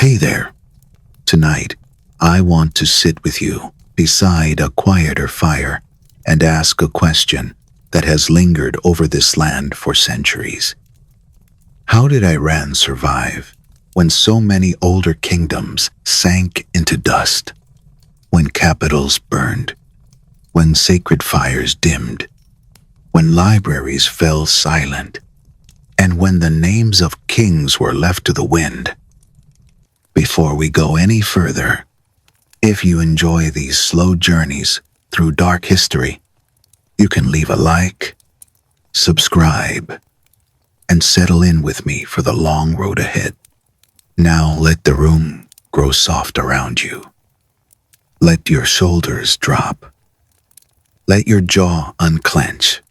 Hey there. Tonight, I want to sit with you beside a quieter fire and ask a question that has lingered over this land for centuries. How did Iran survive when so many older kingdoms sank into dust, when capitals burned, when sacred fires dimmed, when libraries fell silent, and when the names of kings were left to the wind? Before we go any further, if you enjoy these slow journeys through dark history, you can leave a like, subscribe, and settle in with me for the long road ahead. Now let the room grow soft around you. Let your shoulders drop. Let your jaw unclench.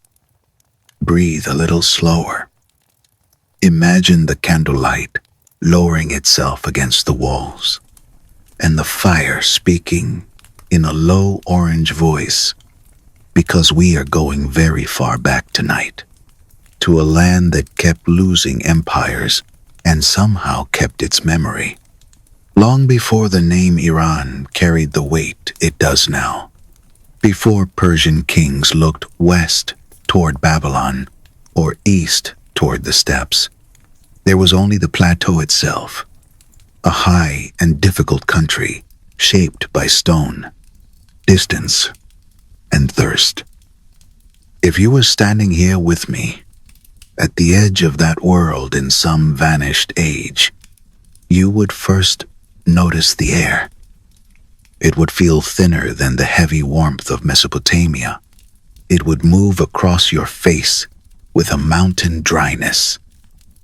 Breathe a little slower. Imagine the candlelight lowering itself against the walls, and the fire speaking in a low orange voice, because we are going very far back tonight, to a land that kept losing empires and somehow kept its memory, long before the name Iran carried the weight it does now, before Persian kings looked west toward Babylon or east toward the steppes. There was only the plateau itself, a high and difficult country shaped by stone, distance, and thirst. If you were standing here with me, at the edge of that world in some vanished age, you would first notice the air. It would feel thinner than the heavy warmth of Mesopotamia. It would move across your face with a mountain dryness,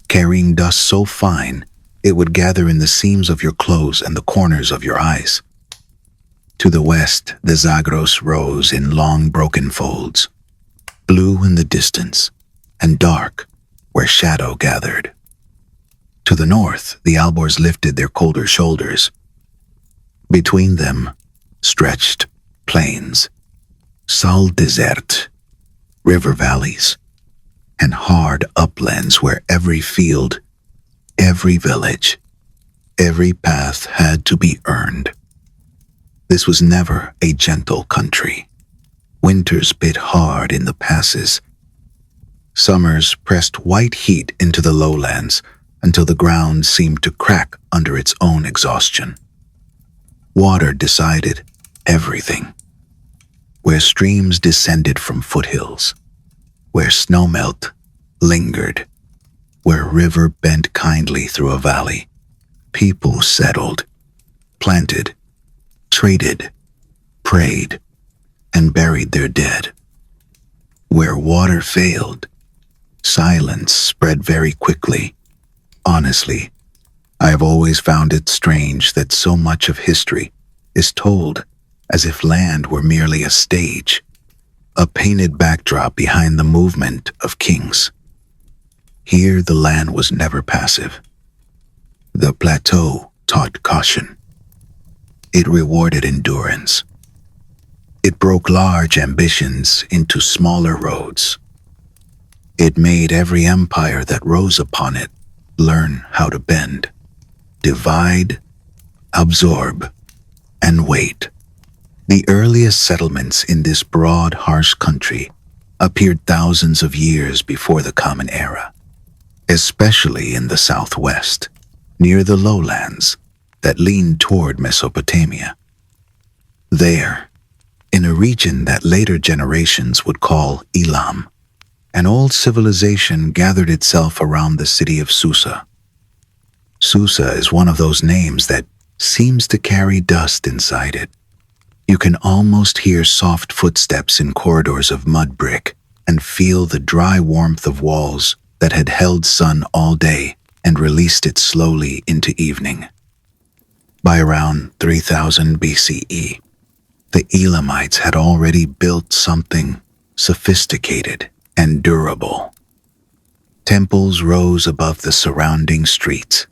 carrying dust so fine it would gather in the seams of your clothes and the corners of your eyes. To the west, the Zagros rose in long broken folds, blue in the distance and dark where shadow gathered. To the north, the Alborz lifted their colder shoulders. Between them stretched plains, sal desert, river valleys, and hard uplands where every field, every village, every path had to be earned. This was never a gentle country. Winters bit hard in the passes. Summers pressed white heat into the lowlands until the ground seemed to crack under its own exhaustion. Water decided everything. Where streams descended from foothills, where snowmelt lingered, where river bent kindly through a valley, people settled, planted, traded, prayed, and buried their dead. Where water failed, silence spread very quickly. Honestly, I have always found it strange that so much of history is told as if land were merely a stage, a painted backdrop behind the movement of kings. Here the land was never passive. The plateau taught caution. It rewarded endurance. It broke large ambitions into smaller roads. It made every empire that rose upon it learn how to bend, divide, absorb, and wait. The earliest settlements in this broad, harsh country appeared thousands of years before the Common Era, especially in the southwest, near the lowlands that leaned toward Mesopotamia. There, in a region that later generations would call Elam, an old civilization gathered itself around the city of Susa. Susa is one of those names that seems to carry dust inside it. You can almost hear soft footsteps in corridors of mud brick and feel the dry warmth of walls that had held sun all day and released it slowly into evening. By around 3000 BCE, the Elamites had already built something sophisticated and durable. Temples rose above the surrounding streets.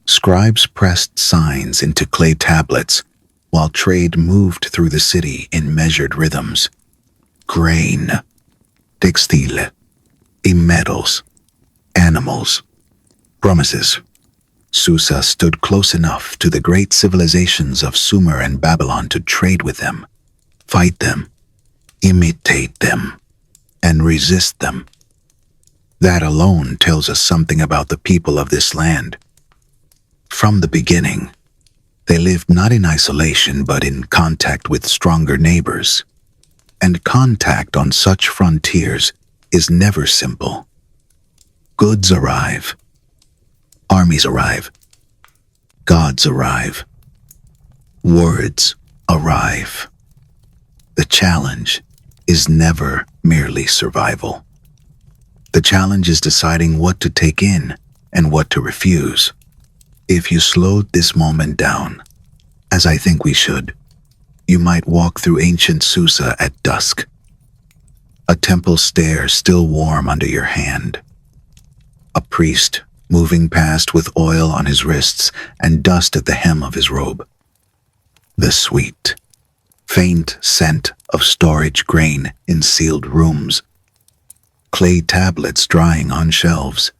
Scribes pressed signs into clay tablets while trade moved through the city in measured rhythms. Grain, textile, metals, animals, promises, Susa stood close enough to the great civilizations of Sumer and Babylon to trade with them, fight them, imitate them, and resist them. That alone tells us something about the people of this land. From the beginning, they lived not in isolation but in contact with stronger neighbors. And contact on such frontiers is never simple. Goods arrive. Armies arrive. Gods arrive. Words arrive. The challenge is never merely survival. The challenge is deciding what to take in and what to refuse. If you slowed this moment down, as I think we should, you might walk through ancient Susa at dusk. A temple stair still warm under your hand. A priest moving past with oil on his wrists and dust at the hem of his robe. The sweet, faint scent of storage grain in sealed rooms. Clay tablets drying on shelves.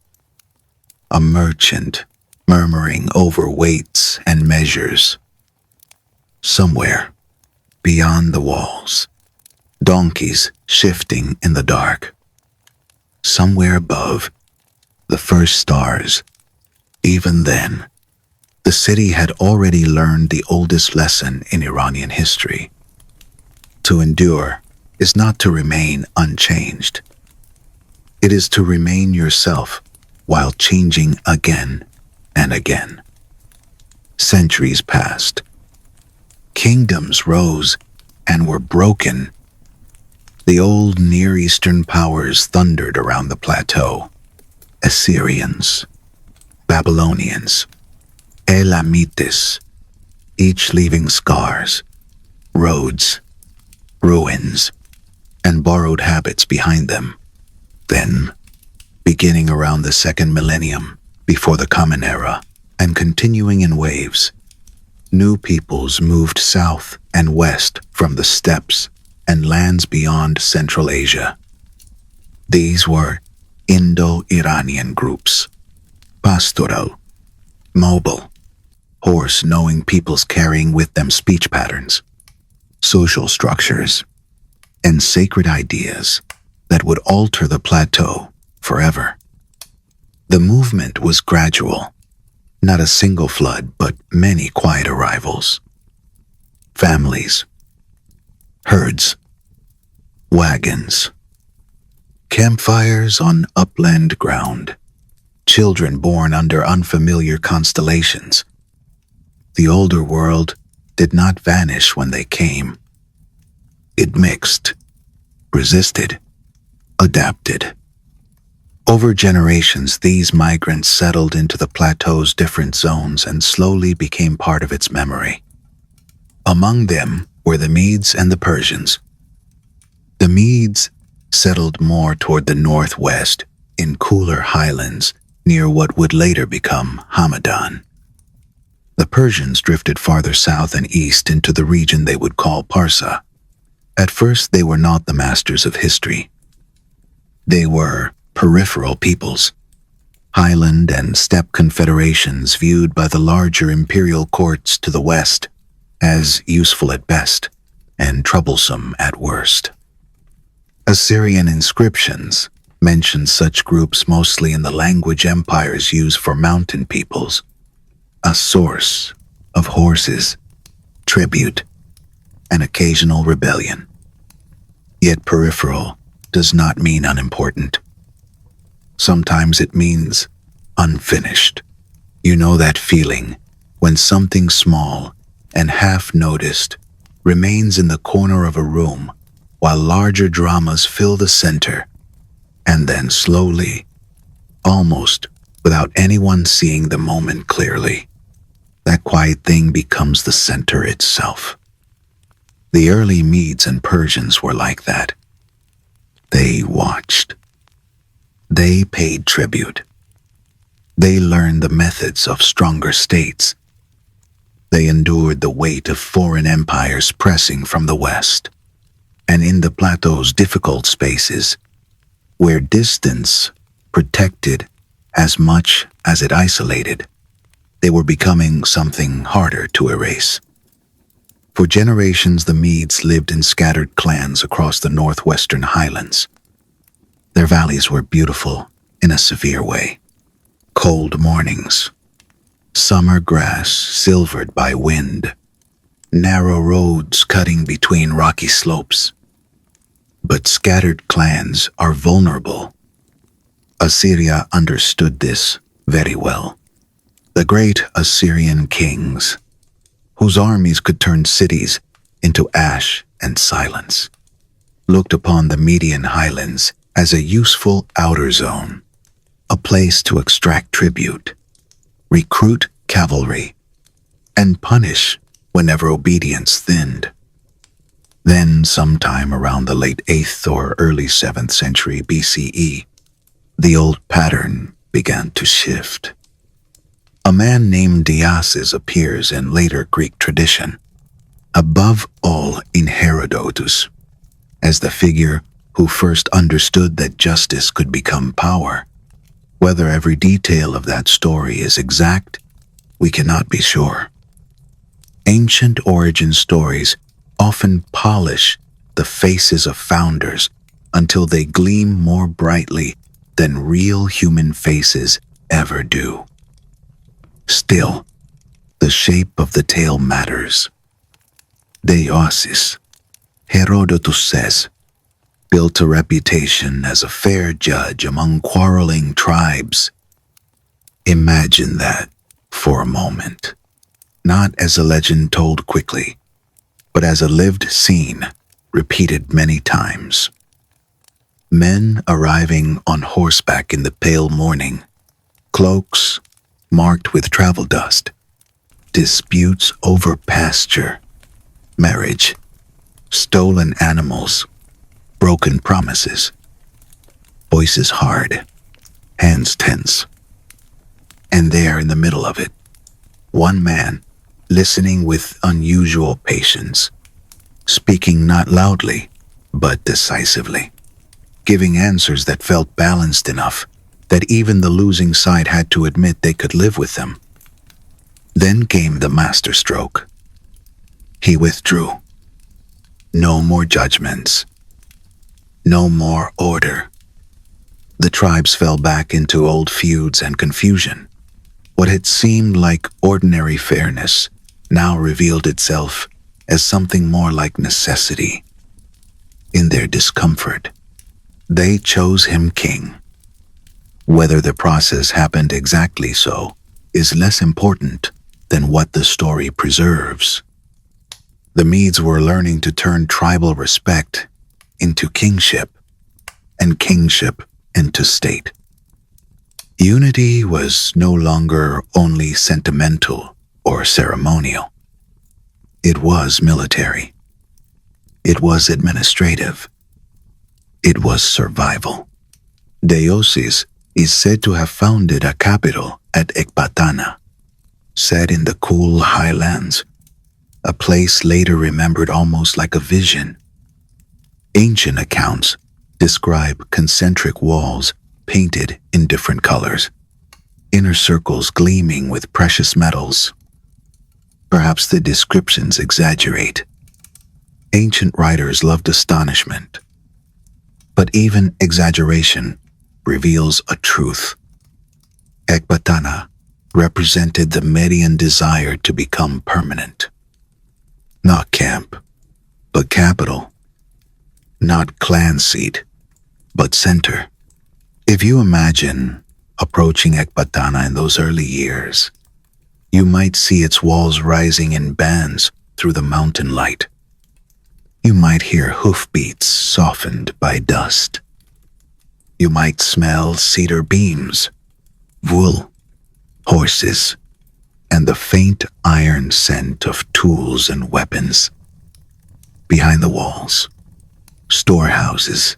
A merchant murmuring over weights and measures. Somewhere beyond the walls, donkeys shifting in the dark. Somewhere above, the first stars. Even then, the city had already learned the oldest lesson in Iranian history. To endure is not to remain unchanged. It is to remain yourself while changing again and again. Centuries passed. Kingdoms rose and were broken. The old Near Eastern powers thundered around the plateau. Assyrians, Babylonians, Elamites, each leaving scars, roads, ruins, and borrowed habits behind them. Then, beginning around the second millennium, before the Common Era, and continuing in waves, new peoples moved south and west from the steppes and lands beyond Central Asia. These were Indo-Iranian groups, pastoral, mobile, horse-knowing peoples carrying with them speech patterns, social structures, and sacred ideas that would alter the plateau forever. The movement was gradual, not a single flood, but many quiet arrivals. Families, herds, wagons, campfires on upland ground, children born under unfamiliar constellations. The older world did not vanish when they came. It mixed, resisted, adapted. Over generations, these migrants settled into the plateau's different zones and slowly became part of its memory. Among them were the Medes and the Persians. The Medes settled more toward the northwest, in cooler highlands near what would later become Hamadan. The Persians drifted farther south and east into the region they would call Parsa. At first, they were not the masters of history. They were peripheral peoples, highland and steppe confederations viewed by the larger imperial courts to the west as useful at best and troublesome at worst. Assyrian inscriptions mention such groups mostly in the language empires use for mountain peoples, a source of horses, tribute, and occasional rebellion. Yet peripheral does not mean unimportant. Sometimes it means unfinished. You know that feeling when something small and half-noticed remains in the corner of a room while larger dramas fill the center, and then slowly, almost without anyone seeing the moment clearly, that quiet thing becomes the center itself. The early Medes and Persians were like that. They watched. They paid tribute. They learned the methods of stronger states. They endured the weight of foreign empires pressing from the west. And in the plateau's difficult spaces, where distance protected as much as it isolated, They were becoming something harder to erase. For generations, the Medes lived in scattered clans across the northwestern highlands. Their valleys were beautiful in a severe way. Cold mornings, summer grass silvered by wind, narrow roads cutting between rocky slopes. But scattered clans are vulnerable. Assyria understood this very well. The great Assyrian kings, whose armies could turn cities into ash and silence, looked upon the Median highlands as a useful outer zone, a place to extract tribute, recruit cavalry, and punish whenever obedience thinned. Then, sometime around the late 8th or early 7th century BCE, the old pattern began to shift. A man named Diasis appears in later Greek tradition, above all in Herodotus, as the figure who first understood that justice could become power. Whether every detail of that story is exact, we cannot be sure. Ancient origin stories often polish the faces of founders until they gleam more brightly than real human faces ever do. Still, the shape of the tale matters. Deiosis, Herodotus says, built a reputation as a fair judge among quarreling tribes. Imagine that for a moment, not as a legend told quickly, but as a lived scene repeated many times. Men arriving on horseback in the pale morning, cloaks marked with travel dust, disputes over pasture, marriage, stolen animals, broken promises, voices hard, hands tense. And there in the middle of it, one man listening with unusual patience, speaking not loudly, but decisively, giving answers that felt balanced enough that even the losing side had to admit they could live with them. Then came the masterstroke. He withdrew. No more judgments. No more order. The tribes fell back into old feuds and confusion. What had seemed like ordinary fairness now revealed itself as something more like necessity. In their discomfort, they chose him king. Whether the process happened exactly so is less important than what the story preserves. The Medes were learning to turn tribal respect into kingship, and kingship into state. Unity was no longer only sentimental or ceremonial. It was military. It was administrative. It was survival. Deiosis is said to have founded a capital at Ecbatana, set in the cool highlands, a place later remembered almost like a vision. Ancient accounts describe concentric walls painted in different colors, inner circles gleaming with precious metals. Perhaps the descriptions exaggerate. Ancient writers loved astonishment, but even exaggeration reveals a truth. Ecbatana represented the Median desire to become permanent. Not camp, but capital. Not clan seat, but center. If you imagine approaching Ecbatana in those early years, you might see its walls rising in bands through the mountain light. You might hear hoofbeats softened by dust. You might smell cedar beams, wool, horses, and the faint iron scent of tools and weapons. Behind the walls, storehouses,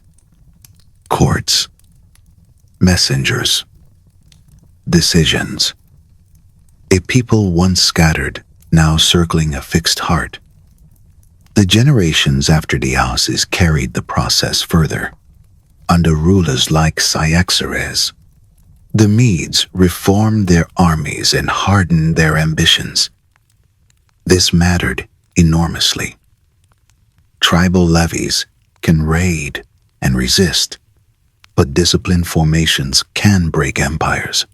courts, messengers, decisions. A people once scattered, now circling a fixed heart. The generations after Deiosis carried the process further, under rulers like Cyaxares. The Medes reformed their armies and hardened their ambitions. This mattered enormously. Tribal levies can raid and resist, but disciplined formations can break empires.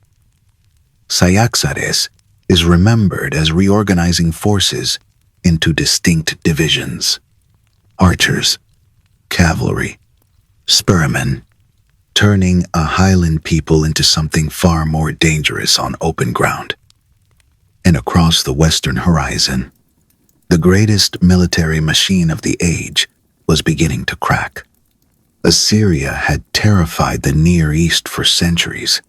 Cyaxares is remembered as reorganizing forces into distinct divisions: archers, cavalry, spearmen, turning a highland people into something far more dangerous on open ground. And across the western horizon, the greatest military machine of the age was beginning to crack. Assyria had terrified the Near East for centuries.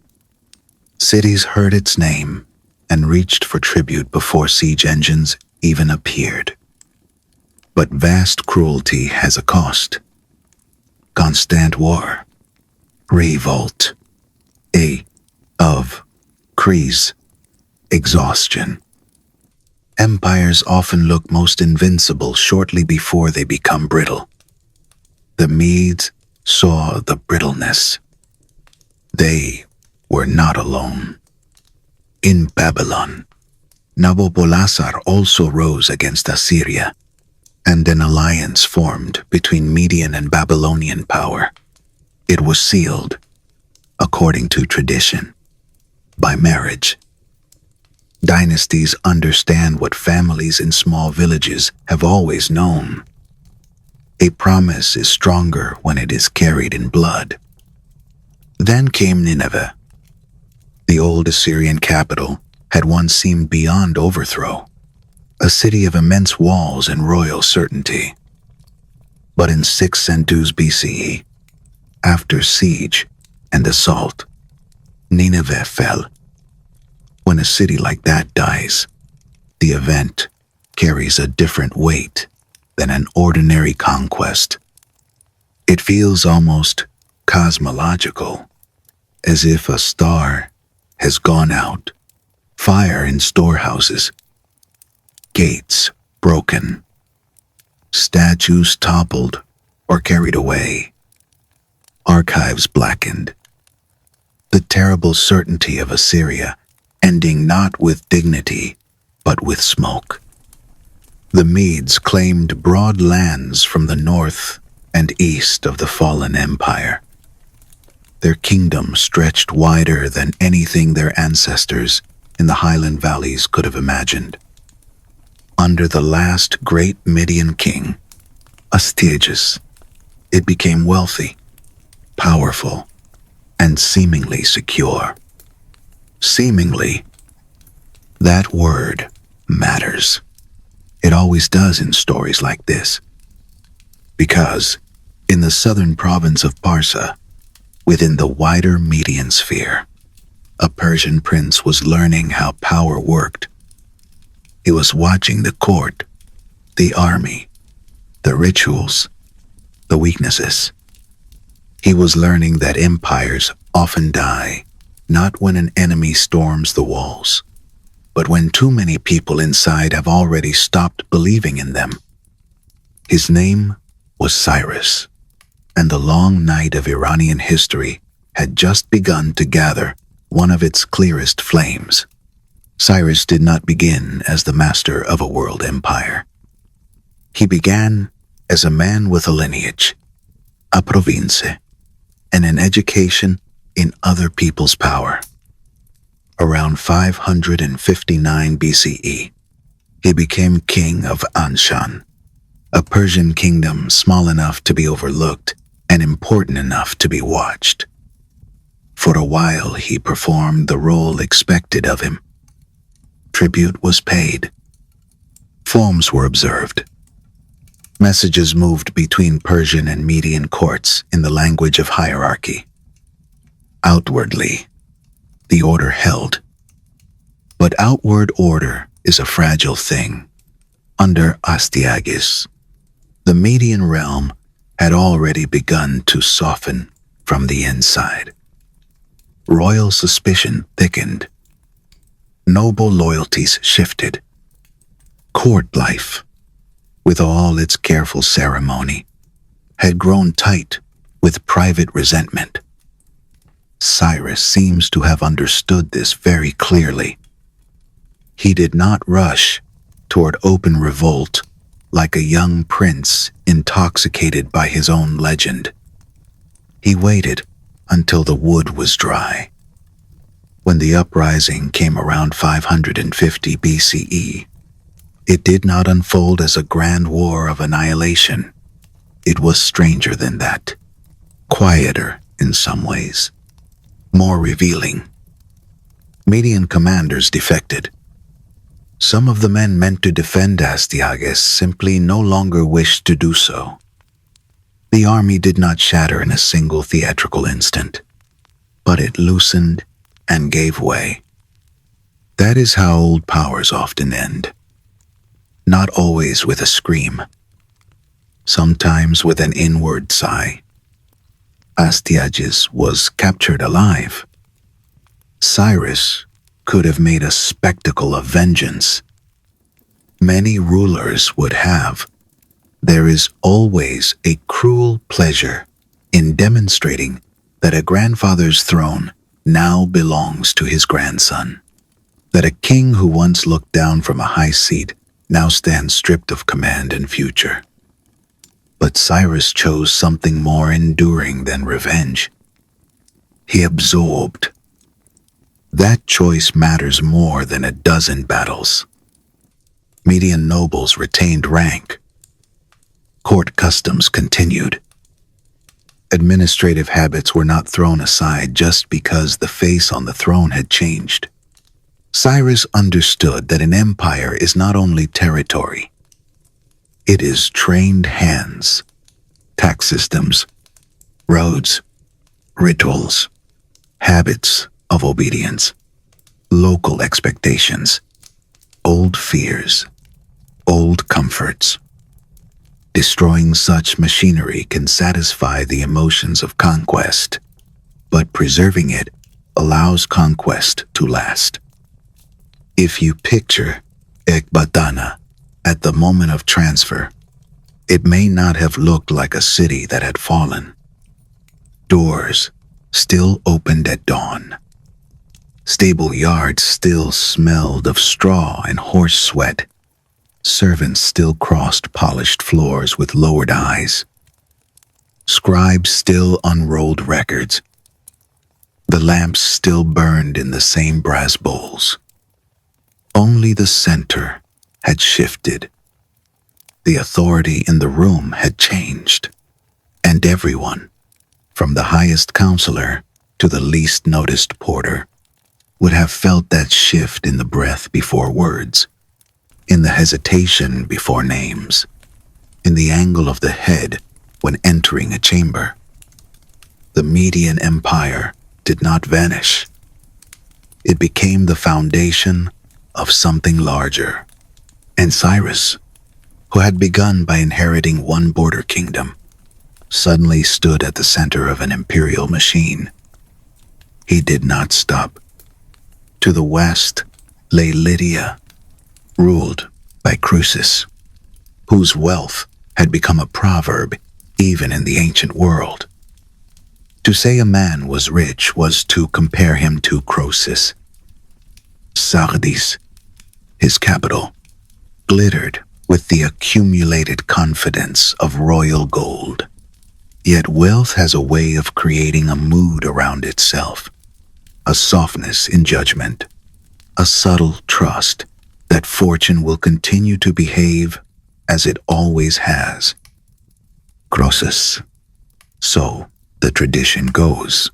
Cities heard its name and reached for tribute before siege engines even appeared. But vast cruelty has a cost. Constant war, revolt, crise, exhaustion. Empires often look most invincible shortly before they become brittle. The Medes saw the brittleness. They were not alone. In Babylon, Nabopolassar also rose against Assyria, and an alliance formed between Median and Babylonian power. It was sealed, according to tradition, by marriage. Dynasties understand what families in small villages have always known. A promise is stronger when it is carried in blood. Then came Nineveh. The old Assyrian capital had once seemed beyond overthrow, a city of immense walls and royal certainty. But in 6 centuries BCE, after siege and assault, Nineveh fell. When a city like that dies, the event carries a different weight than an ordinary conquest. It feels almost cosmological, as if a star has gone out, fire in storehouses, gates broken, statues toppled or carried away, archives blackened. The terrible certainty of Assyria ending not with dignity, but with smoke. The Medes claimed broad lands from the north and east of the fallen empire. Their kingdom stretched wider than anything their ancestors in the highland valleys could have imagined. Under the last great Median king, Astyages, it became wealthy, powerful, and seemingly secure. Seemingly, that word matters. It always does in stories like this. Because in the southern province of Parsa, within the wider Median sphere, a Persian prince was learning how power worked. He was watching the court, the army, the rituals, the weaknesses. He was learning that empires often die, not when an enemy storms the walls, but when too many people inside have already stopped believing in them. His name was Cyrus, and the long night of Iranian history had just begun to gather one of its clearest flames. Cyrus did not begin as the master of a world empire. He began as a man with a lineage, a province, and an education in other people's power. Around 559 BCE, he became king of Anshan, a Persian kingdom small enough to be overlooked and important enough to be watched. For a while, he performed the role expected of him. Tribute was paid. Forms were observed. Messages moved between Persian and Median courts in the language of hierarchy. Outwardly, the order held. But outward order is a fragile thing. Under Astyages, the Median realm had already begun to soften from the inside. Royal suspicion thickened. Noble loyalties shifted. Court life, with all its careful ceremony, had grown tight with private resentment. Cyrus seems to have understood this very clearly. He did not rush toward open revolt like a young prince intoxicated by his own legend. He waited until the wood was dry. When the uprising came around 550 BCE, it did not unfold as a grand war of annihilation. It was stranger than that, quieter in some ways, more revealing. Median commanders defected. Some of the men meant to defend Astyages simply no longer wished to do so. The army did not shatter in a single theatrical instant, but it loosened and gave way. That is how old powers often end. Not always with a scream, sometimes with an inward sigh. Astyages was captured alive. Cyrus could have made a spectacle of vengeance. Many rulers would have. There is always a cruel pleasure in demonstrating that a grandfather's throne now belongs to his grandson, that a king who once looked down from a high seat now stands stripped of command and future. But Cyrus chose something more enduring than revenge. He absorbed. That choice matters more than a dozen battles. Median nobles retained rank. Court customs continued. Administrative habits were not thrown aside just because the face on the throne had changed. Cyrus understood that an empire is not only territory. It is trained hands, tax systems, roads, rituals, habits of obedience, local expectations, old fears, old comforts. Destroying such machinery can satisfy the emotions of conquest, but preserving it allows conquest to last. If you picture Ekbatana at the moment of transfer, it may not have looked like a city that had fallen. Doors still opened at dawn. Stable yards still smelled of straw and horse sweat. Servants still crossed polished floors with lowered eyes. Scribes still unrolled records. The lamps still burned in the same brass bowls. Only the center had shifted. The authority in the room had changed, and everyone, from the highest counselor to the least noticed porter, would have felt that shift in the breath before words, in the hesitation before names, in the angle of the head when entering a chamber. The Median Empire did not vanish. It became the foundation of something larger. And Cyrus, who had begun by inheriting one border kingdom, suddenly stood at the center of an imperial machine. He did not stop. To the west lay Lydia, ruled by Croesus, whose wealth had become a proverb even in the ancient world. To say a man was rich was to compare him to Croesus. Sardis, his capital, glittered with the accumulated confidence of royal gold. Yet wealth has a way of creating a mood around itself, a softness in judgment, a subtle trust that fortune will continue to behave as it always has. Croesus, so the tradition goes,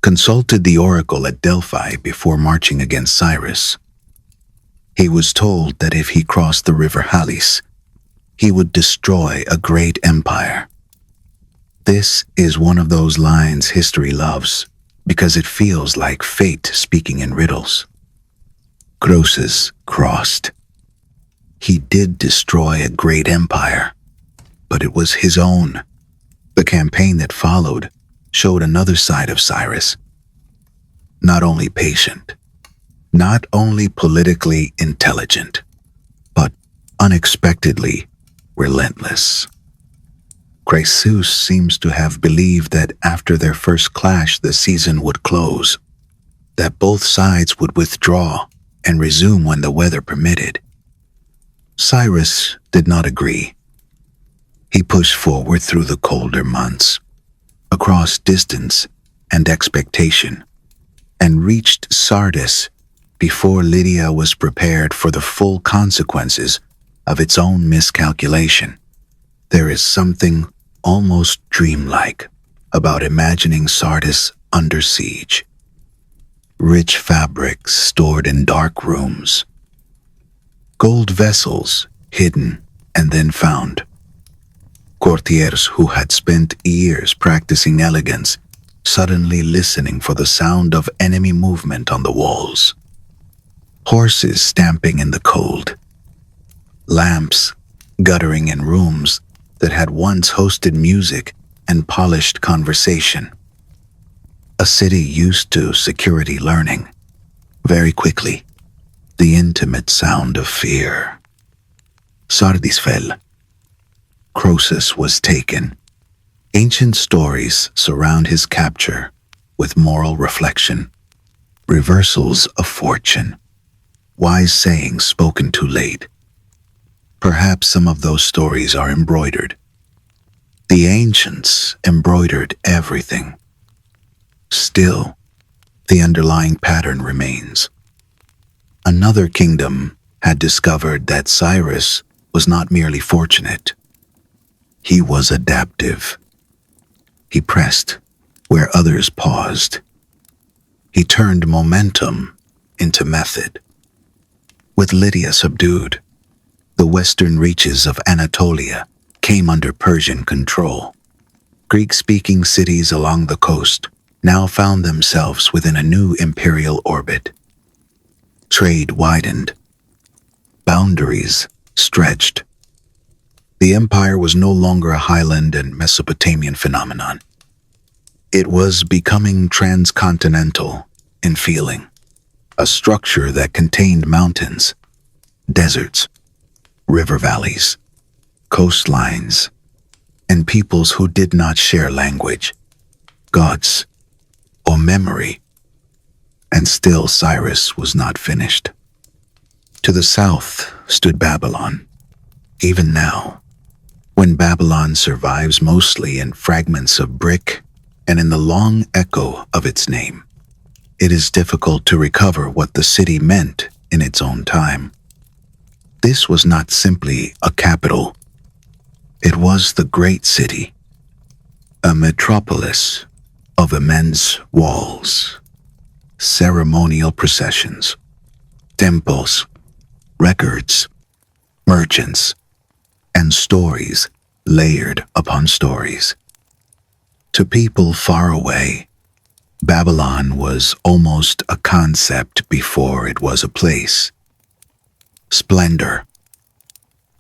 consulted the oracle at Delphi before marching against Cyrus. He was told that if he crossed the river Halys, he would destroy a great empire. This is one of those lines history loves because it feels like fate speaking in riddles. Croesus crossed. He did destroy a great empire, but it was his own. The campaign that followed showed another side of Cyrus. Not only patient, not only politically intelligent, but unexpectedly relentless. Croesus seems to have believed that after their first clash the season would close, that both sides would withdraw and resume when the weather permitted. Cyrus did not agree. He pushed forward through the colder months, across distance and expectation, and reached Sardis before Lydia was prepared for the full consequences of its own miscalculation. There is something almost dreamlike about imagining Sardis under siege. Rich fabrics stored in dark rooms, gold vessels hidden and then found, courtiers who had spent years practicing elegance suddenly listening for the sound of enemy movement on the walls, horses stamping in the cold, lamps guttering in rooms that had once hosted music and polished conversation. A city used to security learning. Very quickly, the intimate sound of fear. Sardis fell. Croesus was taken. Ancient stories surround his capture with moral reflection, reversals of fortune, wise sayings spoken too late. Perhaps some of those stories are embroidered. The ancients embroidered everything. Still, the underlying pattern remains. Another kingdom had discovered that Cyrus was not merely fortunate. He was adaptive. He pressed where others paused. He turned momentum into method. With Lydia subdued, the western reaches of Anatolia came under Persian control. Greek-speaking cities along the coast now found themselves within a new imperial orbit. Trade widened. Boundaries stretched. The empire was no longer a highland and Mesopotamian phenomenon. It was becoming transcontinental in feeling, a structure that contained mountains, deserts, river valleys, coastlines, and peoples who did not share language, gods, or memory. And still Cyrus was not finished. To the south stood Babylon. Even now, when Babylon survives mostly in fragments of brick and in the long echo of its name, it is difficult to recover what the city meant in its own time. This was not simply a capital. It was the great city, a metropolis of immense walls, ceremonial processions, temples, records, merchants, and stories layered upon stories. To people far away, Babylon was almost a concept before it was a place. Splendor,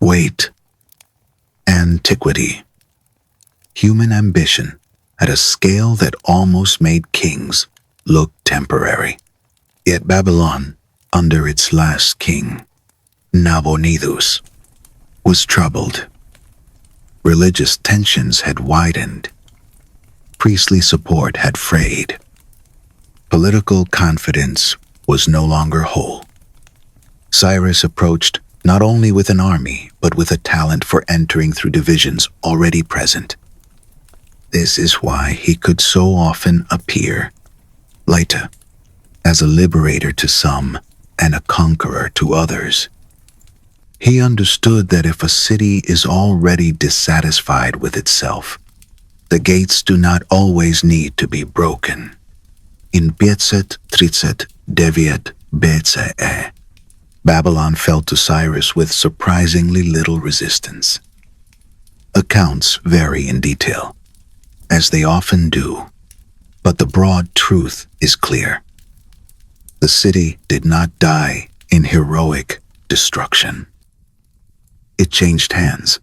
weight, antiquity, human ambition at a scale that almost made kings look temporary. Yet Babylon, under its last king, Nabonidus, was troubled. Religious tensions had widened. Priestly support had frayed. Political confidence was no longer whole. Cyrus approached not only with an army, but with a talent for entering through divisions already present. This is why he could so often appear, Lyta, as a liberator to some and a conqueror to others. He understood that if a city is already dissatisfied with itself, the gates do not always need to be broken. In 539 BCE, Babylon fell to Cyrus with surprisingly little resistance. Accounts vary in detail, as they often do, but the broad truth is clear. The city did not die in heroic destruction. It changed hands.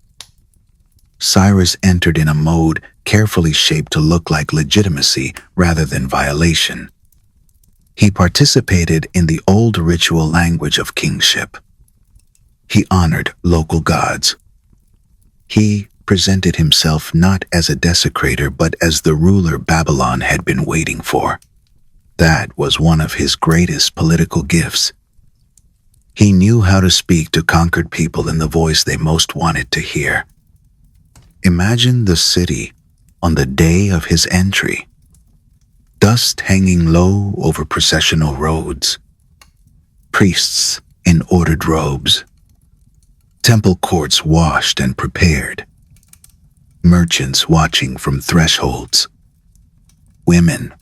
Cyrus entered in a mode carefully shaped to look like legitimacy rather than violation. He participated in the old ritual language of kingship. He honored local gods. He presented himself not as a desecrator but as the ruler Babylon had been waiting for. That was one of his greatest political gifts. He knew how to speak to conquered people in the voice they most wanted to hear. Imagine the city on the day of his entry. Dust hanging low over processional roads. Priests in ordered robes. Temple courts washed and prepared. Merchants watching from thresholds. Women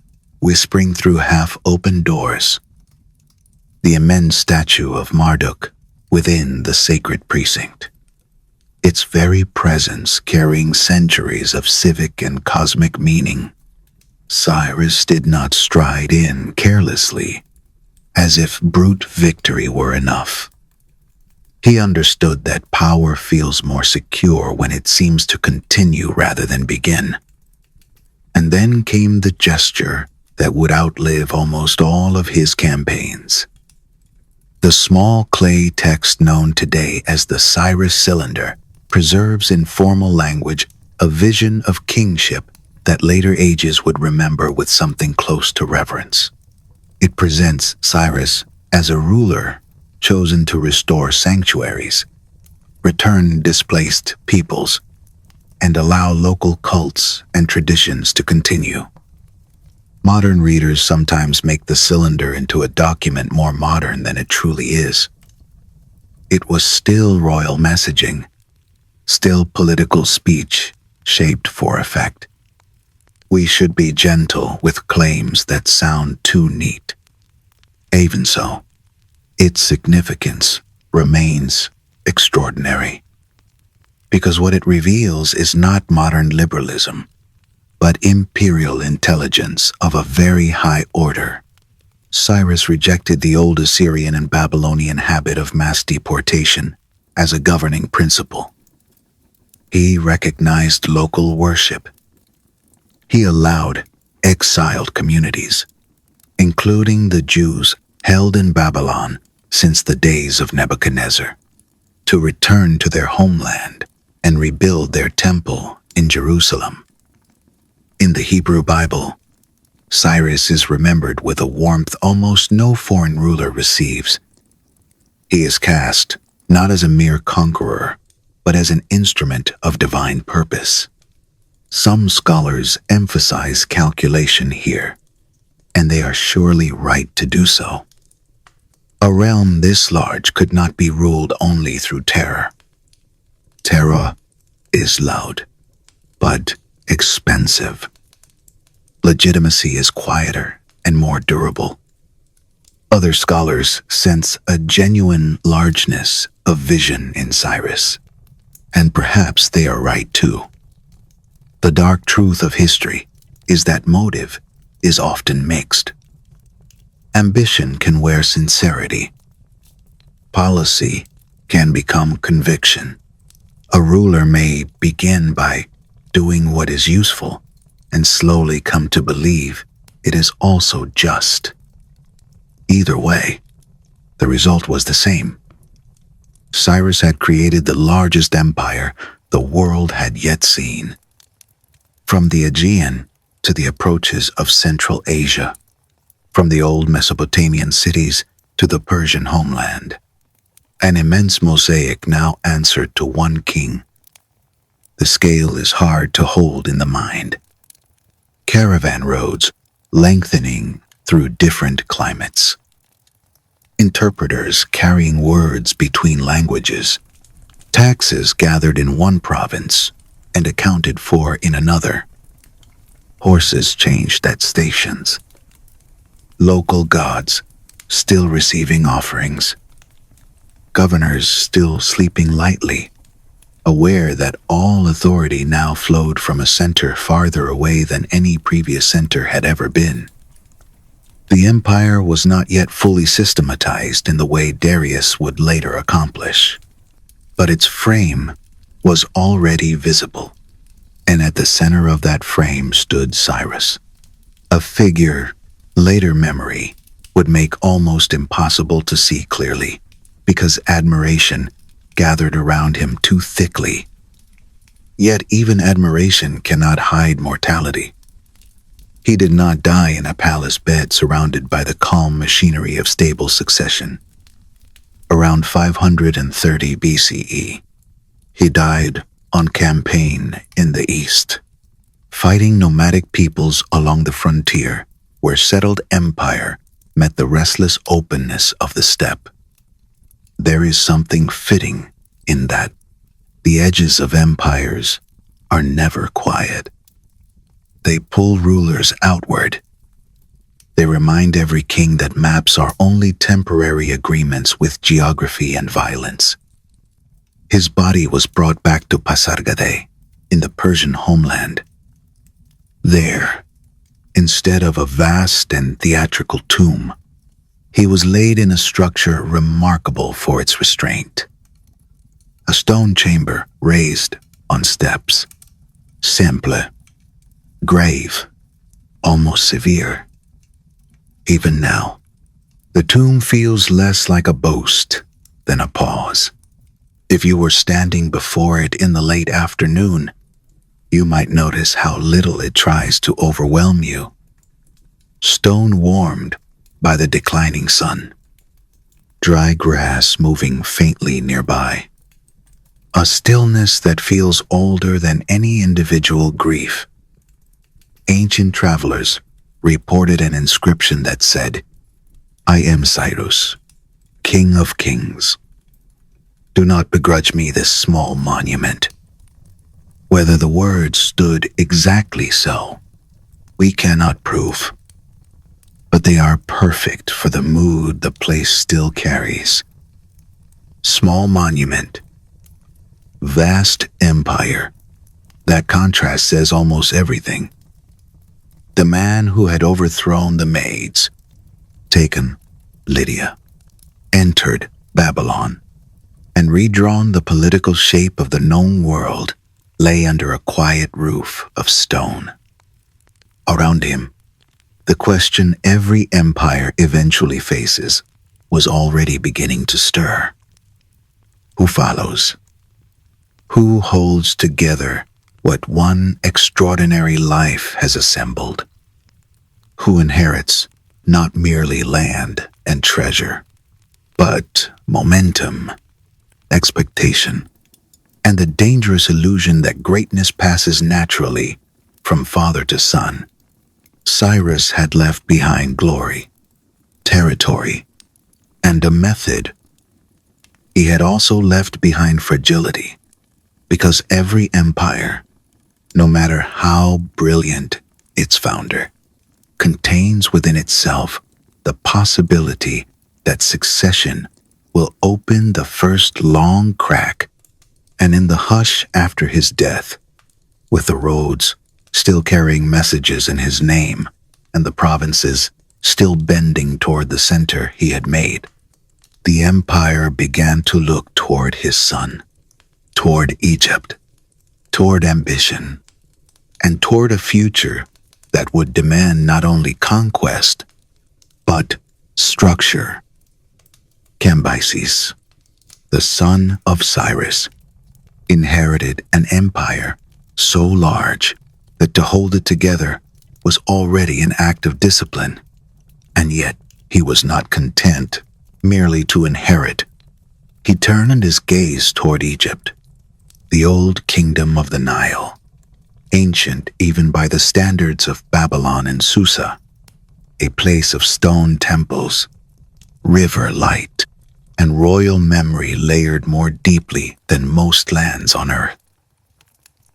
whispering through half-open doors. The immense statue of Marduk within the sacred precinct. Its very presence carrying centuries of civic and cosmic meaning. Cyrus did not stride in carelessly, as if brute victory were enough. He understood that power feels more secure when it seems to continue rather than begin. And then came the gesture that would outlive almost all of his campaigns. The small clay text known today as the Cyrus cylinder preserves in formal language a vision of kingship that later ages would remember with something close to reverence. It presents Cyrus as a ruler chosen to restore sanctuaries, return displaced peoples, and allow local cults and traditions to continue. Modern readers sometimes make the cylinder into a document more modern than it truly is. It was still royal messaging, still political speech shaped for effect. We should be gentle with claims that sound too neat. Even so, its significance remains extraordinary, because what it reveals is not modern liberalism, but imperial intelligence of a very high order. Cyrus rejected the old Assyrian and Babylonian habit of mass deportation as a governing principle. He recognized local worship. He allowed exiled communities, including the Jews held in Babylon since the days of Nebuchadnezzar, to return to their homeland and rebuild their temple in Jerusalem. In the Hebrew Bible, Cyrus is remembered with a warmth almost no foreign ruler receives. He is cast not as a mere conqueror, but as an instrument of divine purpose. Some scholars emphasize calculation here, and they are surely right to do so. A realm this large could not be ruled only through terror. Terror is loud, but expensive. Legitimacy is quieter and more durable. Other scholars sense a genuine largeness of vision in Cyrus, and perhaps they are right too. The dark truth of history is that motive is often mixed. Ambition can wear sincerity. Policy can become conviction. A ruler may begin by doing what is useful and slowly come to believe it is also just. Either way, the result was the same. Cyrus had created the largest empire the world had yet seen. From the Aegean to the approaches of Central Asia, from the old Mesopotamian cities to the Persian homeland, an immense mosaic now answered to one king. The scale is hard to hold in the mind. Caravan roads lengthening through different climates. Interpreters carrying words between languages. Taxes gathered in one province and accounted for in another. Horses changed at stations. Local gods still receiving offerings. Governors still sleeping lightly, aware that all authority now flowed from a center farther away than any previous center had ever been. The empire was not yet fully systematized in the way Darius would later accomplish, but its frame was already visible, and at the center of that frame stood Cyrus, a figure later memory would make almost impossible to see clearly, because admiration gathered around him too thickly. Yet even admiration cannot hide mortality. He did not die in a palace bed surrounded by the calm machinery of stable succession. Around 530 BCE, he died on campaign in the east, fighting nomadic peoples along the frontier where settled empire met the restless openness of the steppe. There is something fitting in that. The edges of empires are never quiet. They pull rulers outward. They remind every king that maps are only temporary agreements with geography and violence. His body was brought back to Pasargadae, in the Persian homeland. There, instead of a vast and theatrical tomb, he was laid in a structure remarkable for its restraint. A stone chamber raised on steps, simple, grave, almost severe. Even now, the tomb feels less like a boast than a pause. If you were standing before it in the late afternoon, you might notice how little it tries to overwhelm you. Stone warmed by the declining sun, dry grass moving faintly nearby. A stillness that feels older than any individual grief. Ancient travelers reported an inscription that said, "I am Cyrus, King of Kings. Do not begrudge me this small monument." Whether the words stood exactly so, we cannot prove. But they are perfect for the mood the place still carries. Small monument, vast empire. That contrast says almost everything. The man who had overthrown the Maids, taken Lydia, entered Babylon, and redrawn the political shape of the known world, lay under a quiet roof of stone. Around him, the question every empire eventually faces was already beginning to stir. Who follows? Who holds together what one extraordinary life has assembled? Who inherits not merely land and treasure, but momentum, expectation, and the dangerous illusion that greatness passes naturally from father to son? Cyrus had left behind glory, territory, and a method. He had also left behind fragility, because every empire, no matter how brilliant its founder, contains within itself the possibility that succession will open the first long crack, and in the hush after his death, with the roads still carrying messages in his name and the provinces still bending toward the center he had made, the empire began to look toward his son, toward Egypt, toward ambition, and toward a future that would demand not only conquest, but structure. Cambyses, the son of Cyrus, inherited an empire so large that to hold it together was already an act of discipline, and yet he was not content merely to inherit. He turned his gaze toward Egypt, the old kingdom of the Nile, ancient even by the standards of Babylon and Susa, a place of stone temples, river light, and royal memory layered more deeply than most lands on earth.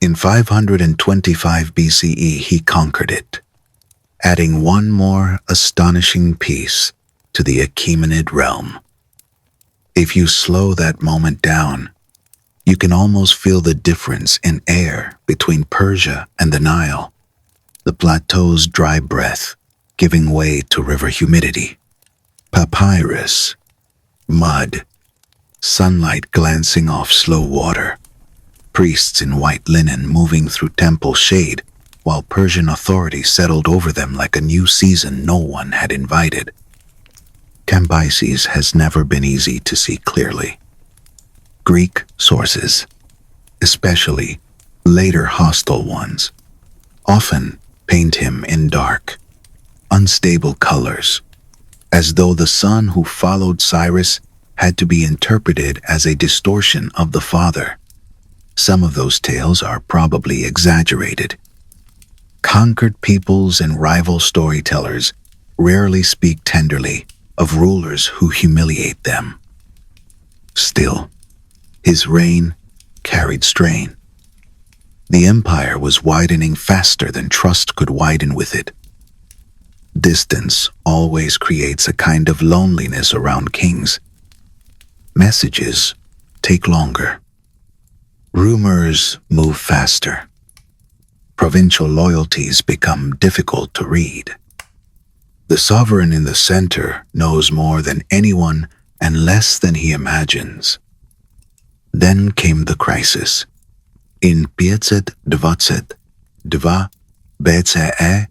In 525 BCE, he conquered it, adding one more astonishing piece to the Achaemenid realm. If you slow that moment down, you can almost feel the difference in air between Persia and the Nile, the plateau's dry breath giving way to river humidity. Papyrus, mud, sunlight glancing off slow water, priests in white linen moving through temple shade while Persian authority settled over them like a new season no one had invited. Cambyses has never been easy to see clearly. Greek sources, especially Later hostile ones often paint him in dark, unstable colors, as though the son who followed Cyrus had to be interpreted as a distortion of the father. Some of those tales are probably exaggerated. Conquered peoples and rival storytellers rarely speak tenderly of rulers who humiliate them. Still, his reign carried strain. The empire was widening faster than trust could widen with it. Distance always creates a kind of loneliness around kings. Messages take longer. Rumors move faster. Provincial loyalties become difficult to read. The sovereign in the center knows more than anyone and less than he imagines. Then came the crisis. In 522 BCE,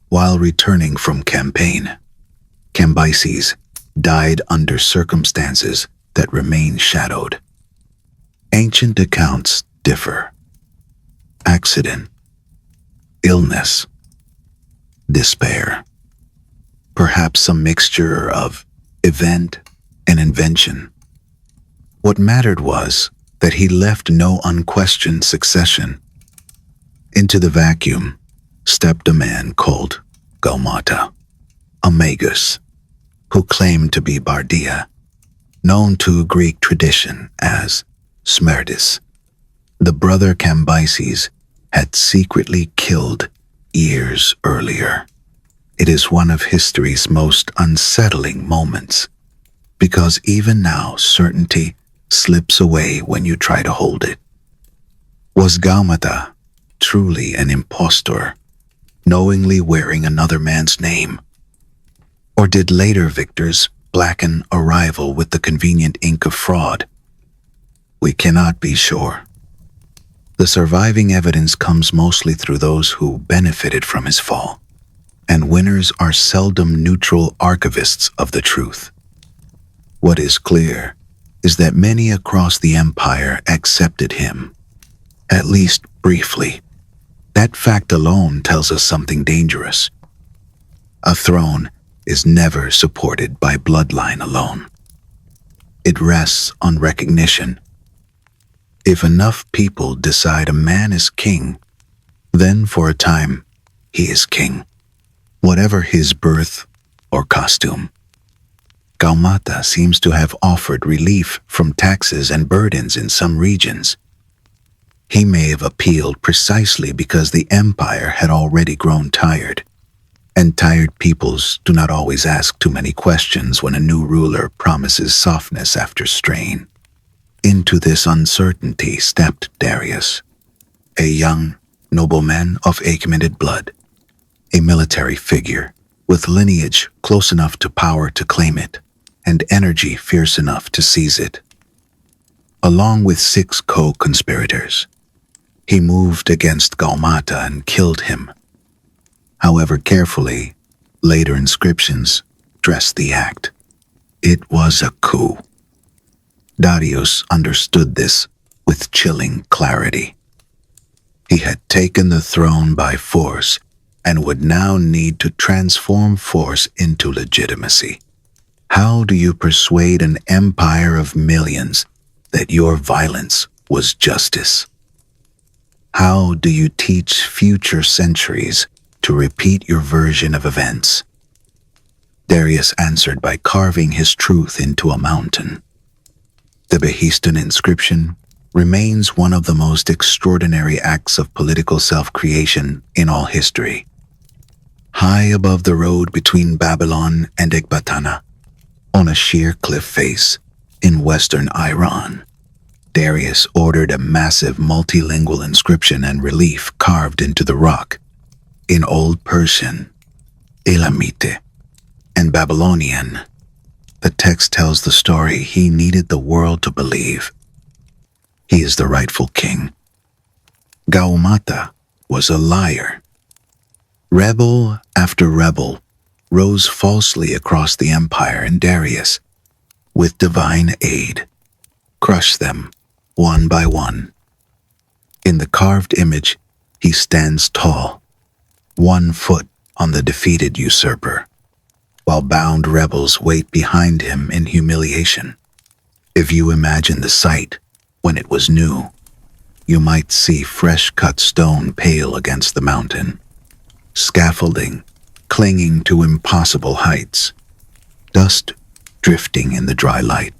while returning from campaign, Cambyses died under circumstances that remain shadowed. Ancient accounts differ. Accident, illness, despair. Perhaps a mixture of event and invention. What mattered was that he left no unquestioned succession. Into the vacuum stepped a man called Gaumata, a magus, who claimed to be Bardia, known to Greek tradition as Smerdis. The brother Cambyses had secretly killed years earlier. It is one of history's most unsettling moments, because even now certainty slips away when you try to hold it. Was Gaumata truly an impostor, knowingly wearing another man's name? Or did later victors blacken a rival with the convenient ink of fraud? We cannot be sure. The surviving evidence comes mostly through those who benefited from his fall, and winners are seldom neutral archivists of the truth. What is clear is that many across the empire accepted him, at least briefly. That fact alone tells us something dangerous. A throne is never supported by bloodline alone. It rests on recognition. If enough people decide a man is king, then for a time he is king, whatever his birth or costume. Gaumata seems to have offered relief from taxes and burdens in some regions. He may have appealed precisely because the empire had already grown tired, and tired peoples do not always ask too many questions when a new ruler promises softness after strain. Into this uncertainty stepped Darius, a young nobleman of Achaemenid blood, a military figure with lineage close enough to power to claim it, and energy fierce enough to seize it. Along with 6 co-conspirators, he moved against Gaumata and killed him. However carefully, later inscriptions dressed the act. It was a coup. Darius understood this with chilling clarity. He had taken the throne by force and would now need to transform force into legitimacy. How do you persuade an empire of millions that your violence was justice? How do you teach future centuries to repeat your version of events? Darius answered by carving his truth into a mountain. The Behistun inscription remains one of the most extraordinary acts of political self-creation in all history. High above the road between Babylon and Ecbatana, on a sheer cliff face in western Iran, Darius ordered a massive multilingual inscription and relief carved into the rock. In Old Persian, Elamite, and Babylonian, the text tells the story he needed the world to believe. He is the rightful king. Gaumata was a liar. Rebel after rebel rose falsely across the empire, and Darius, with divine aid, crushed them one by one. In the carved image, he stands tall, 1 foot on the defeated usurper, while bound rebels wait behind him in humiliation. If you imagine the sight when it was new, you might see fresh-cut stone pale against the mountain, scaffolding clinging to impossible heights, dust drifting in the dry light,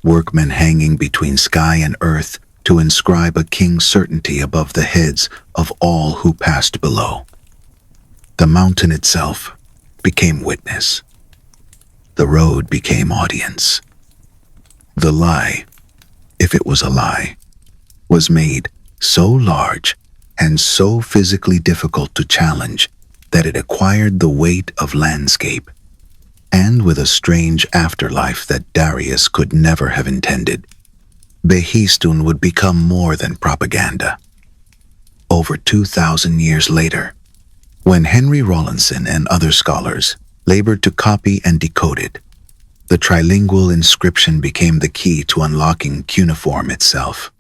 workmen hanging between sky and earth to inscribe a king's certainty above the heads of all who passed below. The mountain itself became witness. The road became audience. The lie, if it was a lie, was made so large and so physically difficult to challenge that it acquired the weight of landscape, and with a strange afterlife that Darius could never have intended. Behistun would become more than propaganda. Over 2,000 years later, when Henry Rawlinson and other scholars labored to copy and decode it, the trilingual inscription became the key to unlocking cuneiform itself.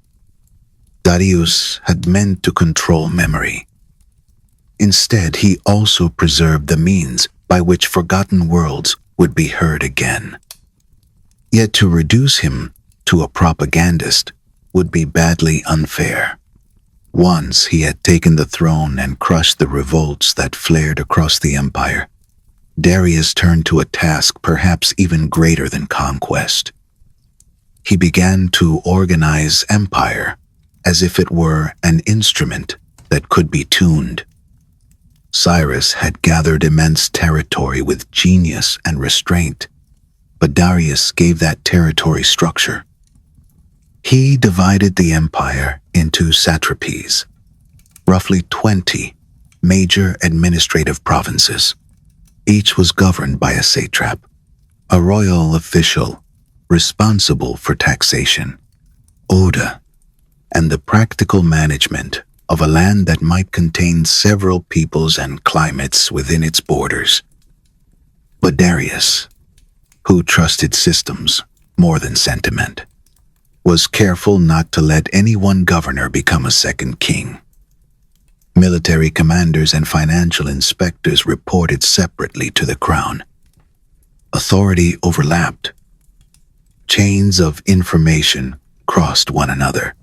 Darius had meant to control memory. Instead, he also preserved the means by which forgotten worlds would be heard again. Yet to reduce him to a propagandist would be badly unfair. Once he had taken the throne and crushed the revolts that flared across the empire, Darius turned to a task perhaps even greater than conquest. He began to organize empire as if it were an instrument that could be tuned. Cyrus had gathered immense territory with genius and restraint, but Darius gave that territory structure. He divided the empire into satrapies, roughly 20 major administrative provinces. Each was governed by a satrap, a royal official responsible for taxation, order, and the practical management of a land that might contain several peoples and climates within its borders. But Darius, who trusted systems more than sentiment, was careful not to let any one governor become a second king. Military commanders and financial inspectors reported separately to the crown. Authority overlapped. Chains of information crossed one another.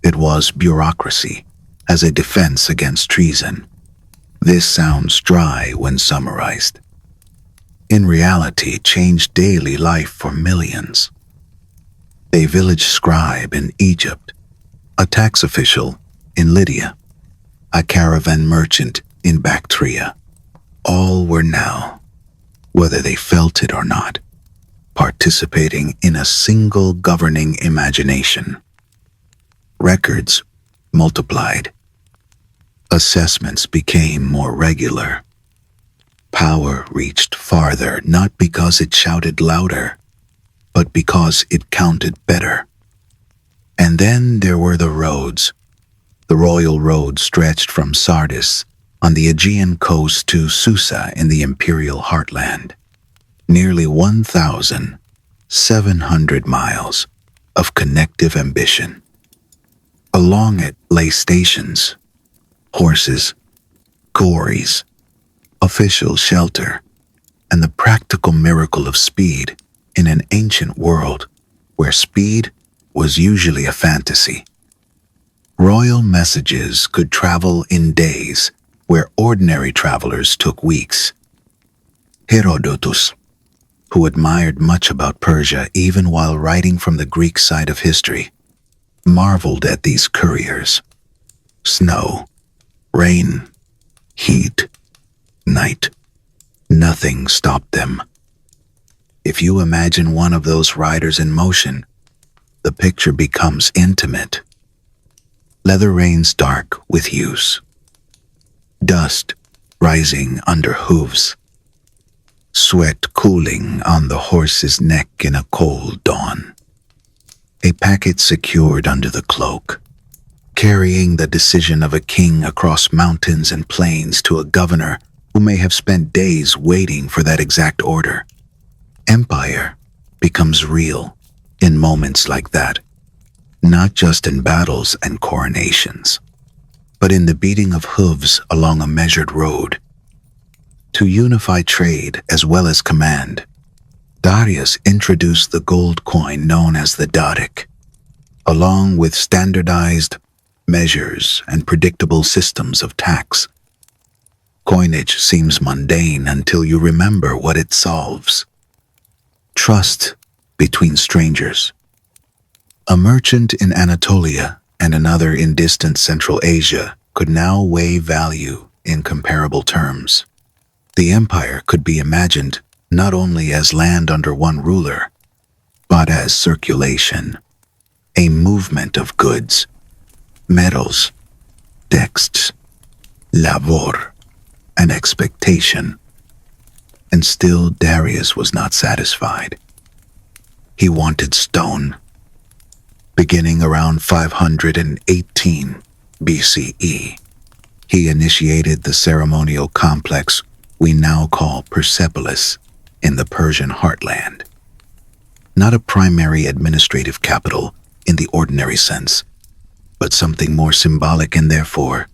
It was bureaucracy as a defense against treason. This sounds dry when summarized. In reality, it changed daily life for millions. A village scribe in Egypt, a tax official in Lydia, a caravan merchant in Bactria, all were now, whether they felt it or not, participating in a single governing imagination. Records multiplied. Assessments became more regular. Power reached farther not because it shouted louder, but because it counted better. And then there were the roads. The royal road stretched from Sardis on the Aegean coast to Susa in the imperial heartland. Nearly 1,700 miles of connective ambition. Along it lay stations, horses, quarries, official shelter, and the practical miracle of speed in an ancient world where speed was usually a fantasy. Royal messages could travel in days where ordinary travelers took weeks. Herodotus, who admired much about Persia even while writing from the Greek side of history, marveled at these couriers. Snow, rain, heat, night, nothing stopped them. If you imagine one of those riders in motion, the picture becomes intimate. Leather reins dark with use. Dust rising under hooves. Sweat cooling on the horse's neck in a cold dawn. A packet secured under the cloak, carrying the decision of a king across mountains and plains to a governor who may have spent days waiting for that exact order. Empire becomes real in moments like that. not just in battles and coronations, but in the beating of hooves along a measured road. To unify trade as well as command, Darius introduced the gold coin known as the Darik, along with standardized measures and predictable systems of tax. Coinage seems mundane until you remember what it solves. Trust between strangers. A merchant in Anatolia and another in distant Central Asia could now weigh value in comparable terms. The empire could be imagined not only as land under one ruler, but as circulation, a movement of goods, metals, texts, labor, and expectation. And still Darius was not satisfied. He wanted stone. Beginning around 518 BCE, he initiated the ceremonial complex we now call Persepolis in the Persian heartland. Not a primary administrative capital in the ordinary sense, but something more symbolic and therefore,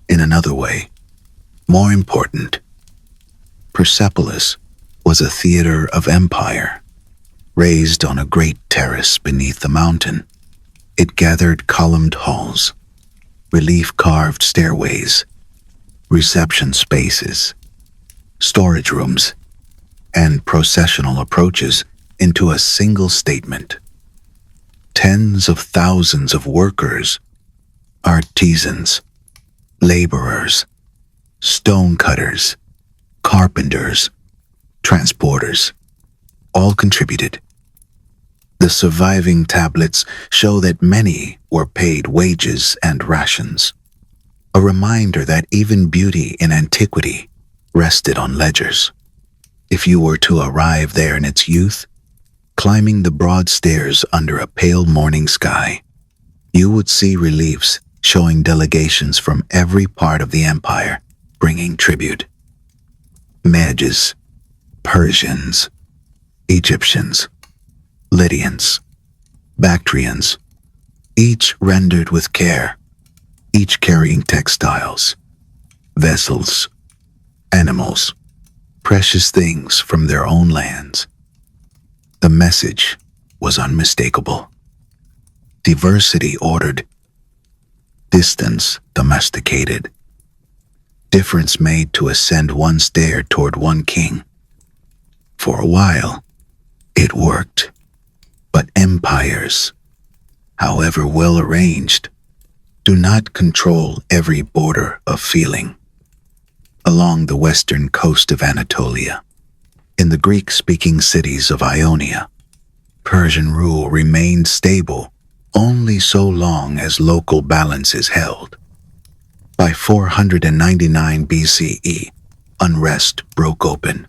in another way, more important. Persepolis was a theater of empire. Raised on a great terrace beneath the mountain, it gathered columned halls, relief-carved stairways, reception spaces, storage rooms, and processional approaches into a single statement. Tens of thousands of workers, artisans, laborers, stonecutters, carpenters, transporters, all contributed. The surviving tablets show that many were paid wages and rations, a reminder that even beauty in antiquity rested on ledgers. If you were to arrive there in its youth, climbing the broad stairs under a pale morning sky, you would see reliefs showing delegations from every part of the empire bringing tribute. Medes, Persians, Egyptians, Lydians, Bactrians, each rendered with care, each carrying textiles, vessels, animals, precious things from their own lands. The message was unmistakable. Diversity ordered, distance domesticated, difference made to ascend one stair toward one king. For a while, it worked. But empires, however well arranged, do not control every border of feeling. Along the western coast of Anatolia, in the Greek-speaking cities of Ionia, Persian rule remained stable only so long as local balance is held. By 499 BCE, unrest broke open.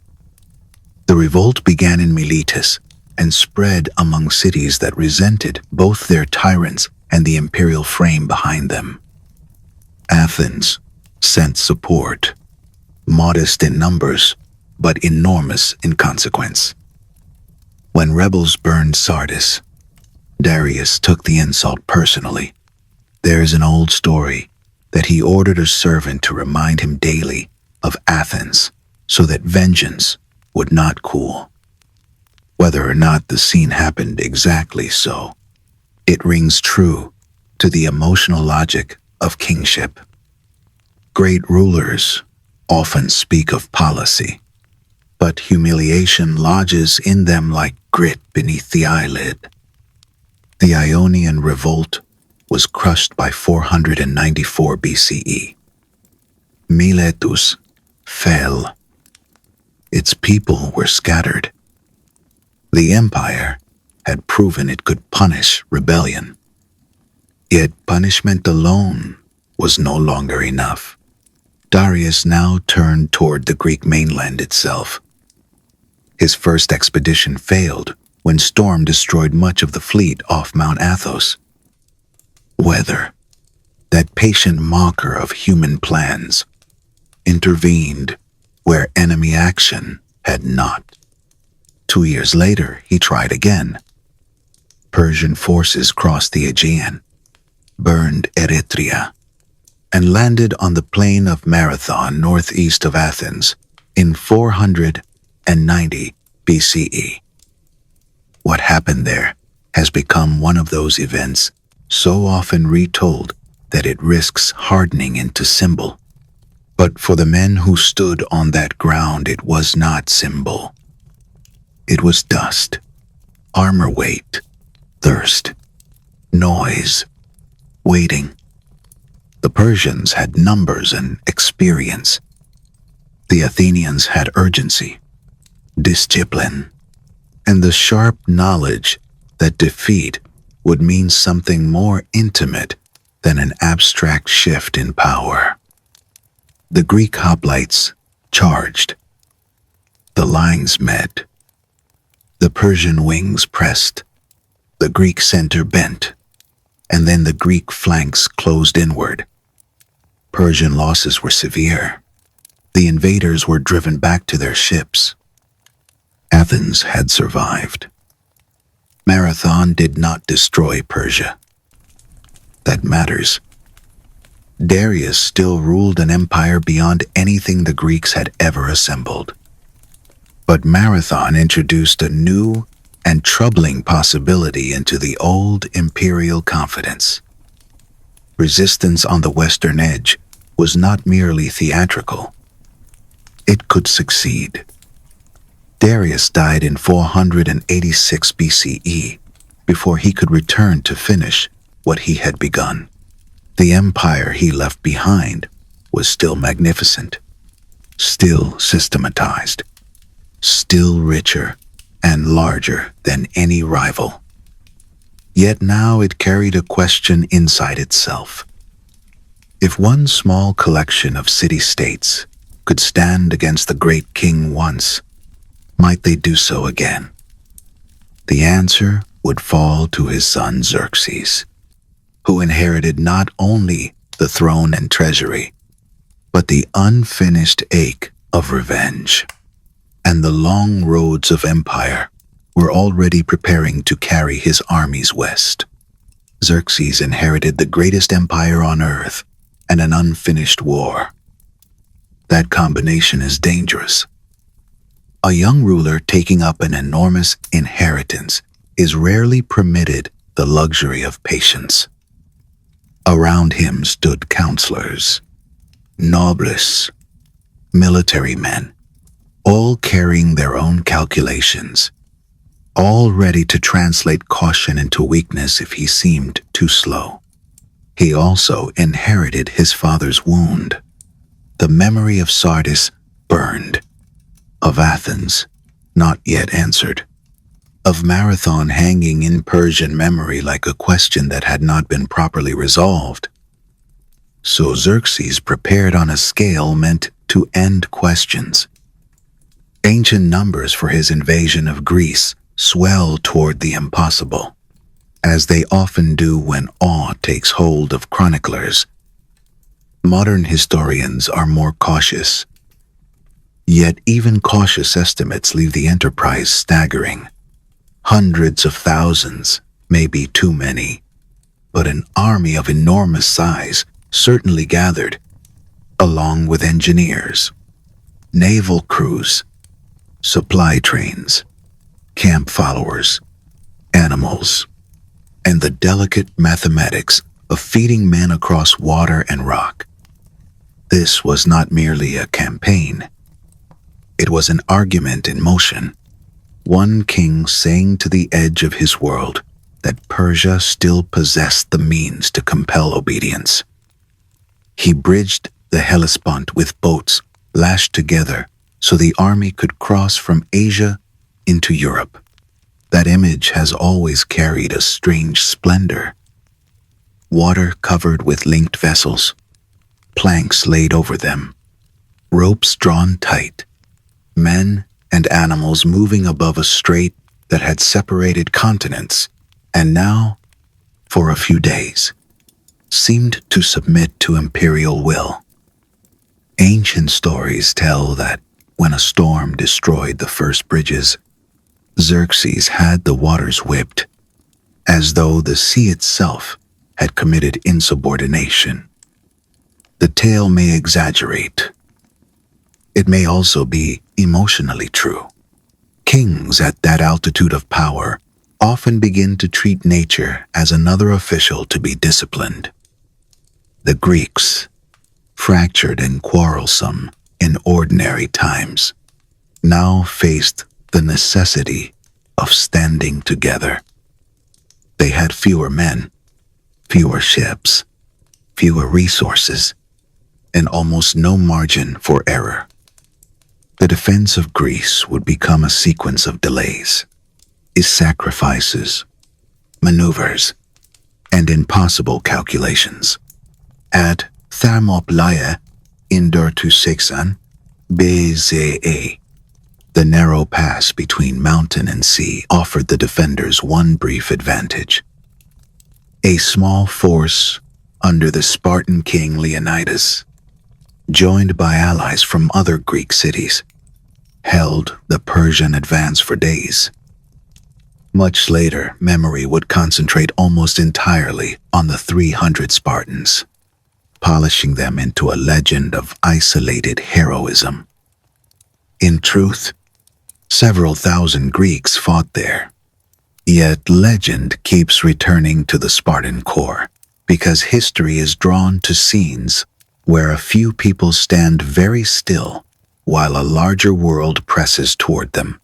The revolt began in Miletus and spread among cities that resented both their tyrants and the imperial frame behind them. Athens sent support, modest in numbers, but enormous in consequence. When rebels burned Sardis, Darius took the insult personally. There is an old story that he ordered a servant to remind him daily of Athens so that vengeance would not cool. Whether or not the scene happened exactly so, it rings true to the emotional logic of kingship. Great rulers often speak of policy, but humiliation lodges in them like grit beneath the eyelid. The Ionian revolt was crushed by 494 BCE. Miletus fell. Its people were scattered. The empire had proven it could punish rebellion. Yet punishment alone was no longer enough. Darius now turned toward the Greek mainland itself. His first expedition failed when storm destroyed much of the fleet off Mount Athos. Weather, that patient mocker of human plans, intervened where enemy action had not. 2 years later, he tried again. Persian forces crossed the Aegean, burned Eretria, and landed on the plain of Marathon northeast of Athens in 490 BCE. What happened there has become one of those events so often retold that it risks hardening into symbol. But for the men who stood on that ground, it was not symbol. It was dust, armor weight, thirst, noise, waiting. The Persians had numbers and experience. The Athenians had urgency, discipline, and the sharp knowledge that defeat would mean something more intimate than an abstract shift in power. The Greek hoplites charged. The lines met. The Persian wings pressed. The Greek center bent, and then the Greek flanks closed inward. Persian losses were severe. The invaders were driven back to their ships. Athens had survived. Marathon did not destroy Persia. That matters. Darius still ruled an empire beyond anything the Greeks had ever assembled. But Marathon introduced a new and troubling possibility into the old imperial confidence. Resistance on the western edge was not merely theatrical. It could succeed. Darius died in 486 BCE before he could return to finish what he had begun. The empire he left behind was still magnificent, still systematized, still richer and larger than any rival. Yet now it carried a question inside itself. If one small collection of city-states could stand against the great king once, might they do so again? The answer would fall to his son Xerxes, who inherited not only the throne and treasury, but the unfinished ache of revenge. And the long roads of empire were already preparing to carry his armies west. Xerxes inherited the greatest empire on earth and an unfinished war. That combination is dangerous. A young ruler taking up an enormous inheritance is rarely permitted the luxury of patience. Around him stood counselors, nobles, military men, all carrying their own calculations, all ready to translate caution into weakness if he seemed too slow. He also inherited his father's wound. The memory of Sardis burned, of Athens not yet answered, of Marathon hanging in Persian memory like a question that had not been properly resolved. So Xerxes prepared on a scale meant to end questions. Ancient numbers for his invasion of Greece swelled toward the impossible, as they often do when awe takes hold of chroniclers. Modern historians are more cautious. Yet even cautious estimates leave the enterprise staggering. Hundreds of thousands may be too many, but an army of enormous size certainly gathered, along with engineers, naval crews, supply trains, camp followers, animals, and the delicate mathematics of feeding men across water and rock. This was not merely a campaign. It was an argument in motion, one king saying to the edge of his world that Persia still possessed the means to compel obedience. He bridged the Hellespont with boats lashed together so the army could cross from Asia into Europe. That image has always carried a strange splendor. Water covered with linked vessels, planks laid over them, ropes drawn tight, men and animals moving above a strait that had separated continents, and now, for a few days, seemed to submit to imperial will. Ancient stories tell that when a storm destroyed the first bridges, Xerxes had the waters whipped, as though the sea itself had committed insubordination. The tale may exaggerate. It may also be emotionally true. Kings at that altitude of power often begin to treat nature as another official to be disciplined. The Greeks, fractured and quarrelsome in ordinary times, now faced the necessity of standing together. They had fewer men, fewer ships, fewer resources, and almost no margin for error. The defense of Greece would become a sequence of delays, sacrifices, maneuvers, and impossible calculations. At Thermopylae in Susa Bza, the narrow pass between mountain and sea offered the defenders one brief advantage. A small force under the Spartan king Leonidas, joined by allies from other Greek cities, held the Persian advance for days. Much later, memory would concentrate almost entirely on the 300 Spartans, polishing them into a legend of isolated heroism. In truth, several thousand Greeks fought there. Yet legend keeps returning to the Spartan core, because history is drawn to scenes where a few people stand very still while a larger world presses toward them.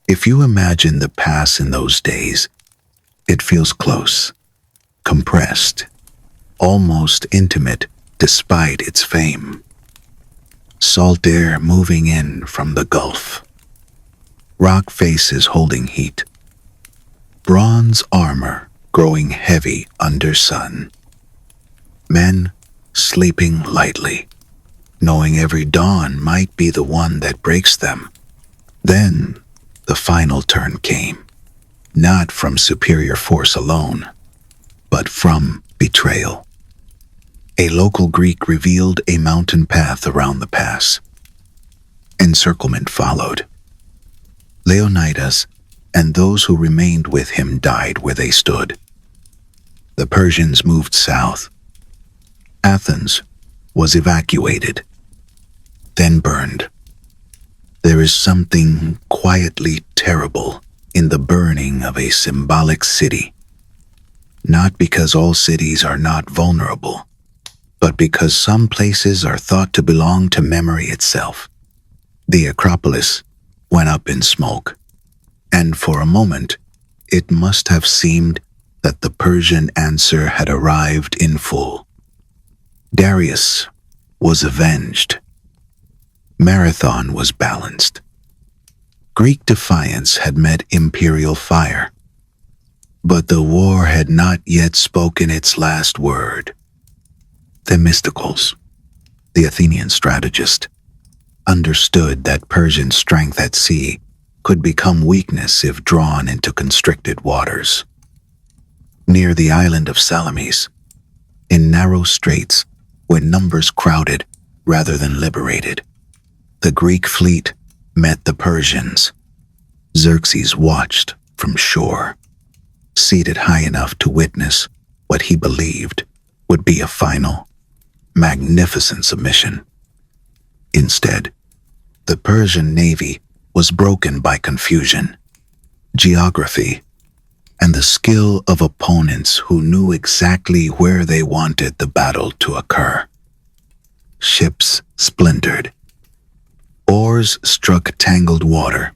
If you imagine the pass in those days, it feels close, compressed, almost intimate despite its fame. Salt air moving in from the Gulf, rock faces holding heat, bronze armor growing heavy under sun, men sleeping lightly, knowing every dawn might be the one that breaks them. Then the final turn came, not from superior force alone, but from betrayal. A local Greek revealed a mountain path around the pass. Encirclement followed. Leonidas and those who remained with him died where they stood. The Persians moved south. Athens was evacuated, then burned. There is something quietly terrible in the burning of a symbolic city, not because all cities are not vulnerable, but because some places are thought to belong to memory itself. The Acropolis went up in smoke, and for a moment it must have seemed that the Persian answer had arrived in full. Darius was avenged. Marathon was balanced. Greek defiance had met imperial fire, but the war had not yet spoken its last word. Themistocles, the Athenian strategist, understood that Persian strength at sea could become weakness if drawn into constricted waters. Near the island of Salamis, in narrow straits where numbers crowded rather than liberated, the Greek fleet met the Persians. Xerxes watched from shore, seated high enough to witness what he believed would be a final, magnificent submission. Instead, the Persian navy was broken by confusion, geography, and the skill of opponents who knew exactly where they wanted the battle to occur. Ships splintered. Oars struck tangled water.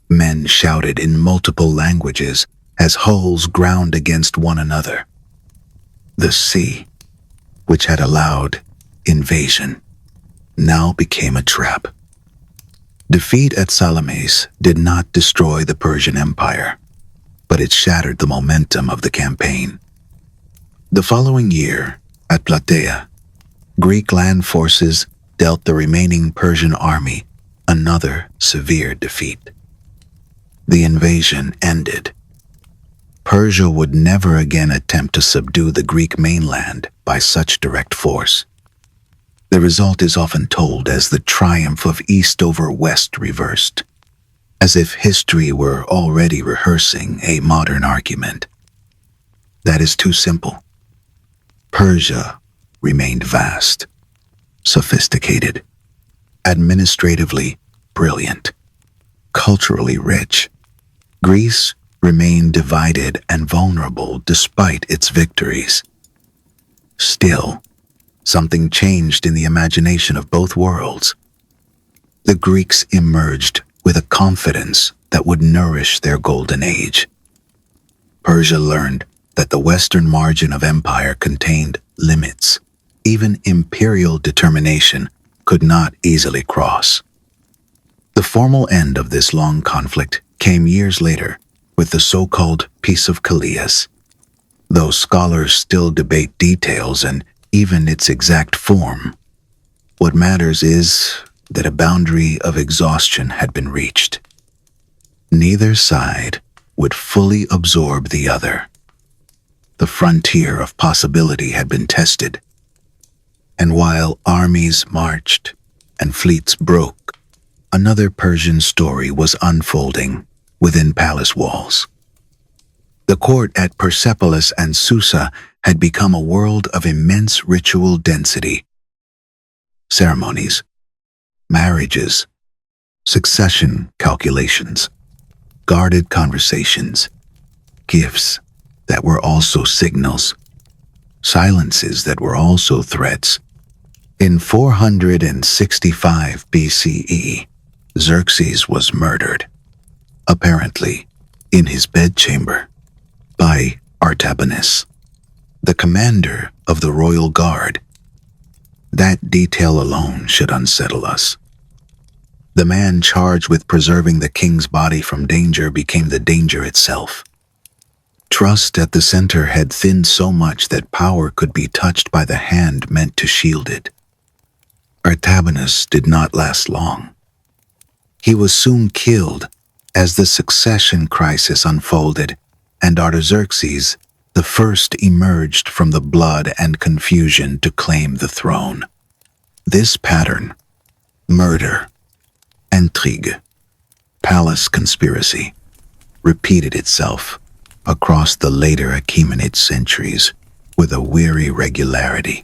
Men shouted in multiple languages as hulls ground against one another. The sea, which had allowed invasion, now became a trap. Defeat at Salamis did not destroy the Persian Empire, but it shattered the momentum of the campaign. The following year, at Plataea, Greek land forces dealt the remaining Persian army another severe defeat. The invasion ended. Persia would never again attempt to subdue the Greek mainland by such direct force. The result is often told as the triumph of East over West reversed. as if history were already rehearsing a modern argument. That is too simple. Persia remained vast, sophisticated, administratively brilliant, culturally rich. Greece remained divided and vulnerable despite its victories. Still, something changed in the imagination of both worlds. The Greeks emerged with a confidence that would nourish their golden age. Persia learned that the western margin of empire contained limits even imperial determination could not easily cross. The formal end of this long conflict came years later with the so-called Peace of Calais, though scholars still debate details and even its exact form. What matters is that a boundary of exhaustion had been reached. Neither side would fully absorb the other. The frontier of possibility had been tested, and while armies marched and fleets broke, another Persian story was unfolding within palace walls. The court at Persepolis and Susa had become a world of immense ritual density. Ceremonies, marriages, succession calculations, guarded conversations, gifts that were also signals, silences that were also threats. In 465 BCE, Xerxes was murdered, apparently in his bedchamber, by Artabanus, the commander of the royal guard. That detail alone should unsettle us. The man charged with preserving the king's body from danger became the danger itself. Trust at the center had thinned so much that power could be touched by the hand meant to shield it. Artabanus did not last long. He was soon killed as the succession crisis unfolded, and Artaxerxes the first emerged from the blood and confusion to claim the throne. This pattern, murder, intrigue, palace conspiracy, repeated itself across the later Achaemenid centuries with a weary regularity.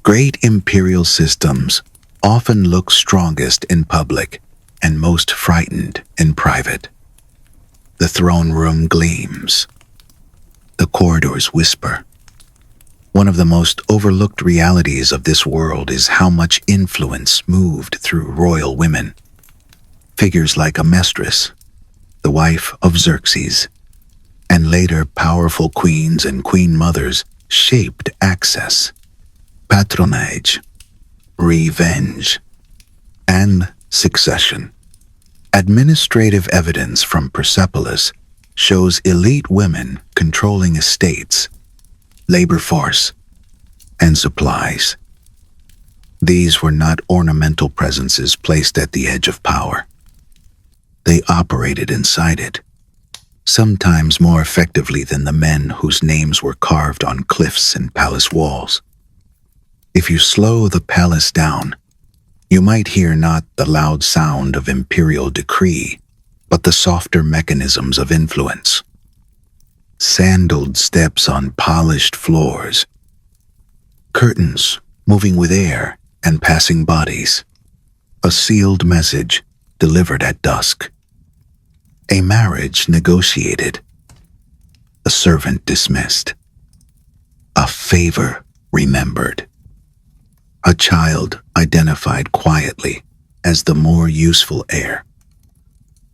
Great imperial systems often look strongest in public and most frightened in private. The throne room gleams. The corridors whisper. One of the most overlooked realities of this world is how much influence moved through royal women. Figures like Amestris, the wife of Xerxes, and later powerful queens and queen mothers shaped access, patronage, revenge, and succession. Administrative evidence from Persepolis shows elite women controlling estates, labor force, and supplies. These were not ornamental presences placed at the edge of power. They operated inside it, sometimes more effectively than the men whose names were carved on cliffs and palace walls. If you slow the palace down, you might hear not the loud sound of imperial decree, but the softer mechanisms of influence. Sandaled steps on polished floors, curtains moving with air and passing bodies, a sealed message delivered at dusk, a marriage negotiated, a servant dismissed, a favor remembered, a child identified quietly as the more useful heir.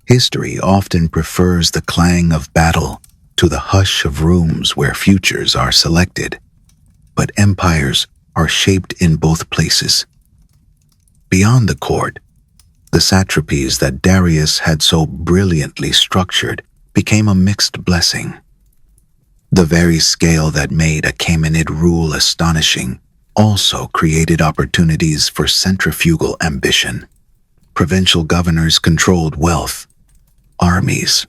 History often prefers the clang of battle to the hush of rooms where futures are selected, but empires are shaped in both places. Beyond the court, the satrapies that Darius had so brilliantly structured became a mixed blessing. The very scale that made Achaemenid rule astonishing also created opportunities for centrifugal ambition. Provincial governors controlled wealth, armies,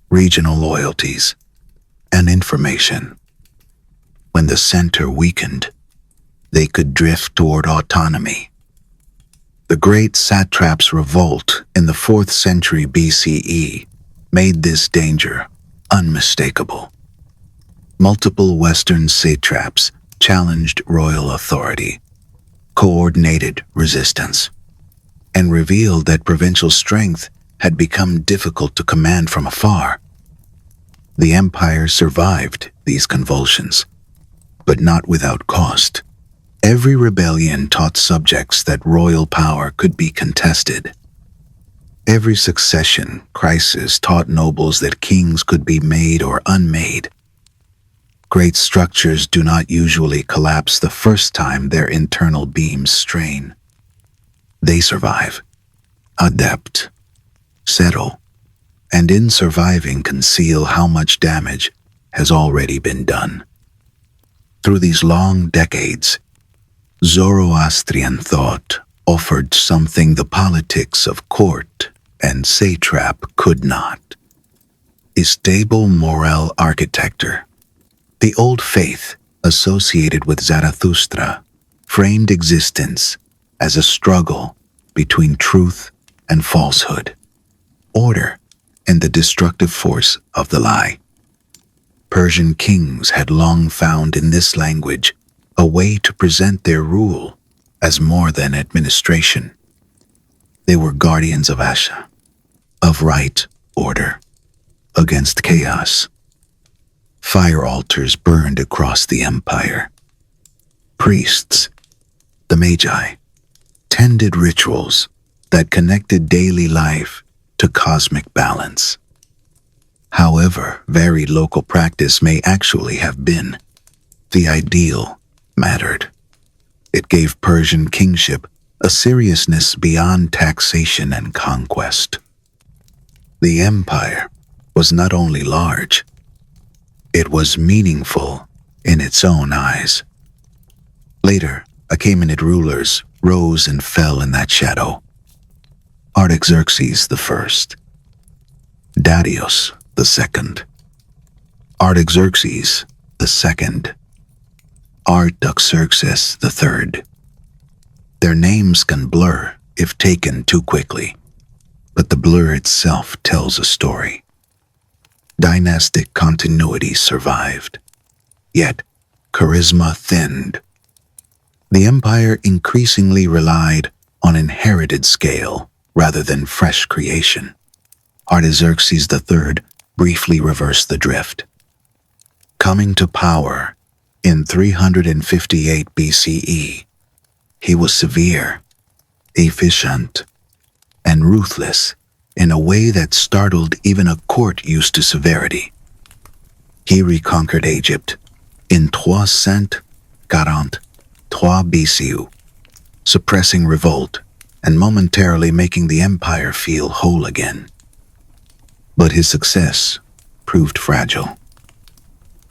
regional loyalties, and information. When the center weakened, they could drift toward autonomy. The great satrap's revolt in the 4th century BCE made this danger unmistakable. Multiple Western satraps challenged royal authority, coordinated resistance, and revealed that provincial strength had become difficult to command from afar. The empire survived these convulsions, but not without cost. Every rebellion taught subjects that royal power could be contested. Every succession crisis taught nobles that kings could be made or unmade. Great structures do not usually collapse the first time their internal beams strain. They survive, adapt, settle, and in surviving conceal how much damage has already been done. Through these long decades, Zoroastrian thought offered something the politics of court and satrap could not: a stable moral architecture. The old faith associated with Zarathustra framed existence as a struggle between truth and falsehood, order and the destructive force of the lie. Persian kings had long found in this language a way to present their rule as more than administration. They were guardians of Asha, of right order, against chaos. Fire altars burned across the empire. Priests, the magi, tended rituals that connected daily life to cosmic balance. However varied local practice may actually have been, the ideal mattered. It gave Persian kingship a seriousness beyond taxation and conquest. The empire was not only large, it was meaningful in its own eyes. Later, Achaemenid rulers rose and fell in that shadow. Artaxerxes I, Darius II, Artaxerxes II, Artaxerxes III. Their names can blur if taken too quickly, but the blur itself tells a story. Dynastic continuity survived, yet charisma thinned. The empire increasingly relied on inherited scale rather than fresh creation. Artaxerxes III briefly reversed the drift. Coming to power in 358 BCE, he was severe, efficient, and ruthless in a way that startled even a court used to severity. He reconquered Egypt in 343 BCE, suppressing revolt and momentarily making the empire feel whole again. But his success proved fragile.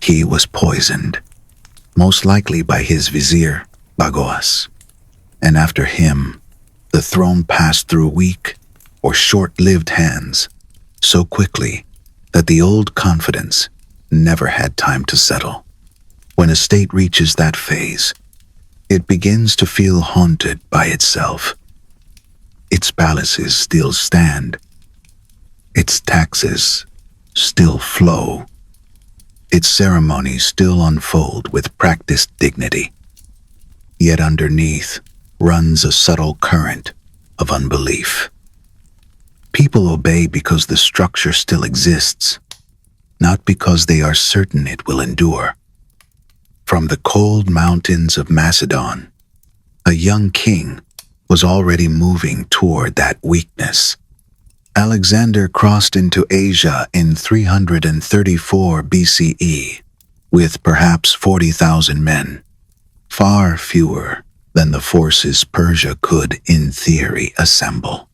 He was poisoned, most likely by his vizier, Bagoas, and after him, the throne passed through weak or short-lived hands so quickly that the old confidence never had time to settle. When a state reaches that phase, it begins to feel haunted by itself. Its palaces still stand. Its taxes still flow. Its ceremonies still unfold with practiced dignity. Yet underneath runs a subtle current of unbelief. People obey because the structure still exists, not because they are certain it will endure. From the cold mountains of Macedon, a young king was already moving toward that weakness. Alexander crossed into Asia in 334 BCE with perhaps 40,000 men, far fewer than the forces Persia could, in theory, assemble.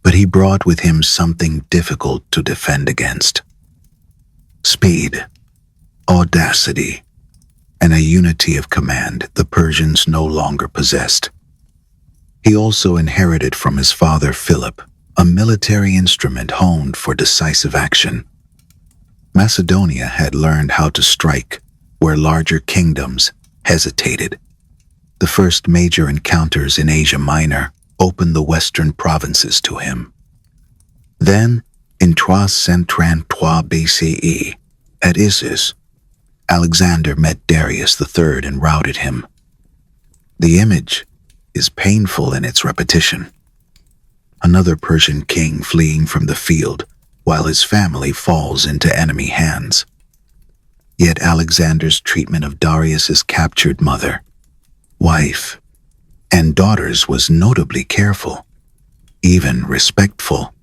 But he brought with him something difficult to defend against: speed, audacity, and a unity of command the Persians no longer possessed. He also inherited from his father Philip a military instrument honed for decisive action. Macedonia had learned how to strike where larger kingdoms hesitated. The first major encounters in Asia Minor opened the western provinces to him. Then, in 333 BCE, at Issus, Alexander met Darius III and routed him. The image is painful in its repetition. Another Persian king fleeing from the field while his family falls into enemy hands. Yet Alexander's treatment of Darius's captured mother, wife, and daughters was notably careful, even respectful.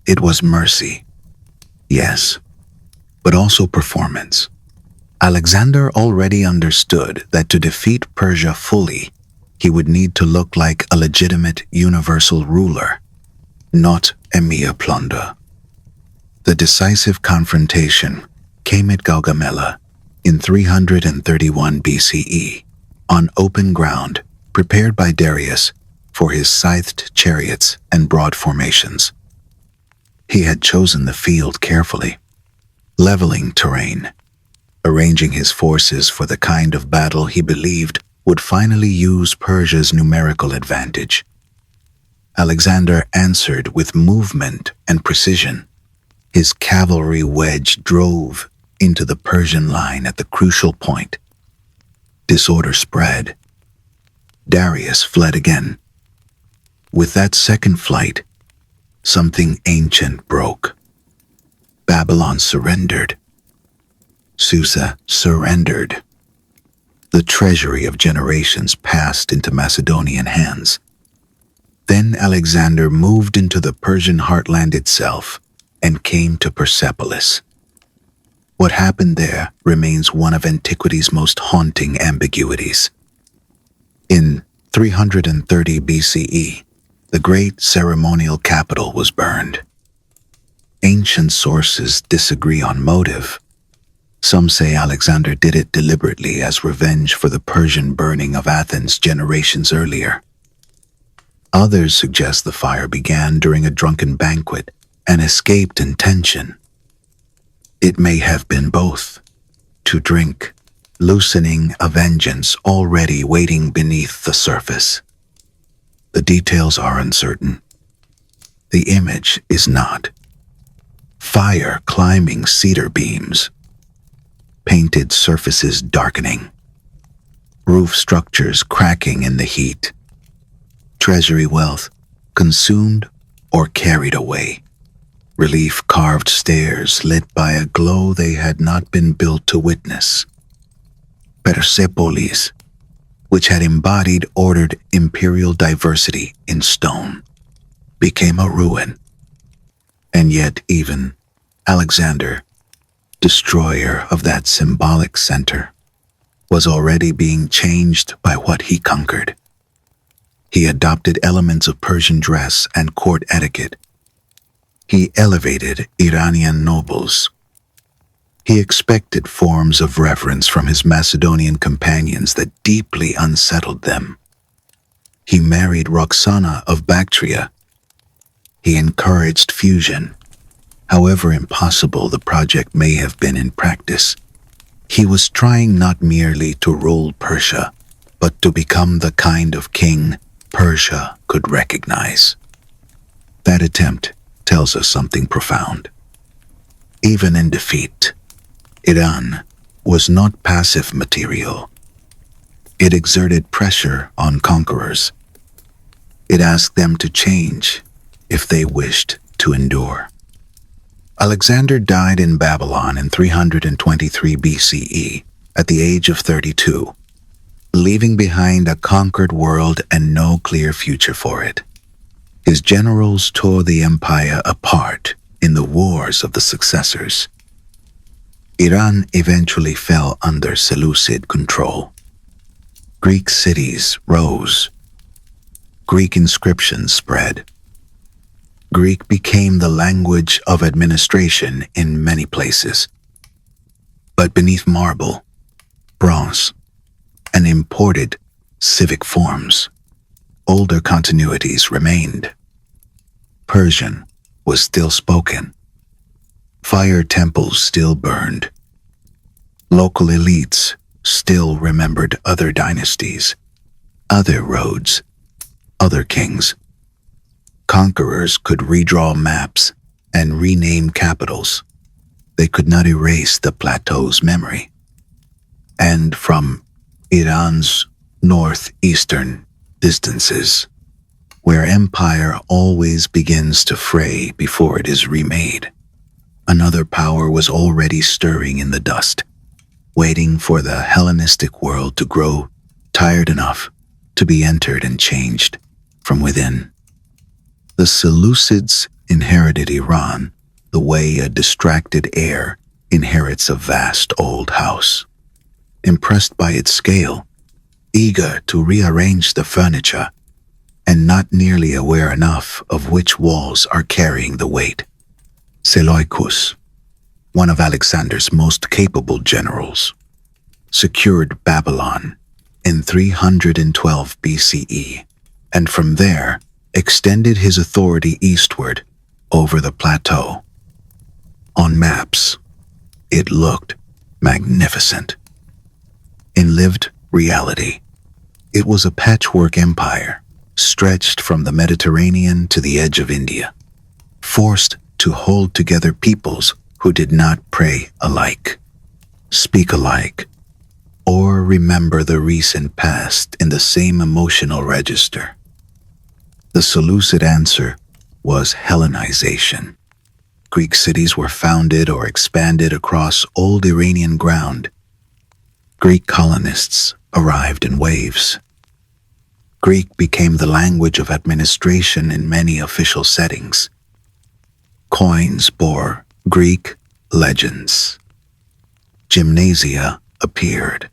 It was mercy, yes, but also performance. Alexander already understood that to defeat Persia fully, he would need to look like a legitimate universal ruler, not a mere plunder. The decisive confrontation came at Gaugamela in 331 BCE, on open ground prepared by Darius for his scythed chariots and broad formations. He had chosen the field carefully, leveling terrain, arranging his forces for the kind of battle he believed would finally use Persia's numerical advantage. Alexander answered with movement and precision. His cavalry wedge drove into the Persian line at the crucial point. Disorder spread. Darius fled again. With that second flight, something ancient broke. Babylon surrendered. Susa surrendered. The treasury of generations passed into Macedonian hands. Then Alexander moved into the Persian heartland itself and came to Persepolis. What happened there remains one of antiquity's most haunting ambiguities. In 330 BCE, the great ceremonial capital was burned. Ancient sources disagree on motive. Some say Alexander did it deliberately as revenge for the Persian burning of Athens generations earlier. Others suggest the fire began during a drunken banquet and escaped in tension. It may have been both, to drink, loosening a vengeance already waiting beneath the surface. The details are uncertain. The image is not. Fire climbing cedar beams, painted surfaces darkening, roof structures cracking in the heat, treasury wealth consumed or carried away, relief-carved stairs lit by a glow they had not been built to witness. Persepolis, which had embodied ordered imperial diversity in stone, became a ruin. And yet even Alexander, destroyer of that symbolic center, was already being changed by what he conquered. He adopted elements of Persian dress and court etiquette. He elevated Iranian nobles. He expected forms of reverence from his Macedonian companions that deeply unsettled them. He married Roxana of Bactria. He encouraged fusion. However impossible the project may have been in practice, he was trying not merely to rule Persia, but to become the kind of king Persia could recognize. That attempt tells us something profound. Even in defeat, Iran was not passive material. It exerted pressure on conquerors. It asked them to change if they wished to endure. Alexander died in Babylon in 323 BCE at the age of 32, leaving behind a conquered world and no clear future for it. His generals tore the empire apart in the wars of the successors. Iran eventually fell under Seleucid control. Greek cities rose. Greek inscriptions spread. Greek became the language of administration in many places. But beneath marble, bronze, and imported civic forms, older continuities remained. Persian was still spoken. Fire temples still burned. Local elites still remembered other dynasties, other roads, other kings. Conquerors could redraw maps and rename capitals. They could not erase the plateau's memory. And from Iran's northeastern distances, where empire always begins to fray before it is remade, another power was already stirring in the dust, waiting for the Hellenistic world to grow tired enough to be entered and changed from within. The Seleucids inherited Iran the way a distracted heir inherits a vast old house. Impressed by its scale, eager to rearrange the furniture, and not nearly aware enough of which walls are carrying the weight. Seleucus, one of Alexander's most capable generals, secured Babylon in 312 BCE, and from there extended his authority eastward over the plateau. On maps, it looked magnificent. In lived reality, it was a patchwork empire stretched from the Mediterranean to the edge of India, forced to hold together peoples who did not pray alike, speak alike, or remember the recent past in the same emotional register. The Seleucid answer was Hellenization. Greek cities were founded or expanded across old Iranian ground. Greek colonists arrived in waves. Greek became the language of administration in many official settings. Coins bore Greek legends. Gymnasia appeared.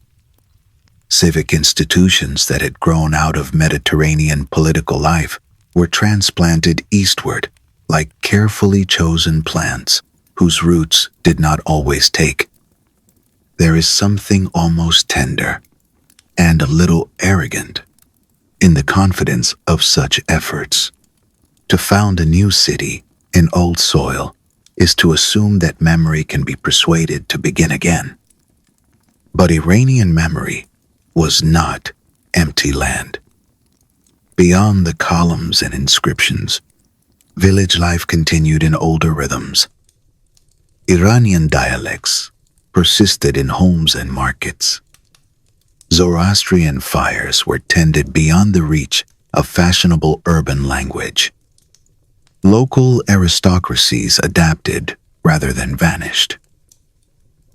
Civic institutions that had grown out of Mediterranean political life were transplanted eastward like carefully chosen plants whose roots did not always take. There is something almost tender and a little arrogant in the confidence of such efforts. To found a new city in old soil is to assume that memory can be persuaded to begin again. But Iranian memory was not empty land. Beyond the columns and inscriptions, village life continued in older rhythms. Iranian dialects persisted in homes and markets. Zoroastrian fires were tended beyond the reach of fashionable urban language. Local aristocracies adapted rather than vanished.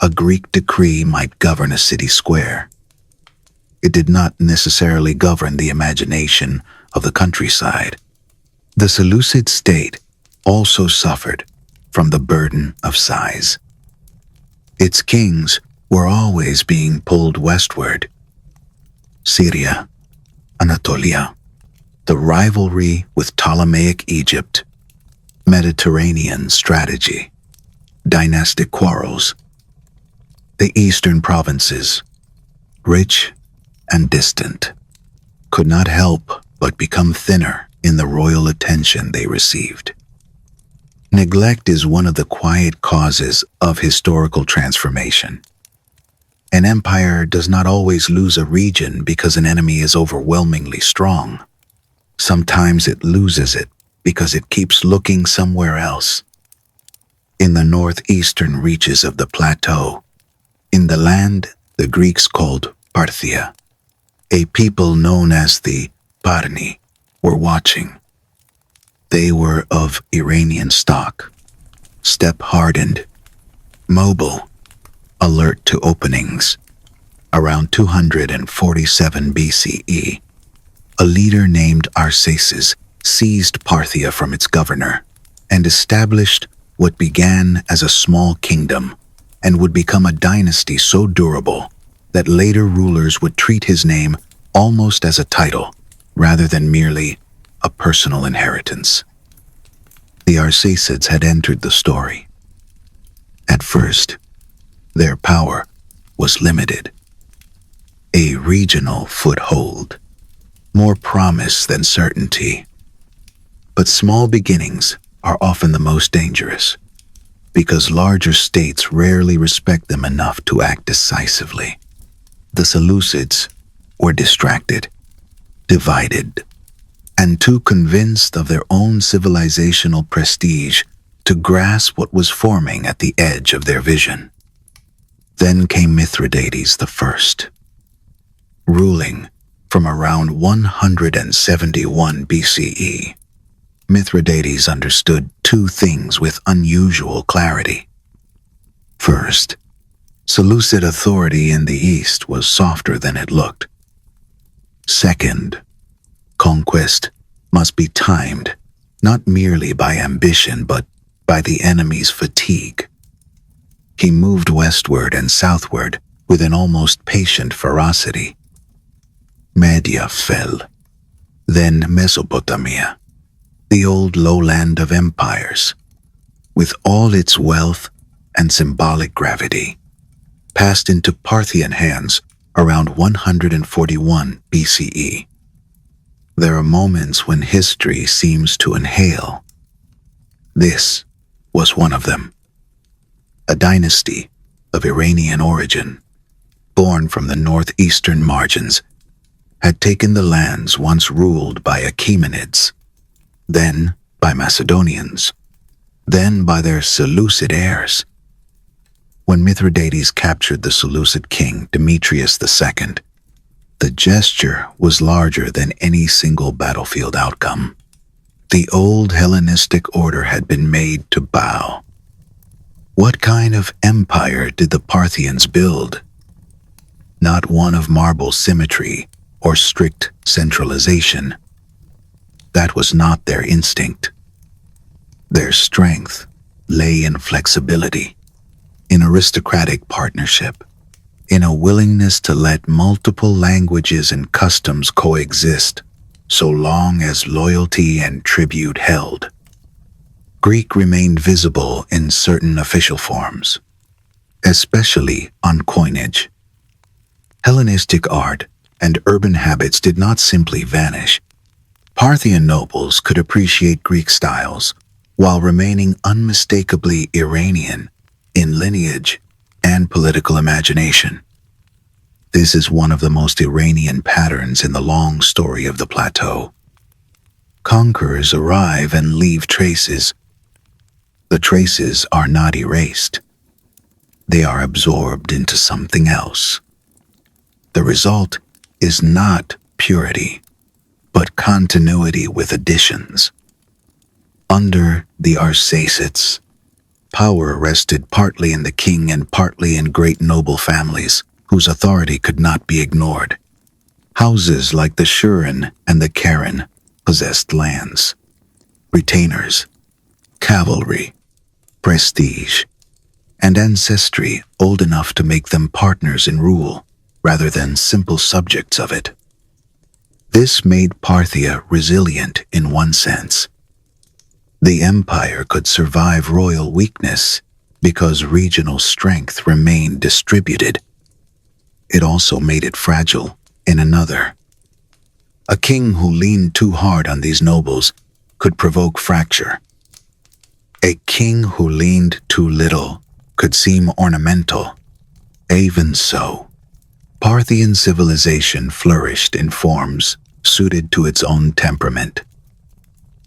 A Greek decree might govern a city square. It did not necessarily govern the imagination of the countryside. The Seleucid state also suffered from the burden of size. Its kings were always being pulled westward. Syria, Anatolia, the rivalry with Ptolemaic Egypt, Mediterranean strategy, dynastic quarrels. The eastern provinces, rich and distant, could not help but become thinner in the royal attention they received. Neglect is one of the quiet causes of historical transformation. An empire does not always lose a region because an enemy is overwhelmingly strong. Sometimes it loses it because it keeps looking somewhere else. In the northeastern reaches of the plateau, in the land the Greeks called Parthia, a people known as the Parni were watching. They were of Iranian stock, step-hardened, mobile, alert to openings. Around 247 BCE, a leader named Arsaces seized Parthia from its governor and established what began as a small kingdom and would become a dynasty so durable that later rulers would treat his name almost as a title rather than merely a personal inheritance. The Arsacids had entered the story. At first, their power was limited. A regional foothold, more promise than certainty. But small beginnings are often the most dangerous, because larger states rarely respect them enough to act decisively. The Seleucids were distracted, divided. and too convinced of their own civilizational prestige to grasp what was forming at the edge of their vision. Then came Mithridates I, ruling from around 171 BCE. Mithridates understood two things with unusual clarity. First, Seleucid authority in the East was softer than it looked. Second, conquest must be timed, not merely by ambition, but by the enemy's fatigue. He moved westward and southward with an almost patient ferocity. Media fell, then Mesopotamia, the old lowland of empires, with all its wealth and symbolic gravity, passed into Parthian hands around 141 BCE. There are moments when history seems to inhale. This was one of them. A dynasty of Iranian origin, born from the northeastern margins, had taken the lands once ruled by Achaemenids, then by Macedonians, then by their Seleucid heirs. When Mithridates captured the Seleucid king Demetrius II, the gesture was larger than any single battlefield outcome. The old Hellenistic order had been made to bow. What kind of empire did the Parthians build? Not one of marble symmetry or strict centralization. That was not their instinct. Their strength lay in flexibility, in aristocratic partnership, in a willingness to let multiple languages and customs coexist so long as loyalty and tribute held. Greek remained visible in certain official forms, especially on coinage. Hellenistic art and urban habits did not simply vanish. Parthian nobles could appreciate Greek styles while remaining unmistakably Iranian in lineage and political imagination. This is one of the most Iranian patterns in the long story of the plateau. Conquerors arrive and leave traces. The traces are not erased. They are absorbed into something else. The result is not purity, but continuity with additions. Under the Arsacids, power rested partly in the king and partly in great noble families whose authority could not be ignored. Houses like the Shurin and the Karen possessed lands, retainers, cavalry, prestige, and ancestry old enough to make them partners in rule rather than simple subjects of it. This made Parthia resilient in one sense. The empire could survive royal weakness because regional strength remained distributed. It also made it fragile in another. A king who leaned too hard on these nobles could provoke fracture. A king who leaned too little could seem ornamental. Even so, Parthian civilization flourished in forms suited to its own temperament.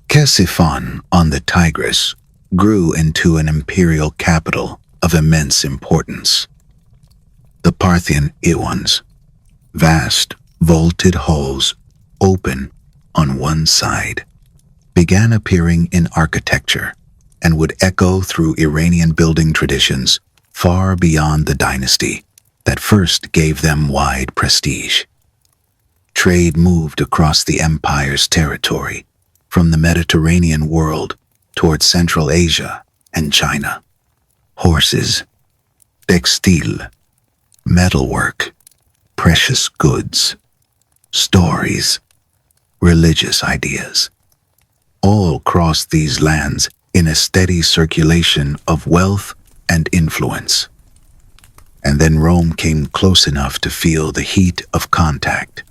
Ctesiphon on the Tigris grew into an imperial capital of immense importance. The Parthian Iwans, vast vaulted halls open on one side, began appearing in architecture and would echo through Iranian building traditions far beyond the dynasty that first gave them wide prestige. Trade moved across the empire's territory, from the Mediterranean world toward Central Asia and China. Horses, textile, metalwork, precious goods, stories, religious ideas, all crossed these lands in a steady circulation of wealth and influence. And then Rome came close enough to feel the heat of contact.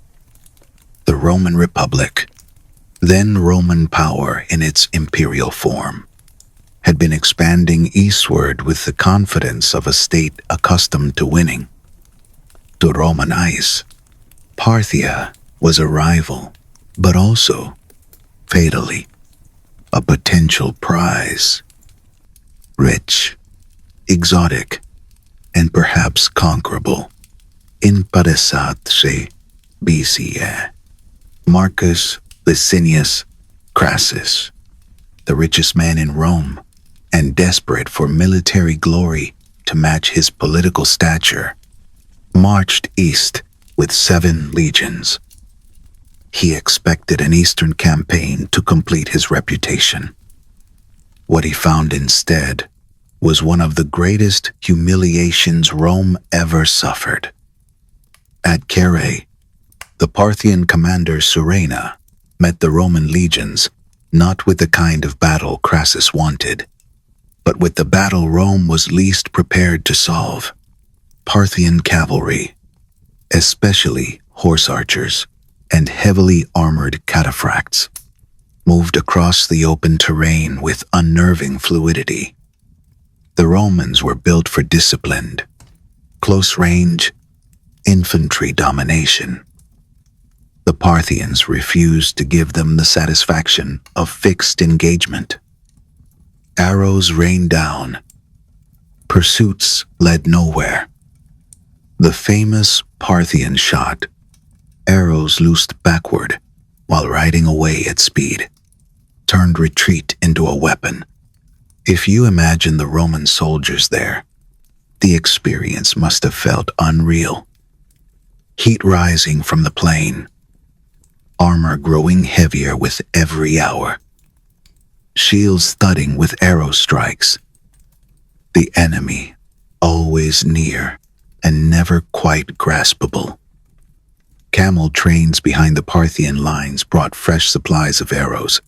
The Roman Republic, then Roman power in its imperial form, had been expanding eastward with the confidence of a state accustomed to winning. To Romanize, Parthia was a rival, but also fatally, a potential prize. Rich, exotic, and perhaps conquerable. In Persepolis, BCE, Marcus Licinius Crassus, the richest man in Rome, and desperate for military glory to match his political stature, marched east with 7 legions. He expected an eastern campaign to complete his reputation. What he found instead was one of the greatest humiliations Rome ever suffered. At Carrhae, the Parthian commander Surena met the Roman legions not with the kind of battle Crassus wanted, but with the battle Rome was least prepared to solve. Parthian cavalry, especially horse archers and heavily armored cataphracts, moved across the open terrain with unnerving fluidity. The Romans were built for disciplined, close-range, infantry domination. The Parthians refused to give them the satisfaction of fixed engagement. Arrows rained down. Pursuits led nowhere. The famous Parthian shot, arrows loosed backward while riding away at speed, turned retreat into a weapon. If you imagine the Roman soldiers there, the experience must have felt unreal. Heat rising from the plain, armor growing heavier with every hour, shields thudding with arrow strikes. The enemy always near and never quite graspable. Camel trains behind the Parthian lines brought fresh supplies of arrows,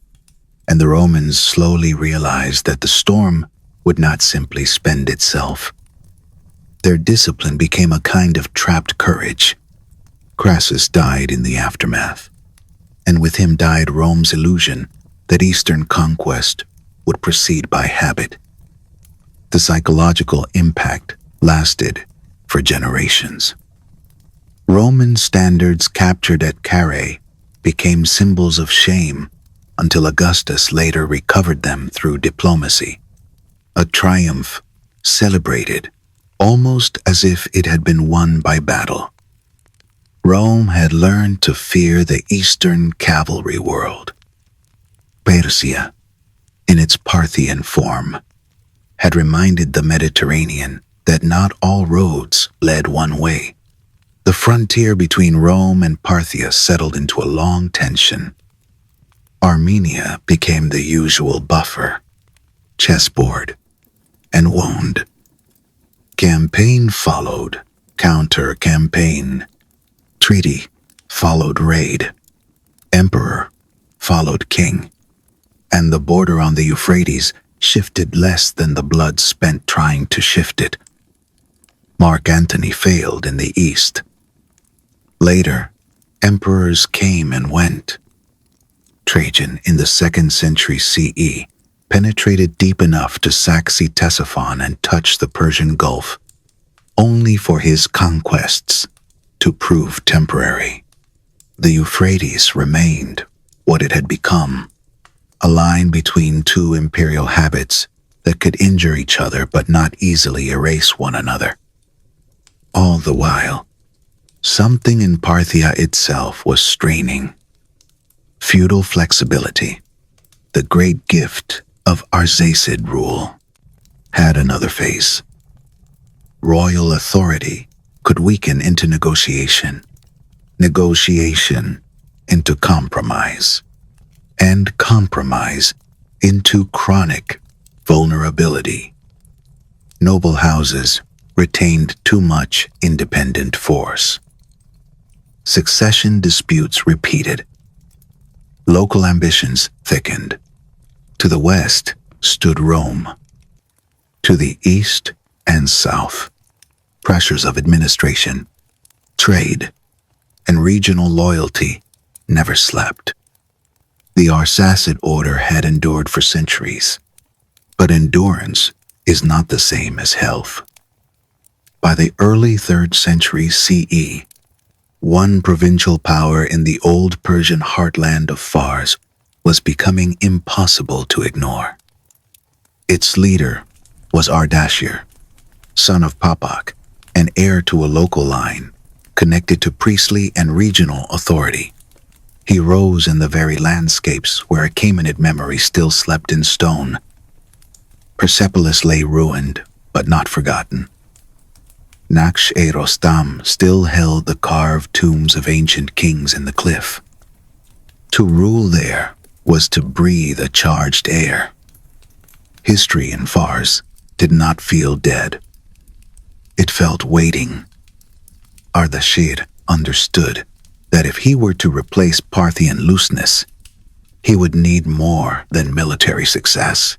and the Romans slowly realized that the storm would not simply spend itself. Their discipline became a kind of trapped courage. Crassus died in the aftermath, and with him died Rome's illusion that Eastern conquest would proceed by habit. The psychological impact lasted for generations. Roman standards captured at Carrhae became symbols of shame until Augustus later recovered them through diplomacy. A triumph celebrated almost as if it had been won by battle. Rome had learned to fear the Eastern cavalry world. Persia, in its Parthian form, had reminded the Mediterranean that not all roads led one way. The frontier between Rome and Parthia settled into a long tension. Armenia became the usual buffer, chessboard, and wound. Campaign followed counter-campaign. Treaty followed raid. Emperor followed king. And the border on the Euphrates shifted less than the blood spent trying to shift it. Mark Antony failed in the east. Later, emperors came and went. Trajan, in the 2nd century CE, penetrated deep enough to sack Ctesiphon and touch the Persian Gulf, only for his conquests to prove temporary. The Euphrates remained what it had become, a line between two imperial habits that could injure each other but not easily erase one another. All the while, something in Parthia itself was straining. Feudal flexibility, the great gift of Arsacid rule, had another face. Royal authority could weaken into negotiation into compromise, and compromise into chronic vulnerability. Noble houses retained too much independent force. Succession disputes repeated. Local ambitions thickened. To the west stood Rome. To the east and south, pressures of administration, trade, and regional loyalty never slept. The Arsacid order had endured for centuries, but endurance is not the same as health. By the early 3rd century CE, one provincial power in the old Persian heartland of Fars was becoming impossible to ignore. Its leader was Ardashir, son of Papak, and heir to a local line connected to priestly and regional authority. He rose in the very landscapes where Achaemenid memory still slept in stone. Persepolis lay ruined, but not forgotten. Naqsh-e-Rostam still held the carved tombs of ancient kings in the cliff. To rule there was to breathe a charged air. History in Fars did not feel dead. It felt waiting. Ardashir understood that if he were to replace Parthian looseness, he would need more than military success.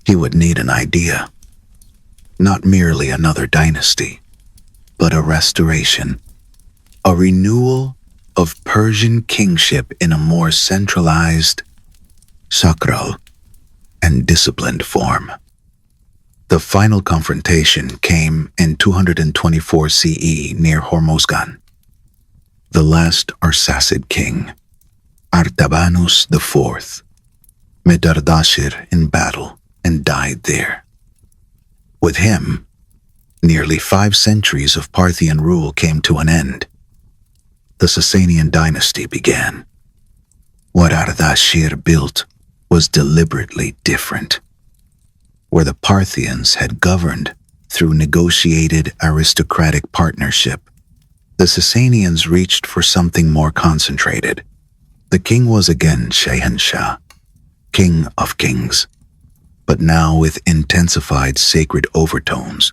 He would need an idea. Not merely another dynasty, but a restoration, a renewal of Persian kingship in a more centralized, sacral, and disciplined form. The final confrontation came in 224 CE near Hormozgan. The last Arsacid king, Artabanus IV, met Ardashir in battle and died there. With him, nearly 5 centuries of Parthian rule came to an end. The Sasanian dynasty began. What Ardashir built was deliberately different. Where the Parthians had governed through negotiated aristocratic partnership, the Sasanians reached for something more concentrated. The king was again Shahanshah, king of kings, but now with intensified sacred overtones.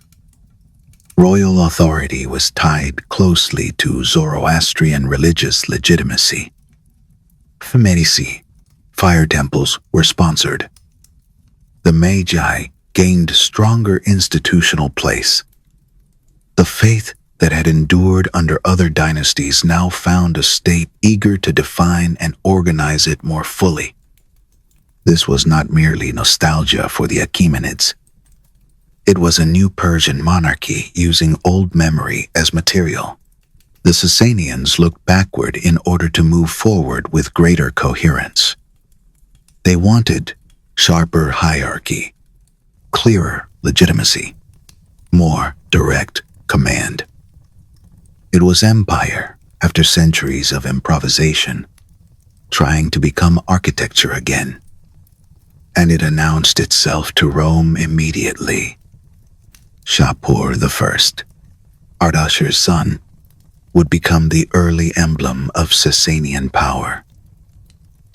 Royal authority was tied closely to Zoroastrian religious legitimacy. Femedisi, fire temples, were sponsored. The Magi gained stronger institutional place. The faith that had endured under other dynasties now found a state eager to define and organize it more fully. This was not merely nostalgia for the Achaemenids. It was a new Persian monarchy using old memory as material. The Sasanians looked backward in order to move forward with greater coherence. They wanted sharper hierarchy, clearer legitimacy, more direct command. It was empire after centuries of improvisation, trying to become architecture again. And it announced itself to Rome immediately. Shapur I, Ardashir's son, would become the early emblem of Sasanian power.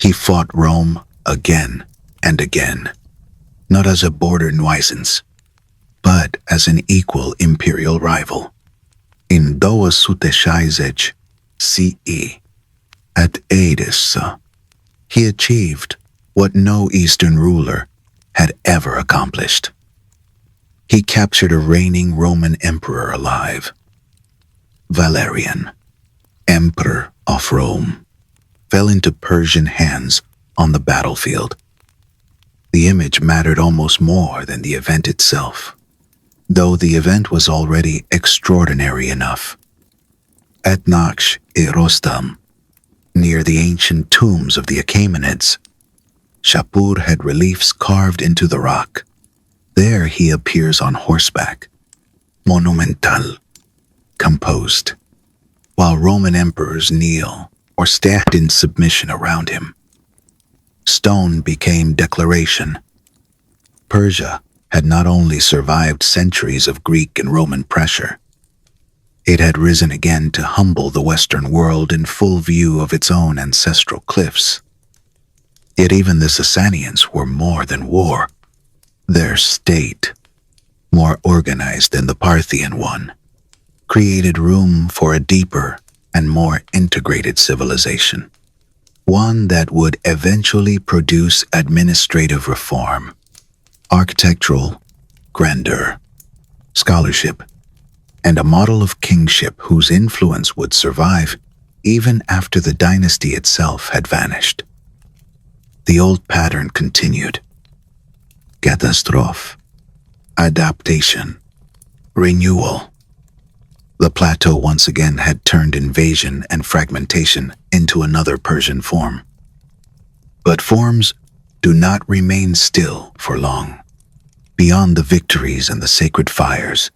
He fought Rome again and again, not as a border nuisance, but as an equal imperial rival. In Doa Suteshizej, CE, at Edessa, he achieved what no Eastern ruler had ever accomplished. He captured a reigning Roman emperor alive. Valerian, emperor of Rome, fell into Persian hands on the battlefield. The image mattered almost more than the event itself, though the event was already extraordinary enough. At Naqsh-e-Rostam, near the ancient tombs of the Achaemenids, Shapur had reliefs carved into the rock. There he appears on horseback, monumental, composed, while Roman emperors kneel or stand in submission around him. Stone became declaration. Persia had not only survived centuries of Greek and Roman pressure, it had risen again to humble the Western world in full view of its own ancestral cliffs. Yet even the Sasanians were more than war. Their state, more organized than the Parthian one, created room for a deeper and more integrated civilization, one that would eventually produce administrative reform, architectural grandeur, scholarship, and a model of kingship whose influence would survive even after the dynasty itself had vanished. The old pattern continued. Catastrophe, adaptation, renewal. The plateau once again had turned invasion and fragmentation into another Persian form. But forms do not remain still for long. Beyond the victories and the sacred fires,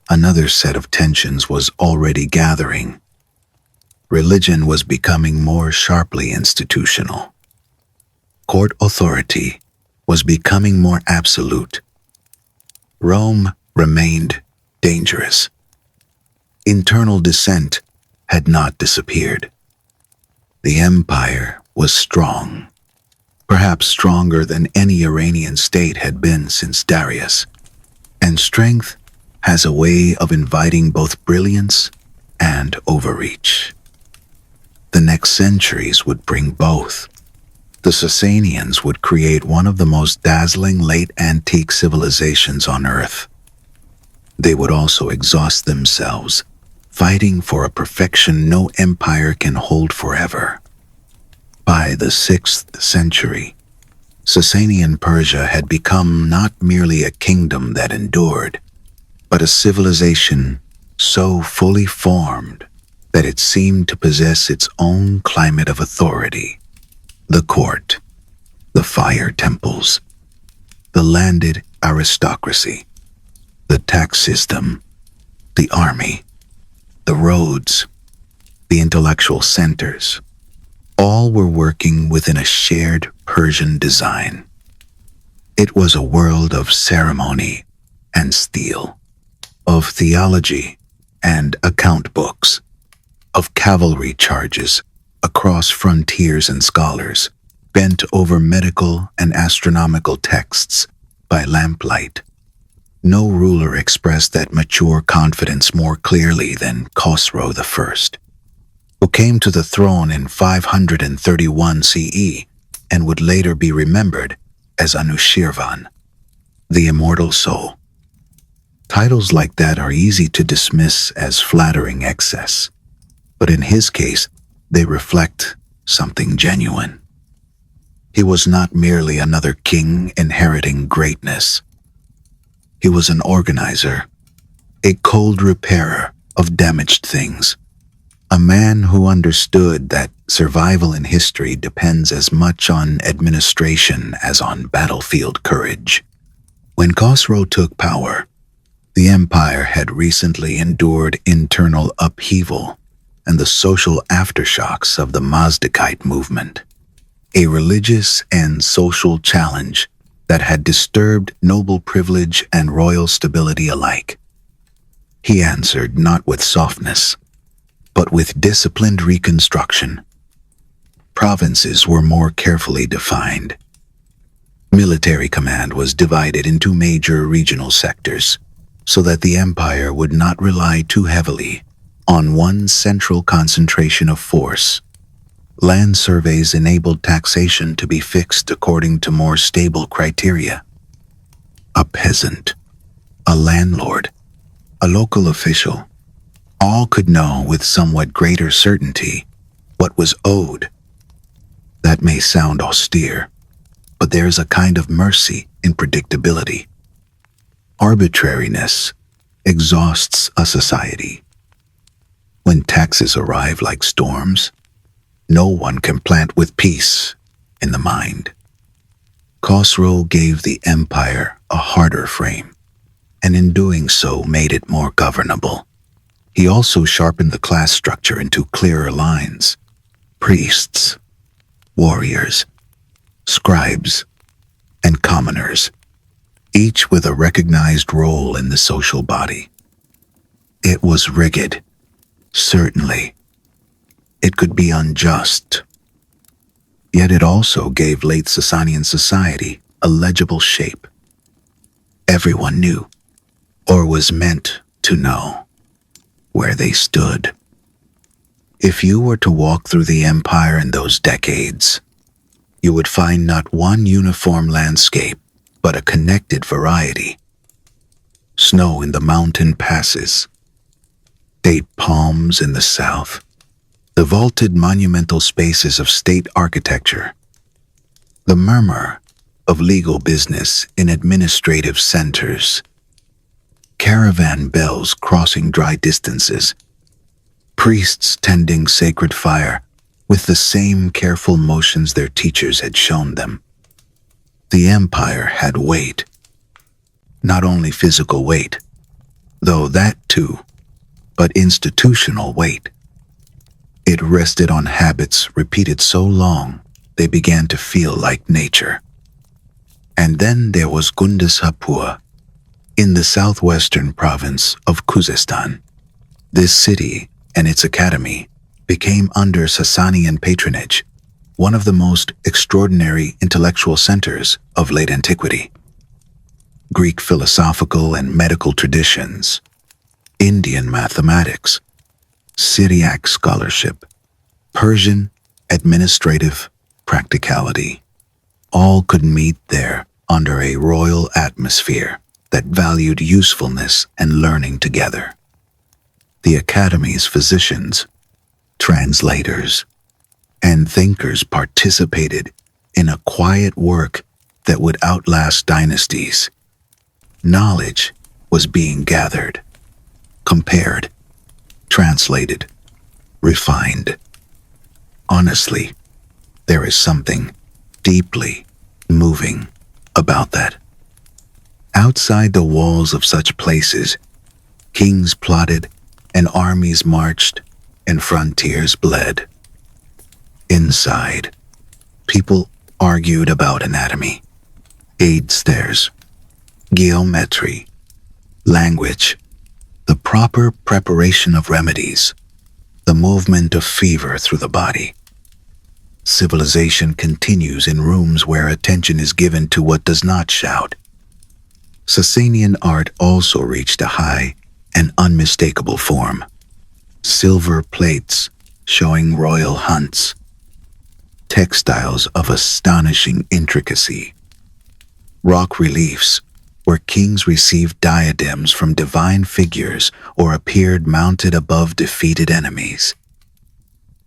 another set of tensions was already gathering. Religion was becoming more sharply institutional. Court authority was becoming more absolute. Rome remained dangerous. Internal dissent had not disappeared. The empire was strong, perhaps stronger than any Iranian state had been since Darius. And strength has a way of inviting both brilliance and overreach. The next centuries would bring both. The Sasanians would create one of the most dazzling late antique civilizations on Earth. They would also exhaust themselves, fighting for a perfection no empire can hold forever. By the 6th century, Sasanian Persia had become not merely a kingdom that endured, but a civilization so fully formed that it seemed to possess its own climate of authority. The court, the fire temples, the landed aristocracy, the tax system, the army, the roads, the intellectual centers, all were working within a shared Persian design. It was a world of ceremony and steel, of theology and account books, of cavalry charges across frontiers and scholars, bent over medical and astronomical texts by lamplight. No ruler expressed that mature confidence more clearly than Khosrow I, who came to the throne in 531 CE and would later be remembered as Anushirvan, the immortal soul. Titles like that are easy to dismiss as flattering excess, but in his case, they reflect something genuine. He was not merely another king inheriting greatness. He was an organizer, a cold repairer of damaged things, a man who understood that survival in history depends as much on administration as on battlefield courage. When Khosrow took power, the empire had recently endured internal upheaval and the social aftershocks of the Mazdakite movement, a religious and social challenge that had disturbed noble privilege and royal stability alike. He answered not with softness, but with disciplined reconstruction. Provinces were more carefully defined. Military command was divided into major regional sectors, so that the empire would not rely too heavily on one central concentration of force. Land surveys enabled taxation to be fixed according to more stable criteria. A peasant, a landlord, a local official, all could know with somewhat greater certainty what was owed. That may sound austere, but there is a kind of mercy in predictability. Arbitrariness exhausts a society. When taxes arrive like storms, no one can plant with peace in the mind. Khosrow gave the empire a harder frame, and in doing so made it more governable. He also sharpened the class structure into clearer lines. Priests, warriors, scribes, and commoners, each with a recognized role in the social body. It was rigid, certainly. It could be unjust. Yet it also gave late Sasanian society a legible shape. Everyone knew, or was meant to know, where they stood. If you were to walk through the empire in those decades, you would find not one uniform landscape, but a connected variety. Snow in the mountain passes, date palms in the south, the vaulted monumental spaces of state architecture, the murmur of legal business in administrative centers, caravan bells crossing dry distances, priests tending sacred fire, with the same careful motions their teachers had shown them. The empire had weight, not only physical weight, though that too, but institutional weight. It rested on habits repeated so long they began to feel like nature. And then there was Gundashapur, in the southwestern province of Khuzestan. This city and its academy became under Sasanian patronage one of the most extraordinary intellectual centers of late antiquity. Greek philosophical and medical traditions, Indian mathematics, Syriac scholarship, Persian administrative practicality, all could meet there under a royal atmosphere that valued usefulness and learning together. The academy's physicians, translators, and thinkers participated in a quiet work that would outlast dynasties. Knowledge was being gathered, compared, translated, refined. Honestly, there is something deeply moving about that. Outside the walls of such places, kings plotted and armies marched and frontiers bled. Inside, people argued about anatomy, aid stairs, geometry, language, the proper preparation of remedies, the movement of fever through the body. Civilization continues in rooms where attention is given to what does not shout. Sasanian art also reached a high and unmistakable form. Silver plates showing royal hunts, textiles of astonishing intricacy, rock reliefs where kings received diadems from divine figures or appeared mounted above defeated enemies.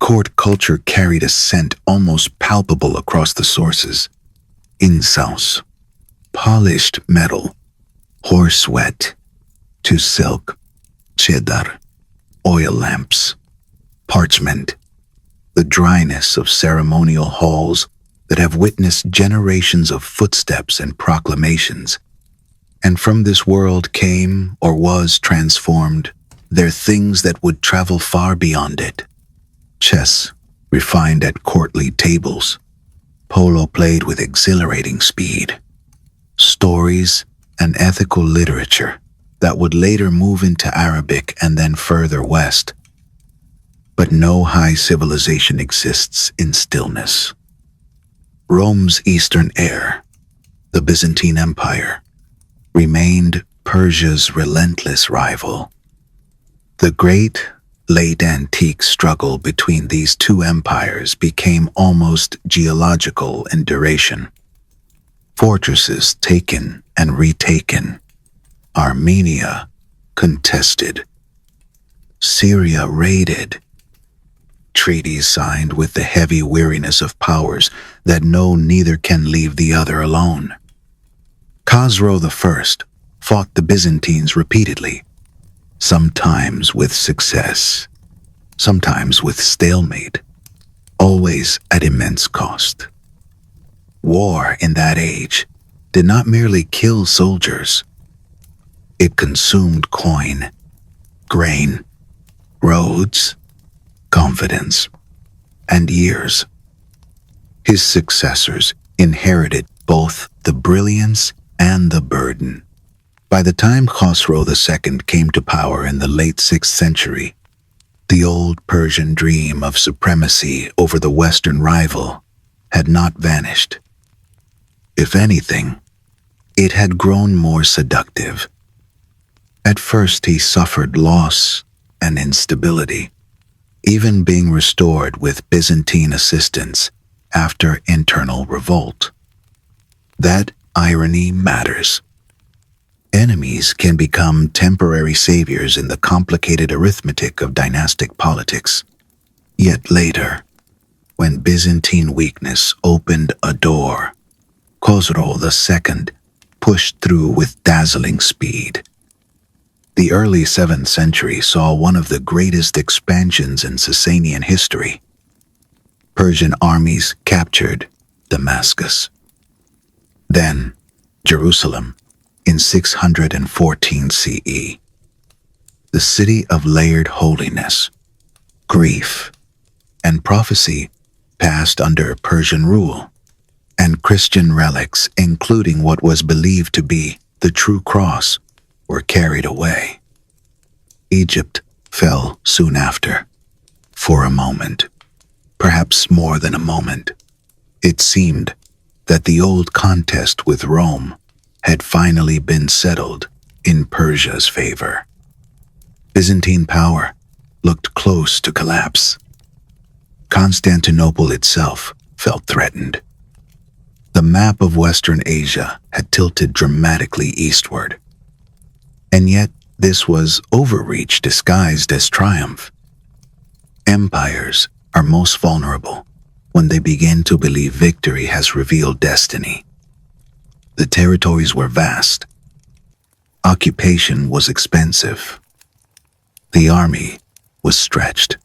Court culture carried a scent almost palpable across the sources. Incense, polished metal, horse sweat, to silk, cheddar, oil lamps, parchment, the dryness of ceremonial halls that have witnessed generations of footsteps and proclamations. And from this world came or was transformed there things that would travel far beyond it. Chess, refined at courtly tables, polo played with exhilarating speed, stories and ethical literature that would later move into Arabic and then further west. But no high civilization exists in stillness. Rome's eastern heir, the Byzantine Empire, remained Persia's relentless rival. The great late antique struggle between these two empires became almost geological in duration. Fortresses taken and retaken, Armenia contested, Syria raided, treaties signed with the heavy weariness of powers that know neither can leave the other alone. Khosrow I fought the Byzantines repeatedly, sometimes with success, sometimes with stalemate, always at immense cost. War in that age did not merely kill soldiers. It consumed coin, grain, roads, confidence, and years. His successors inherited both the brilliance and the burden. By the time Khosrow II came to power in the late 6th century, the old Persian dream of supremacy over the Western rival had not vanished. If anything, it had grown more seductive. At first he suffered loss and instability, even being restored with Byzantine assistance after internal revolt. That irony matters. Enemies can become temporary saviors in the complicated arithmetic of dynastic politics. Yet later, when Byzantine weakness opened a door, Khosrow II pushed through with dazzling speed. The early 7th century saw one of the greatest expansions in Sasanian history. Persian armies captured Damascus. Then Jerusalem in 614 CE. The city of layered holiness, grief, and prophecy passed under Persian rule, and Christian relics, including what was believed to be the true cross, were carried away. Egypt fell soon after. For a moment, perhaps more than a moment, it seemed that the old contest with Rome had finally been settled in Persia's favor. Byzantine power looked close to collapse. Constantinople itself felt threatened. The map of Western Asia had tilted dramatically eastward. And yet, this was overreach disguised as triumph. Empires are most vulnerable when they begin to believe victory has revealed destiny. The territories were vast. Occupation was expensive. The army was stretched.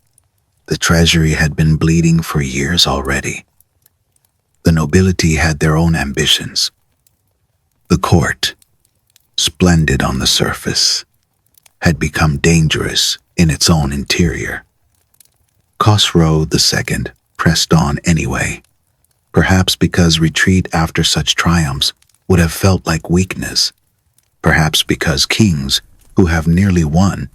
The treasury had been bleeding for years already. The nobility had their own ambitions. The court, splendid on the surface, had become dangerous in its own interior. Khosrow II pressed on anyway, perhaps because retreat after such triumphs would have felt like weakness, perhaps because kings who have nearly won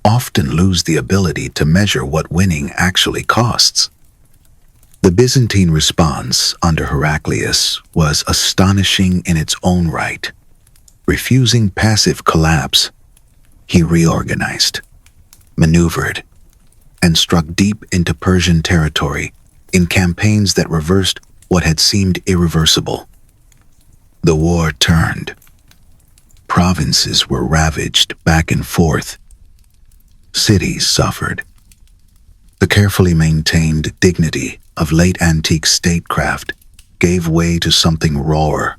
often lose the ability to measure what winning actually costs. The Byzantine response under Heraclius was astonishing in its own right. Refusing passive collapse, he reorganized, maneuvered, and struck deep into Persian territory in campaigns that reversed what had seemed irreversible. The war turned. Provinces were ravaged back and forth. Cities suffered. The carefully maintained dignity of late antique statecraft gave way to something rawer,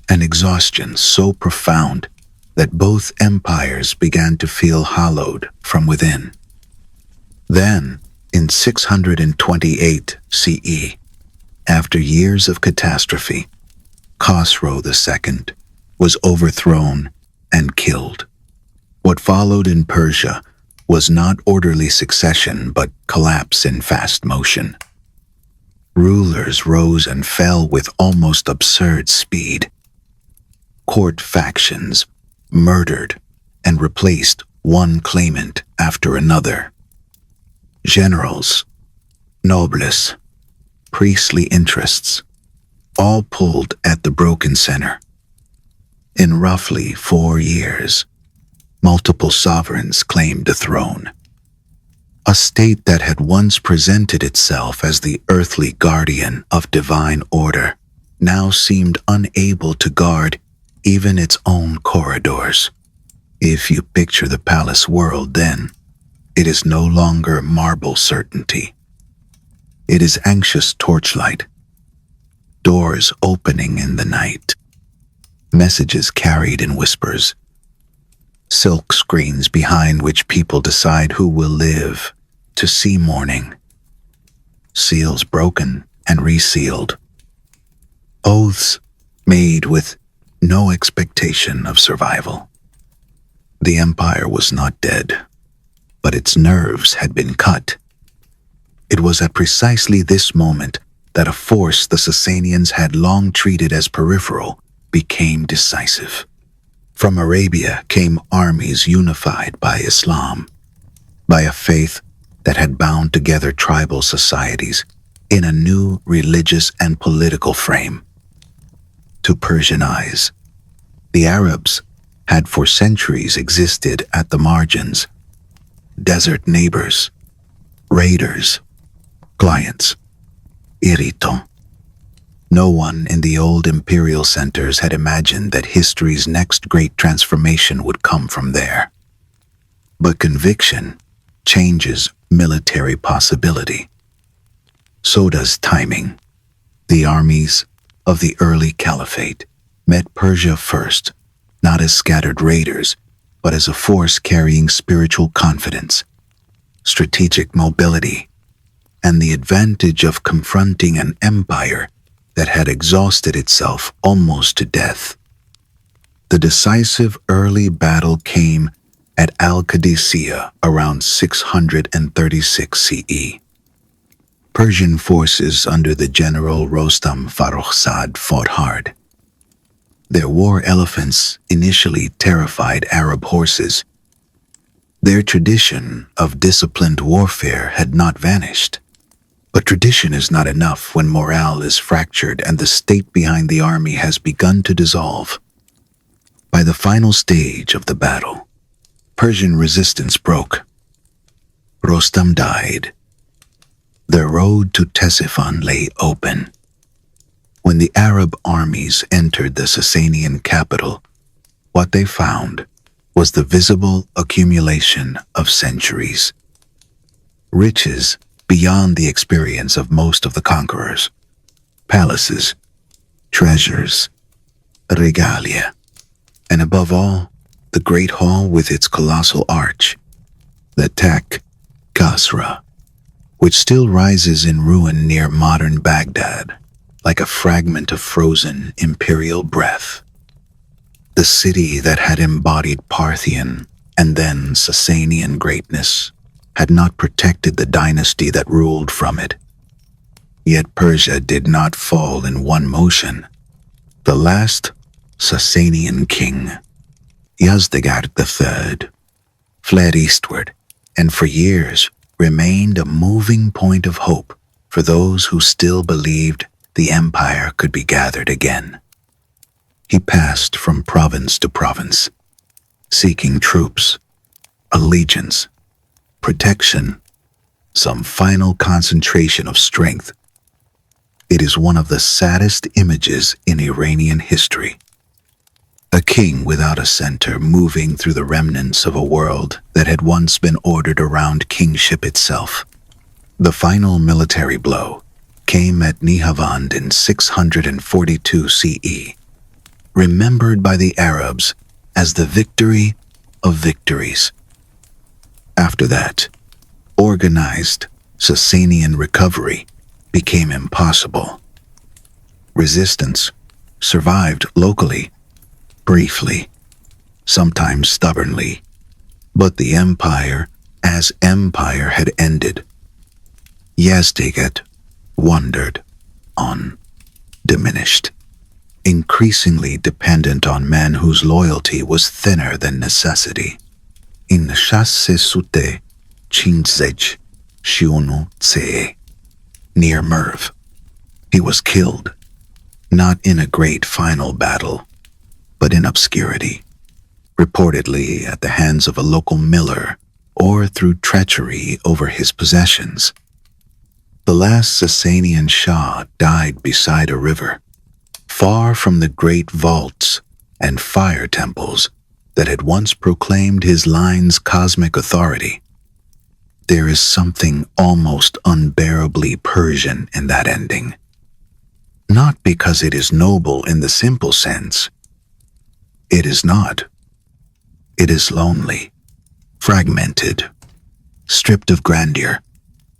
an exhaustion so profound that both empires began to feel hollowed from within. Then, in 628 CE, after years of catastrophe, Khosrow II was overthrown and killed. What followed in Persia was not orderly succession but collapse in fast motion. Rulers rose and fell with almost absurd speed. Court factions murdered and replaced one claimant after another. Generals, nobles, priestly interests, all pulled at the broken center. In roughly 4 years, multiple sovereigns claimed the throne. A state that had once presented itself as the earthly guardian of divine order now seemed unable to guard even its own corridors. If you picture the palace world then, it is no longer marble certainty. It is anxious torchlight, doors opening in the night, messages carried in whispers, silk screens behind which people decide who will live to see morning, seals broken and resealed, oaths made with no expectation of survival. The empire was not dead, but its nerves had been cut. It was at precisely this moment that a force the Sasanians had long treated as peripheral became decisive. From Arabia came armies unified by Islam, by a faith that had bound together tribal societies in a new religious and political frame. To Persian eyes, the Arabs had for centuries existed at the margins, desert neighbors, raiders, clients, irritants. No one in the old imperial centers had imagined that history's next great transformation would come from there. But conviction changes military possibility. So does timing. The armies of the early caliphate met Persia first, not as scattered raiders, but as a force carrying spiritual confidence, strategic mobility, and the advantage of confronting an empire that had exhausted itself almost to death. The decisive early battle came at Al-Qadisiyah around 636 CE. Persian forces under the general Rostam Farrokhzad fought hard. Their war elephants initially terrified Arab horses. Their tradition of disciplined warfare had not vanished. But tradition is not enough when morale is fractured and the state behind the army has begun to dissolve. By the final stage of the battle, Persian resistance broke. Rostam died. The road to Ctesiphon lay open. When the Arab armies entered the Sasanian capital, what they found was the visible accumulation of centuries. Riches beyond the experience of most of the conquerors. Palaces, treasures, regalia, and above all, the Great Hall with its colossal arch, the Tek Kasra, which still rises in ruin near modern Baghdad, like a fragment of frozen imperial breath. The city that had embodied Parthian and then Sasanian greatness had not protected the dynasty that ruled from it. Yet Persia did not fall in one motion. The last Sasanian king, Yazdegerd III, fled eastward and for years remained a moving point of hope for those who still believed the empire could be gathered again. He passed from province to province, seeking troops, allegiance, protection, some final concentration of strength. It is one of the saddest images in Iranian history. A king without a center moving through the remnants of a world that had once been ordered around kingship itself. The final military blow came at Nihavand in 642 CE, remembered by the Arabs as the victory of victories. After that, organized Sasanian recovery became impossible. Resistance survived locally, briefly, sometimes stubbornly, but the empire as empire had ended. Yazdegerd wandered on, diminished, increasingly dependent on men whose loyalty was thinner than necessity. In Chassesute Chinzej Shionu Tse, near Merv, he was killed, not in a great final battle, but in obscurity, reportedly at the hands of a local miller or through treachery over his possessions. The last Sasanian Shah died beside a river, far from the great vaults and fire temples that had once proclaimed his line's cosmic authority. There is something almost unbearably Persian in that ending. Not because it is noble in the simple sense. It is not. It is lonely, fragmented, stripped of grandeur,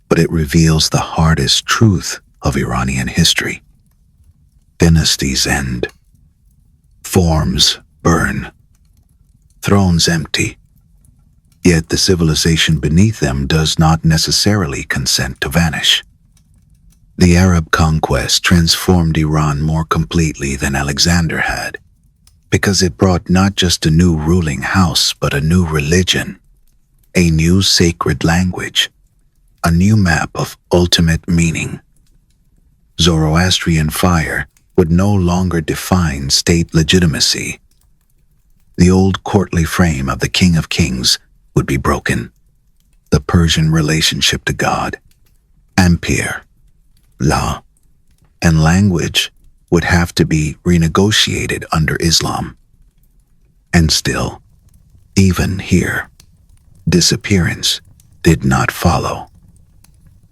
but it reveals the hardest truth of Iranian history. Dynasties end. Forms burn. Thrones empty. Yet the civilization beneath them does not necessarily consent to vanish. The Arab conquest transformed Iran more completely than Alexander had, because it brought not just a new ruling house, but a new religion, a new sacred language, a new map of ultimate meaning. Zoroastrian fire would no longer define state legitimacy. The old courtly frame of the King of Kings would be broken. The Persian relationship to God, Ampere, law, and language would have to be renegotiated under Islam. And still, even here, disappearance did not follow.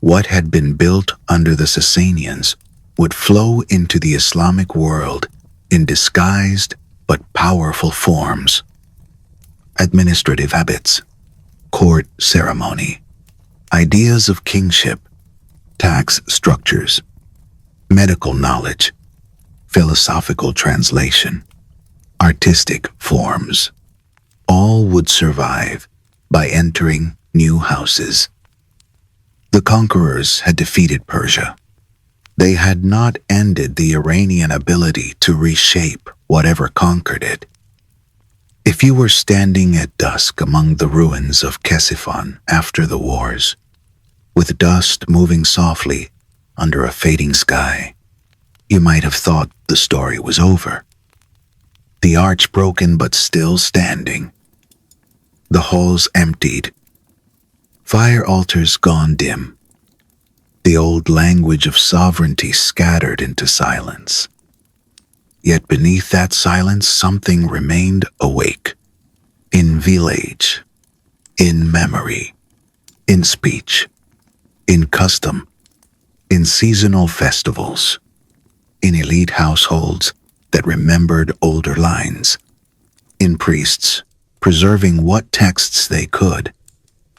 What had been built under the Sasanians would flow into the Islamic world in disguised but powerful forms. Administrative habits, court ceremony, ideas of kingship, tax structures, medical knowledge, philosophical translation, artistic forms, all would survive by entering new houses. The conquerors had defeated Persia. They had not ended the Iranian ability to reshape whatever conquered it. If you were standing at dusk among the ruins of Ctesiphon after the wars, with dust moving softly under a fading sky, you might have thought the story was over. The arch broken but still standing, the halls emptied, fire altars gone dim, the old language of sovereignty scattered into silence. Yet beneath that silence something remained awake, in village, in memory, in speech, in custom, in seasonal festivals, in elite households that remembered older lines, in priests preserving what texts they could,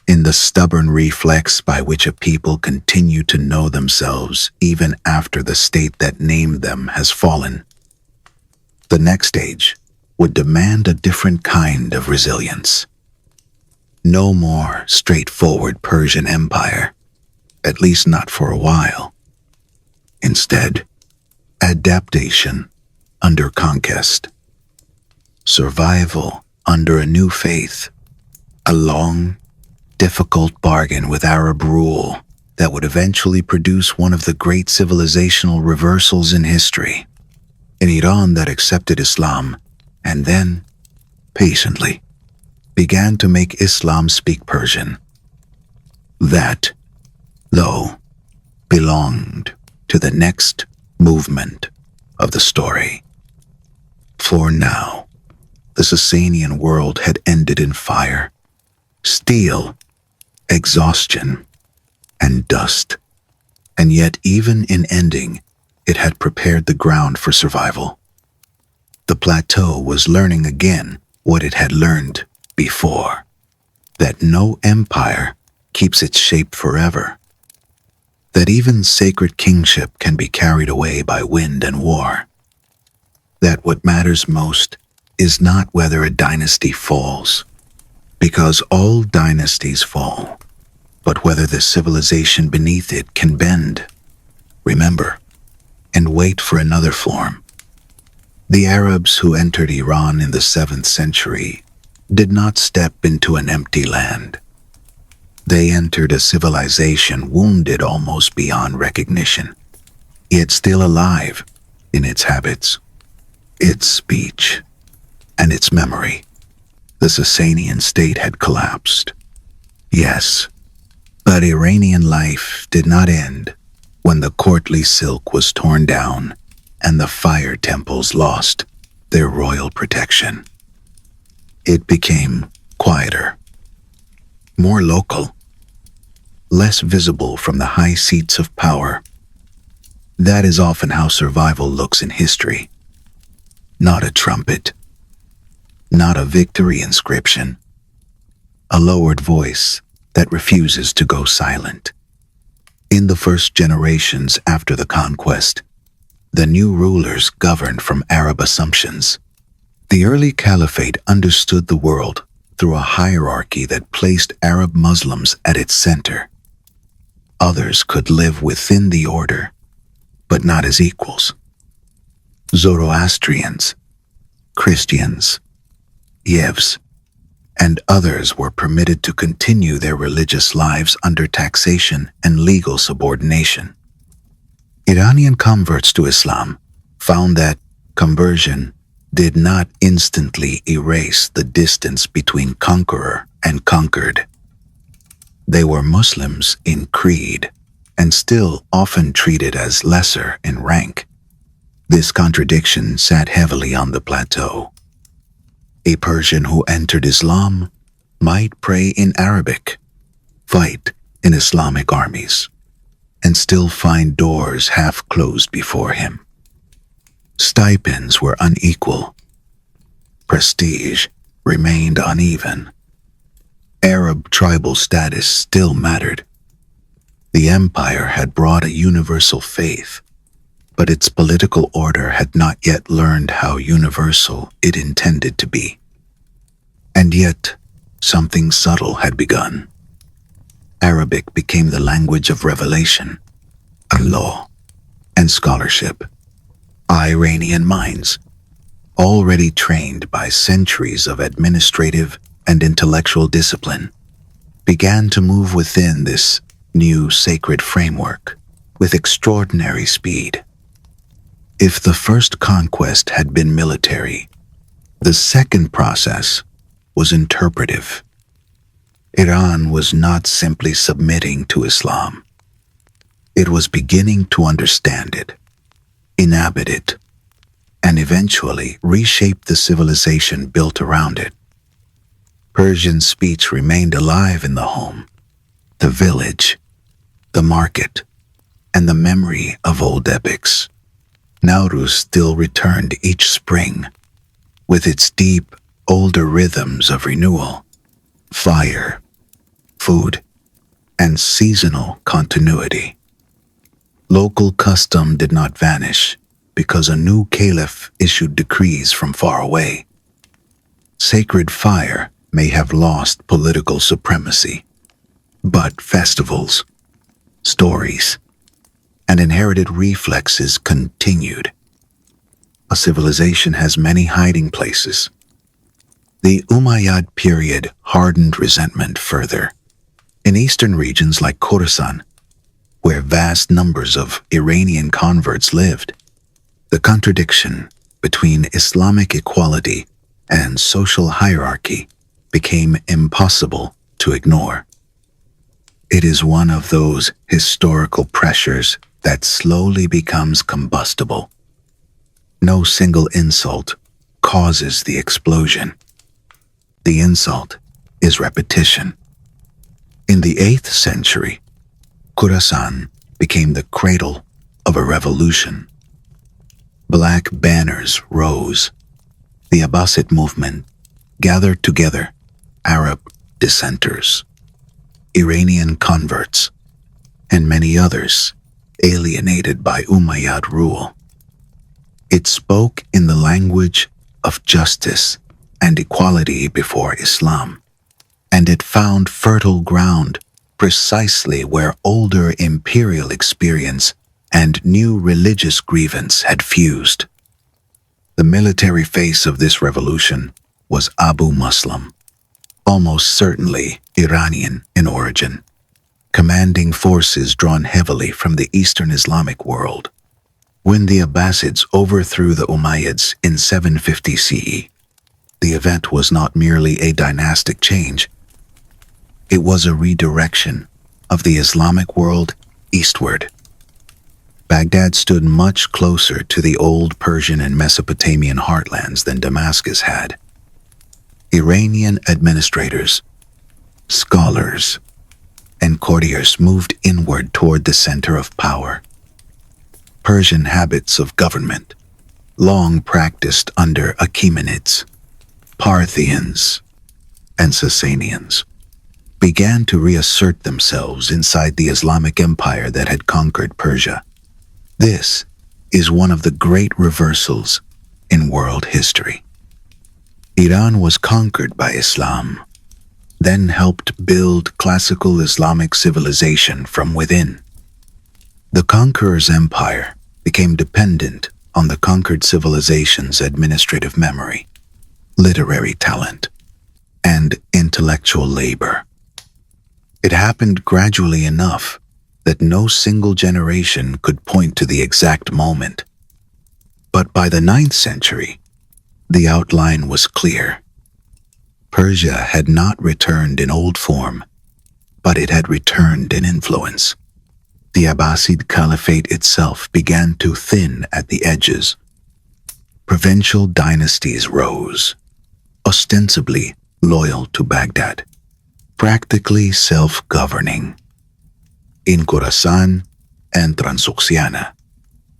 in the stubborn reflex by which a people continue to know themselves even after the state that named them has fallen. The next age would demand a different kind of resilience. No more straightforward Persian Empire, at least not for a while. Instead, adaptation under conquest, survival under a new faith, a long, difficult bargain with Arab rule that would eventually produce one of the great civilizational reversals in history. An Iran that accepted Islam and then, patiently, began to make Islam speak Persian. That, though, belonged to the next movement of the story. For now, the Sasanian world had ended in fire, steel, exhaustion, and dust. And yet, even in ending, it had prepared the ground for survival. The plateau was learning again what it had learned before, that no empire keeps its shape forever, that even sacred kingship can be carried away by wind and war, that what matters most is not whether a dynasty falls, because all dynasties fall, but whether the civilization beneath it can bend, remember, and wait for another form. The Arabs who entered Iran in the 7th century did not step into an empty land. They entered a civilization wounded almost beyond recognition, yet still alive in its habits, its speech, and its memory. The Sasanian state had collapsed. Yes, but Iranian life did not end when the courtly silk was torn down and the fire temples lost their royal protection. It became quieter, more local, less visible from the high seats of power. That is often how survival looks in history. Not a trumpet, not a victory inscription, a lowered voice that refuses to go silent. In the first generations after the conquest, the new rulers governed from Arab assumptions. The early caliphate understood the world through a hierarchy that placed Arab Muslims at its center. Others could live within the order, but not as equals. Zoroastrians, Christians, Yevs, and others were permitted to continue their religious lives under taxation and legal subordination. Iranian converts to Islam found that conversion did not instantly erase the distance between conqueror and conquered. They were Muslims in creed and still often treated as lesser in rank. This contradiction sat heavily on the plateau. A Persian who entered Islam might pray in Arabic, fight in Islamic armies, and still find doors half closed before him. Stipends were unequal. Prestige remained uneven. Arab tribal status still mattered. The empire had brought a universal faith, but its political order had not yet learned how universal it intended to be. And yet, something subtle had begun. Arabic became the language of revelation, of law, and scholarship. Iranian minds, already trained by centuries of administrative and intellectual discipline, began to move within this new sacred framework with extraordinary speed. If the first conquest had been military, the second process was interpretive. Iran was not simply submitting to Islam. It was beginning to understand it, inhabit it, and eventually reshape the civilization built around it. Persian speech remained alive in the home, the village, the market, and the memory of old epics. Nowruz still returned each spring, with its deep, older rhythms of renewal, fire, food, and seasonal continuity. Local custom did not vanish because a new caliph issued decrees from far away. Sacred fire may have lost political supremacy, but festivals, stories, and inherited reflexes continued. A civilization has many hiding places. The Umayyad period hardened resentment further. In eastern regions like Khorasan, where vast numbers of Iranian converts lived, the contradiction between Islamic equality and social hierarchy became impossible to ignore. It is one of those historical pressures that slowly becomes combustible. No single insult causes the explosion. The insult is repetition. In the 8th century, Khorasan became the cradle of a revolution. Black banners rose. The Abbasid movement gathered together Arab dissenters, Iranian converts, and many others alienated by Umayyad rule. It spoke in the language of justice and equality before Islam, and it found fertile ground precisely where older imperial experience and new religious grievance had fused. The military face of this revolution was Abu Muslim, almost certainly Iranian in origin, commanding forces drawn heavily from the Eastern Islamic world. When the Abbasids overthrew the Umayyads in 750 CE, the event was not merely a dynastic change. It was a redirection of the Islamic world eastward. Baghdad stood much closer to the old Persian and Mesopotamian heartlands than Damascus had. Iranian administrators, scholars, and courtiers moved inward toward the center of power. Persian habits of government, long practiced under Achaemenids, Parthians, and Sasanians, began to reassert themselves inside the Islamic empire that had conquered Persia. This is one of the great reversals in world history. Iran was conquered by Islam, then helped build classical Islamic civilization from within. The conqueror's empire became dependent on the conquered civilization's administrative memory, literary talent, and intellectual labor. It happened gradually enough that no single generation could point to the exact moment. But by the 9th century, the outline was clear. Persia had not returned in old form, but it had returned in influence. The Abbasid Caliphate itself began to thin at the edges. Provincial dynasties rose, ostensibly loyal to Baghdad, practically self-governing. In Khorasan and Transoxiana,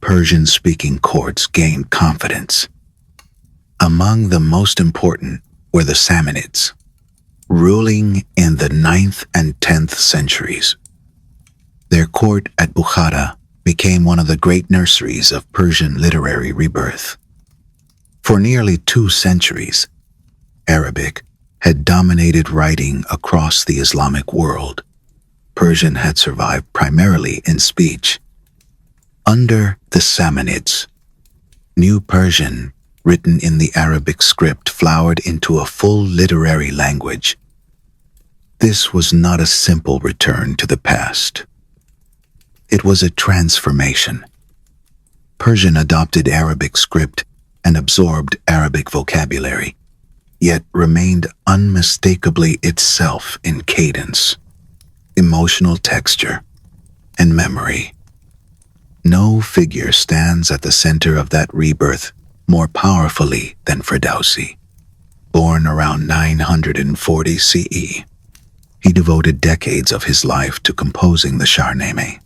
Persian-speaking courts gained confidence. Among the most important were the Samanids, ruling in the 9th and 10th centuries. Their Their court at Bukhara became one of the great nurseries of Persian literary rebirth. For nearly 2 centuries, Arabic had dominated writing across the Islamic world. Persian had survived primarily in speech. Under the Safavids, New Persian, written in the Arabic script, flowered into a full literary language. This was not a simple return to the past. It was a transformation. Persian adopted Arabic script and absorbed Arabic vocabulary, yet remained unmistakably itself in cadence, emotional texture, and memory. No figure stands at the center of that rebirth more powerfully than Ferdowsi. Born around 940 CE, he devoted decades of his life to composing the Shahnameh,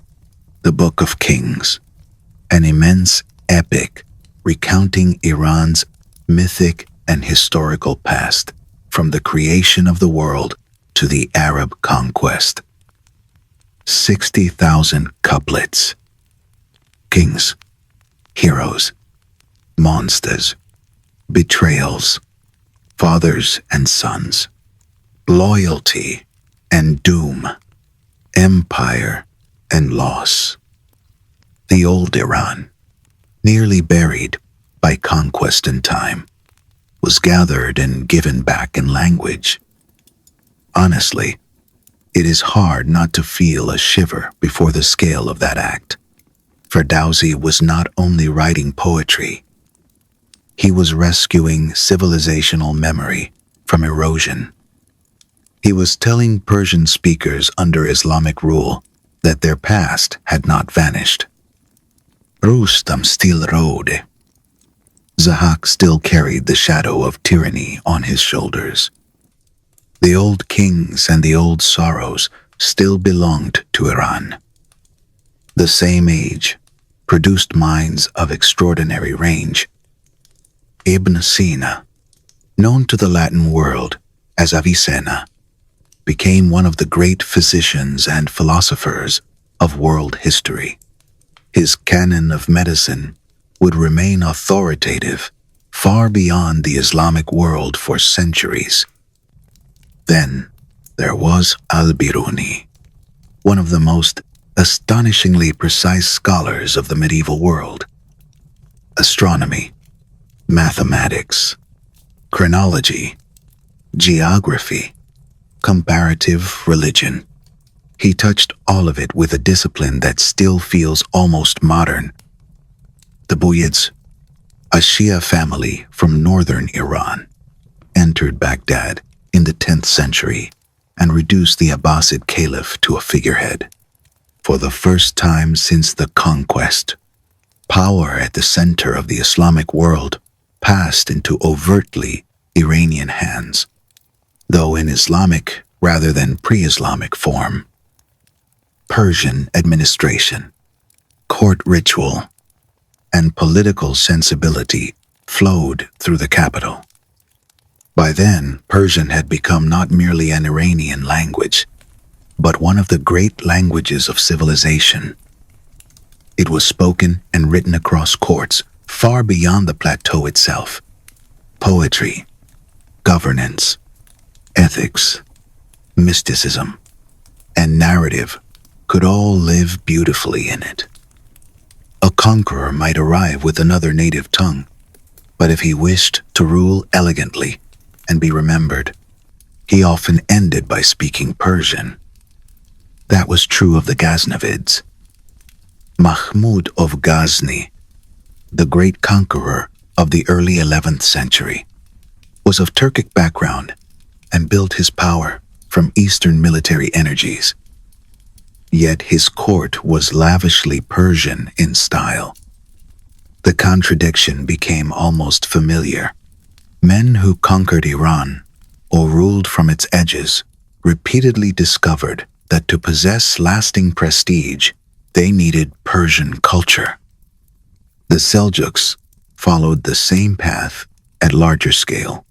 the Book of Kings, an immense epic recounting Iran's mythic and historical past, from the creation of the world to the Arab conquest. 60,000 couplets. Kings, heroes, monsters, betrayals, fathers and sons, loyalty and doom, empire and loss. The old Iran, nearly buried by conquest and time, was gathered and given back in language. Honestly, it is hard not to feel a shiver before the scale of that act. Ferdowsi was not only writing poetry, he was rescuing civilizational memory from erosion. He was telling Persian speakers under Islamic rule that their past had not vanished. Rustam still rode. Zahak still carried the shadow of tyranny on his shoulders. The old kings and the old sorrows still belonged to Iran. The same age produced minds of extraordinary range. Ibn Sina, known to the Latin world as Avicenna, became one of the great physicians and philosophers of world history. His canon of medicine would remain authoritative far beyond the Islamic world for centuries. Then there was Al-Biruni, one of the most astonishingly precise scholars of the medieval world. Astronomy, mathematics, chronology, geography, comparative religion. He touched all of it with a discipline that still feels almost modern. The Buyids, a Shia family from northern Iran, entered Baghdad in the 10th century and reduced the Abbasid caliph to a figurehead. For the first time since the conquest, power at the center of the Islamic world passed into overtly Iranian hands, though in Islamic rather than pre-Islamic form. Persian administration, court ritual, and political sensibility flowed through the capital. By then, Persian had become not merely an Iranian language, but one of the great languages of civilization. It was spoken and written across courts far beyond the plateau itself. Poetry, governance, ethics, mysticism, and narrative could all live beautifully in it. A conqueror might arrive with another native tongue, but if he wished to rule elegantly and be remembered, he often ended by speaking Persian. That was true of the Ghaznavids. Mahmud of Ghazni, the great conqueror of the early 11th century, was of Turkic background and built his power from Eastern military energies. Yet his court was lavishly Persian in style. The contradiction became almost familiar. Men who conquered Iran or ruled from its edges repeatedly discovered that to possess lasting prestige, they needed Persian culture. The Seljuks followed the same path at larger scale.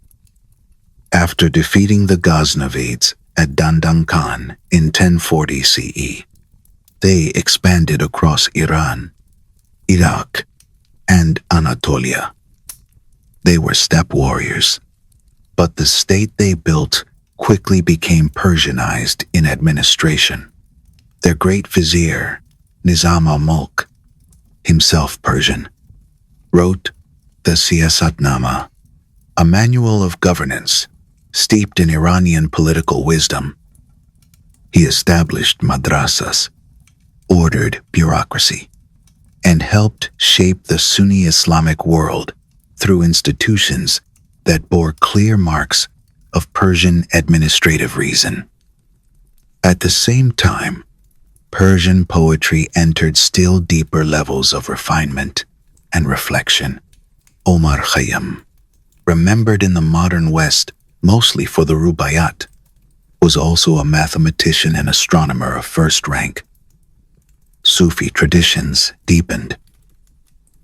After defeating the Ghaznavids at Dandan Khan in 1040 CE, They expanded across Iran, Iraq, and Anatolia. They were steppe warriors, but the state they built quickly became Persianized in administration. Their great vizier, Nizam al-Mulk, himself Persian, wrote the Siyasatnama, a manual of governance steeped in Iranian political wisdom. He established madrasas, ordered bureaucracy, and helped shape the Sunni Islamic world through institutions that bore clear marks of Persian administrative reason. At the same time, Persian poetry entered still deeper levels of refinement and reflection. Omar Khayyam, remembered in the modern West mostly for the Rubaiyat, was also a mathematician and astronomer of first rank. Sufi traditions deepened.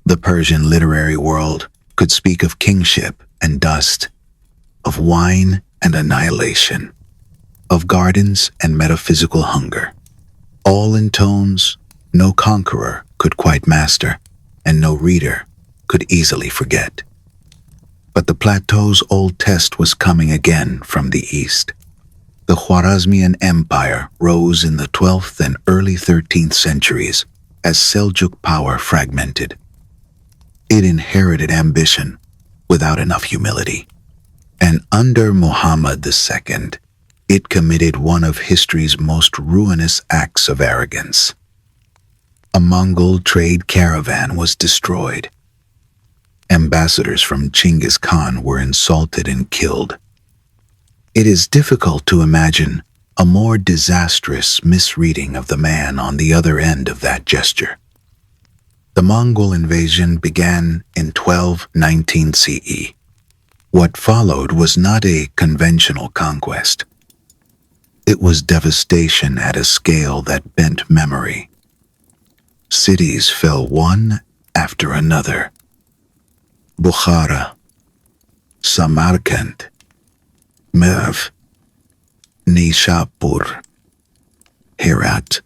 The Persian literary world could speak of kingship and dust, of wine and annihilation, of gardens and metaphysical hunger, all in tones no conqueror could quite master and no reader could easily forget. But the plateau's old test was coming again from the east. The Khwarezmian Empire rose in the 12th and early 13th centuries as Seljuk power fragmented. It inherited ambition without enough humility. And under Muhammad II, it committed one of history's most ruinous acts of arrogance. A Mongol trade caravan was destroyed. Ambassadors from Genghis Khan were insulted and killed. It is difficult to imagine a more disastrous misreading of the man on the other end of that gesture. The Mongol invasion began in 1219 CE. What followed was not a conventional conquest. It was devastation at a scale that bent memory. Cities fell one after another. Bukhara, Samarkand, Merv, Nishapur, Herat.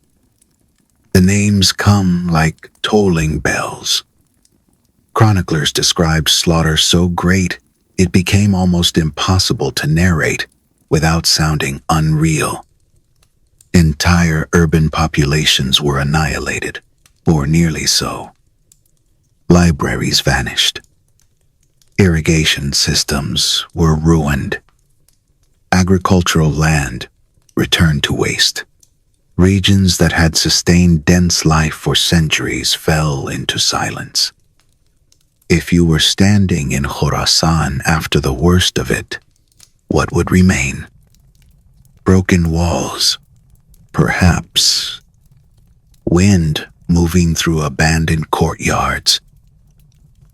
The names come like tolling bells. Chroniclers described slaughter so great it became almost impossible to narrate without sounding unreal. Entire urban populations were annihilated, or nearly so. Libraries vanished. Irrigation systems were ruined. Agricultural land returned to waste. Regions that had sustained dense life for centuries fell into silence. If you were standing in Khorasan after the worst of it, what would remain? Broken walls, perhaps. Wind moving through abandoned courtyards.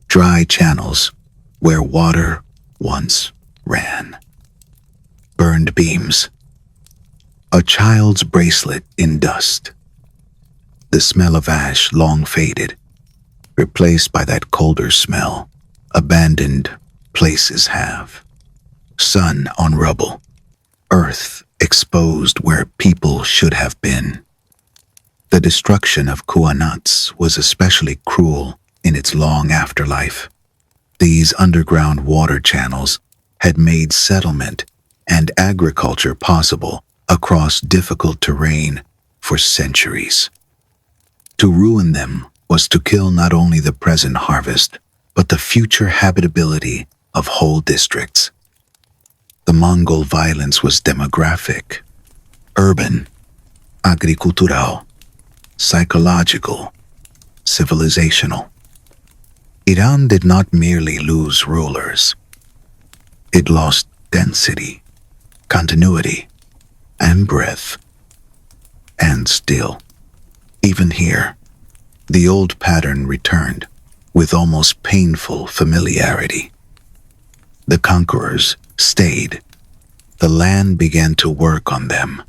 Dry channels where water once ran. Burned beams. A child's bracelet in dust. The smell of ash long faded, replaced by that colder smell abandoned places have. Sun on rubble. Earth exposed where people should have been. The destruction of Kuanats was especially cruel in its long afterlife. These underground water channels had made settlement and agriculture possible across difficult terrain for centuries. To ruin them was to kill not only the present harvest, but the future habitability of whole districts. The Mongol violence was demographic, urban, agricultural, psychological, civilizational. Iran did not merely lose rulers. It lost density, continuity, and breadth. And still, even here, the old pattern returned with almost painful familiarity. The conquerors stayed. The land began to work on them.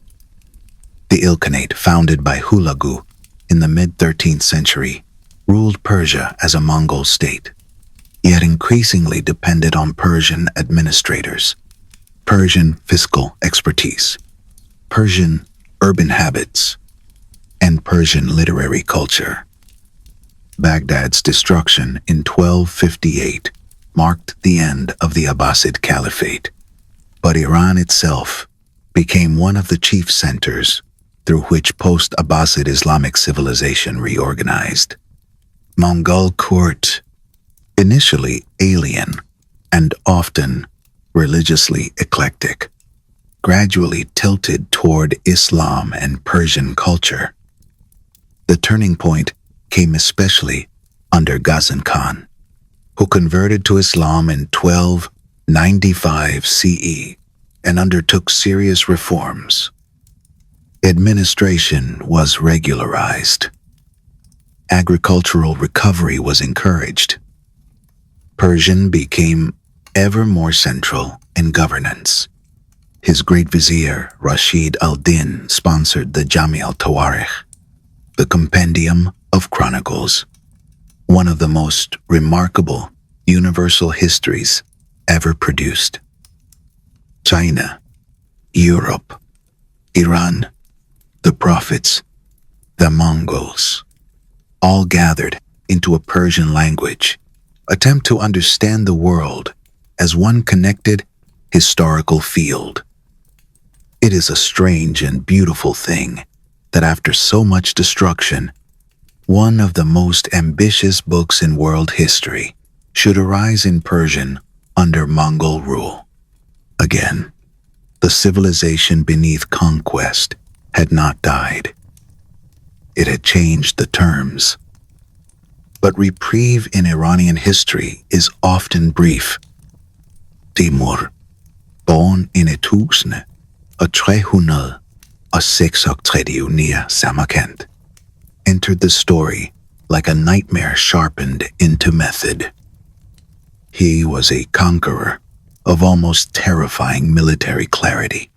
The Ilkhanate, founded by Hulagu in the mid-13th century, ruled Persia as a Mongol state, yet increasingly depended on Persian administrators, Persian fiscal expertise, Persian urban habits, and Persian literary culture. Baghdad's destruction in 1258 marked the end of the Abbasid Caliphate, but Iran itself became one of the chief centers through which post-Abbasid Islamic civilization reorganized. Mongol court, initially alien and often religiously eclectic, gradually tilted toward Islam and Persian culture. The turning point came especially under Ghazan Khan, who converted to Islam in 1295 CE and undertook serious reforms. Administration was regularized. Agricultural recovery was encouraged. Persian became ever more central in governance. His great vizier, Rashid al-Din, sponsored the Jami al-Tawarikh, the Compendium of Chronicles, one of the most remarkable universal histories ever produced. China, Europe, Iran, the prophets, the Mongols, all gathered into a Persian language, attempt to understand the world as one connected historical field. It is a strange and beautiful thing that after so much destruction, one of the most ambitious books in world history should arise in Persian under Mongol rule. Again, the civilization beneath conquest had not died. It had changed the terms. But reprieve in Iranian history is often brief. Timur, born in Etusne, a trehunal, a sexoctrediunia Samarkand, entered the story like a nightmare sharpened into method. He was a conqueror of almost terrifying military clarity,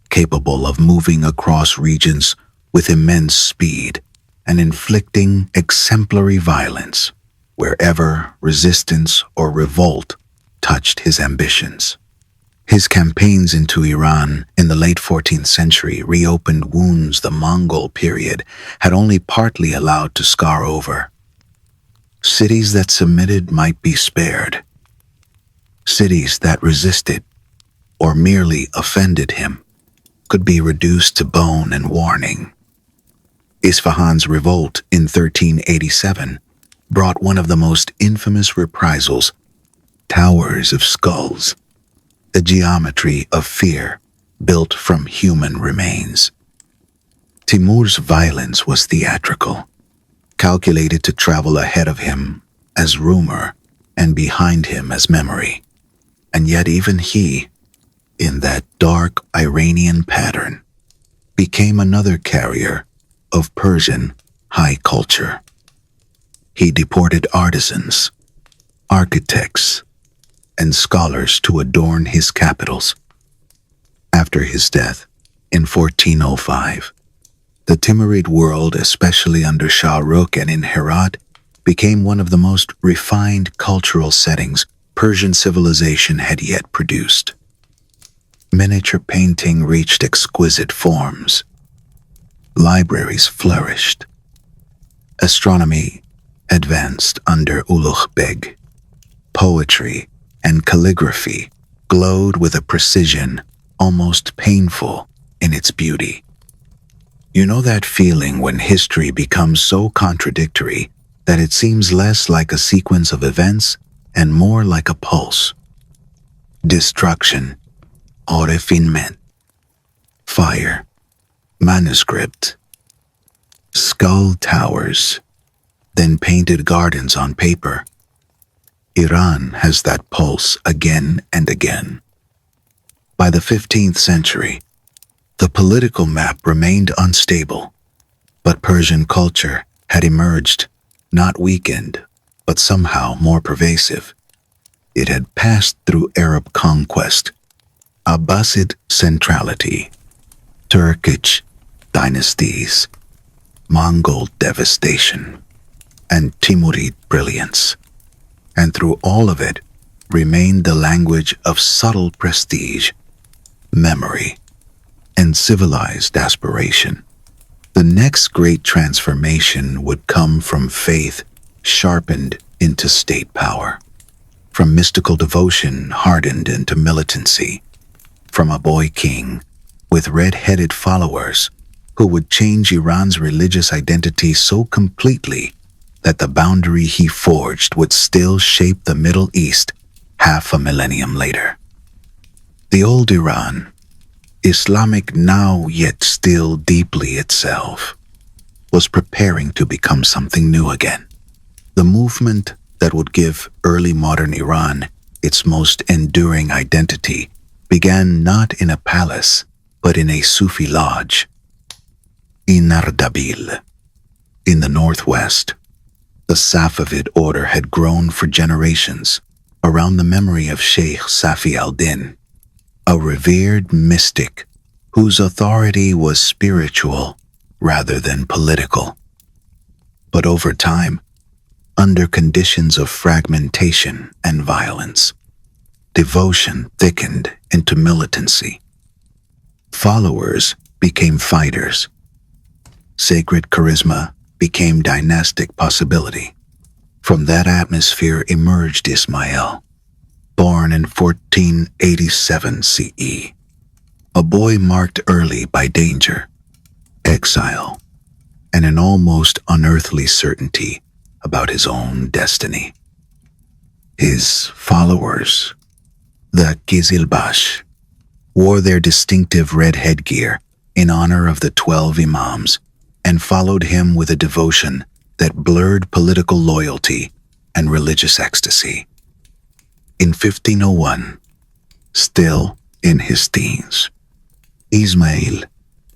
capable of moving across regions with immense speed and inflicting exemplary violence wherever resistance or revolt touched his ambitions. His campaigns into Iran in the late 14th century reopened wounds the Mongol period had only partly allowed to scar over. Cities that submitted might be spared. Cities that resisted or merely offended him could be reduced to bone and warning. Isfahan's revolt in 1387 brought one of the most infamous reprisals, towers of skulls, the geometry of fear built from human remains. Timur's violence was theatrical, calculated to travel ahead of him as rumor and behind him as memory. And yet even he, in that dark Iranian pattern, became another carrier of Persian high culture. He deported artisans, architects, and scholars to adorn his capitals. After his death in 1405, the Timurid world, especially under Shah Rukh and in Herat, became one of the most refined cultural settings Persian civilization had yet produced. Miniature painting reached exquisite forms. Libraries flourished. Astronomy advanced under Ulugh Beg. Poetry and calligraphy glowed with a precision almost painful in its beauty. You know that feeling when history becomes so contradictory that it seems less like a sequence of events and more like a pulse. Destruction, refinement, fire, manuscript, skull towers, then painted gardens on paper. Iran has that pulse again and again. By the 15th century, the political map remained unstable, but Persian culture had emerged, not weakened, but somehow more pervasive. It had passed through Arab conquest, Abbasid centrality, Turkic dynasties, Mongol devastation, and Timurid brilliance. And through all of it remained the language of subtle prestige, memory, and civilized aspiration. The next great transformation would come from faith sharpened into state power, from mystical devotion hardened into militancy, from a boy king with red-headed followers who would change Iran's religious identity so completely that the boundary he forged would still shape the Middle East half a millennium later. The old Iran, Islamic now yet still deeply itself, was preparing to become something new again. The movement that would give early modern Iran its most enduring identity began not in a palace, but in a Sufi lodge, in Ardabil, in the northwest. The Safavid order had grown for generations around the memory of Sheikh Safi al-Din, a revered mystic whose authority was spiritual rather than political. But over time, under conditions of fragmentation and violence, devotion thickened into militancy. Followers became fighters. Sacred charisma became dynastic possibility. From that atmosphere emerged Ismail, born in 1487 CE, a boy marked early by danger, exile, and an almost unearthly certainty about his own destiny. His followers, the Qizilbash, wore their distinctive red headgear in honor of the 12 imams and followed him with a devotion that blurred political loyalty and religious ecstasy. In 1501, still in his teens, Ismail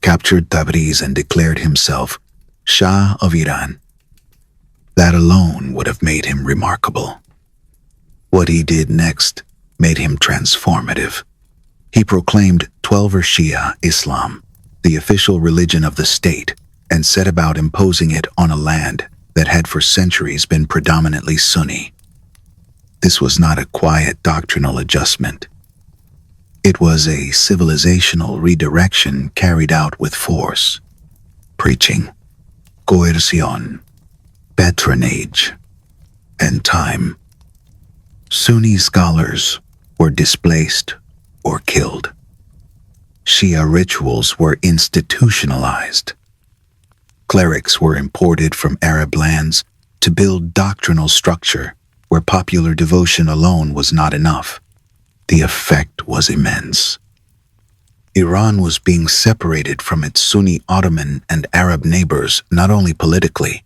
captured Tabriz and declared himself Shah of Iran. That alone would have made him remarkable. What he did next made him transformative. He proclaimed Twelver Shia Islam, the official religion of the state, and set about imposing it on a land that had for centuries been predominantly Sunni. This was not a quiet doctrinal adjustment. It was a civilizational redirection carried out with force. Preaching, coercion, patronage, and time. Sunni scholars were displaced or killed. Shia rituals were institutionalized. Clerics were imported from Arab lands to build doctrinal structure where popular devotion alone was not enough. The effect was immense. Iran was being separated from its Sunni Ottoman and Arab neighbors not only politically,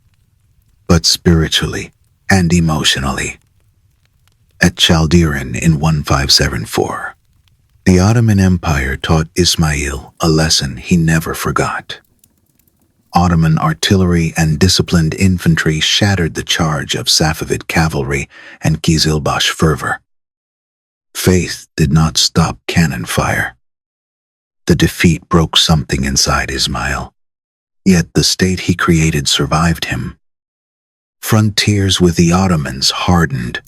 but spiritually and emotionally. At Chaldiran in 1574, the Ottoman Empire taught Ismail a lesson he never forgot. Ottoman artillery and disciplined infantry shattered the charge of Safavid cavalry and Qizilbash fervor. Faith did not stop cannon fire. The defeat broke something inside Ismail, yet the state he created survived him. Frontiers with the Ottomans hardened.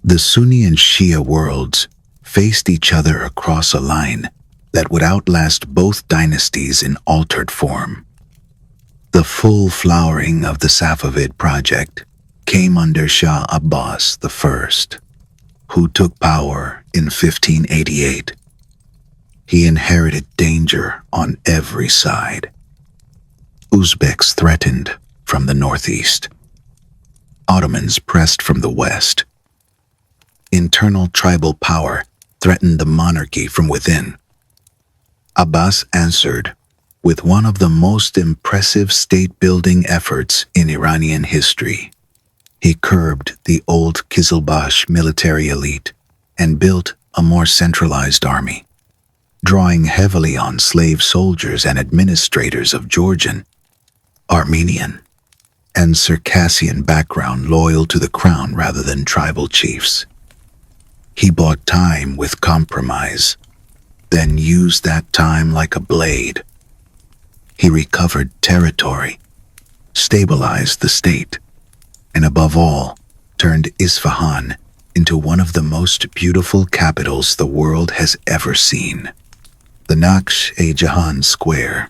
The Sunni and Shia worlds faced each other across a line that would outlast both dynasties in altered form. The full flowering of the Safavid project came under Shah Abbas I, who took power in 1588. He inherited danger on every side. Uzbeks threatened from the northeast. Ottomans pressed from the west. Internal tribal power threatened the monarchy from within. Abbas answered with one of the most impressive state-building efforts in Iranian history. He curbed the old Qizilbash military elite and built a more centralized army, drawing heavily on slave soldiers and administrators of Georgian, Armenian, and Circassian background loyal to the crown rather than tribal chiefs. He bought time with compromise, then used that time like a blade. He recovered territory, stabilized the state, and above all, turned Isfahan into one of the most beautiful capitals the world has ever seen. The Naqsh-e-Jahan Square,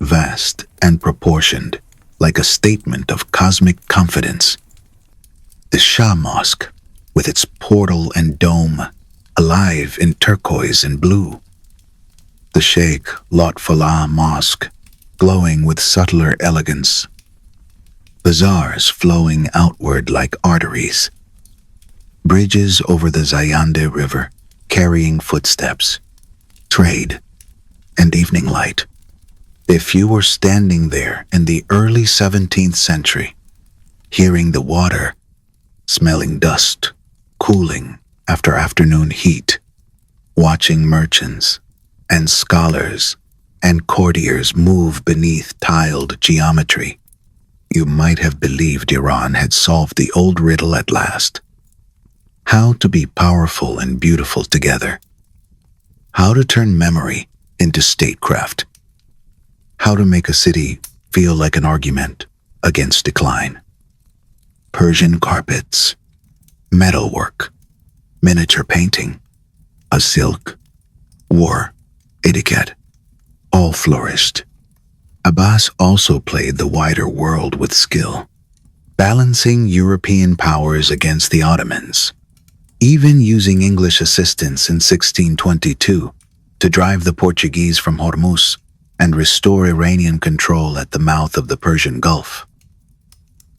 vast and proportioned, like a statement of cosmic confidence. The Shah Mosque, with its portal and dome, alive in turquoise and blue. The Sheikh Lotfallah Mosque, glowing with subtler elegance. Bazaars flowing outward like arteries. Bridges over the Zayande River, carrying footsteps, trade, and evening light. If you were standing there in the early 17th century, hearing the water, smelling dust, cooling after afternoon heat, watching merchants and scholars and courtiers move beneath tiled geometry, you might have believed Iran had solved the old riddle at last. How to be powerful and beautiful together. How to turn memory into statecraft. How to make a city feel like an argument against decline. Persian carpets, metalwork, miniature painting, a silk, war, etiquette, all flourished. Abbas also played the wider world with skill, balancing European powers against the Ottomans, even using English assistance in 1622 to drive the Portuguese from Hormuz and restore Iranian control at the mouth of the Persian Gulf.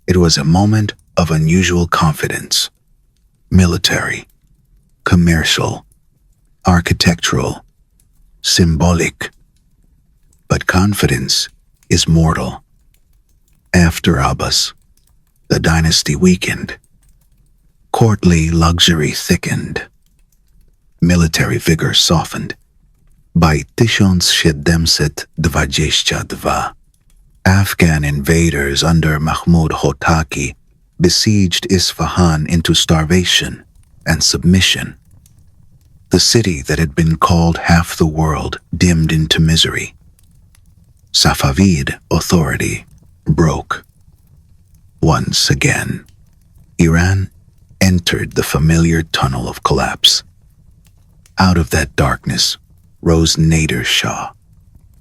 It was a moment of unusual confidence, military, commercial, architectural, symbolic. But confidence is mortal. After Abbas, the dynasty weakened. Courtly luxury thickened. Military vigor softened. By 1722, Afghan invaders under Mahmud Hotaki besieged Isfahan into starvation and submission. The city that had been called half the world dimmed into misery. Safavid authority broke. Once again, Iran entered the familiar tunnel of collapse. Out of that darkness rose Nader Shah,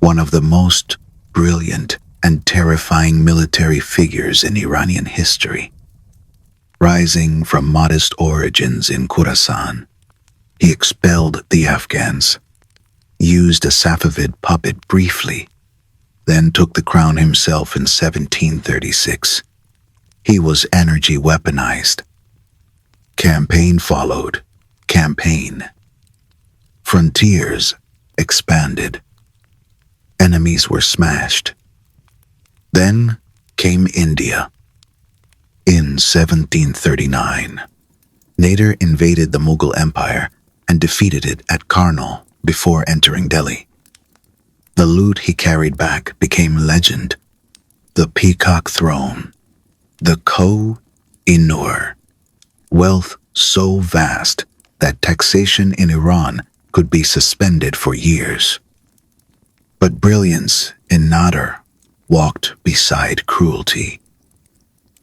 one of the most brilliant and terrifying military figures in Iranian history. Rising from modest origins in Khorasan, he expelled the Afghans, used a Safavid puppet briefly, then took the crown himself in 1736. He was energy weaponized. Campaign followed campaign. Frontiers expanded. Enemies were smashed. Then came India. In 1739, Nader invaded the Mughal Empire and defeated it at Karnal before entering Delhi. The loot he carried back became legend. The peacock throne, the Koh-i-Noor, wealth so vast that taxation in Iran could be suspended for years. But brilliance in Nader walked beside cruelty.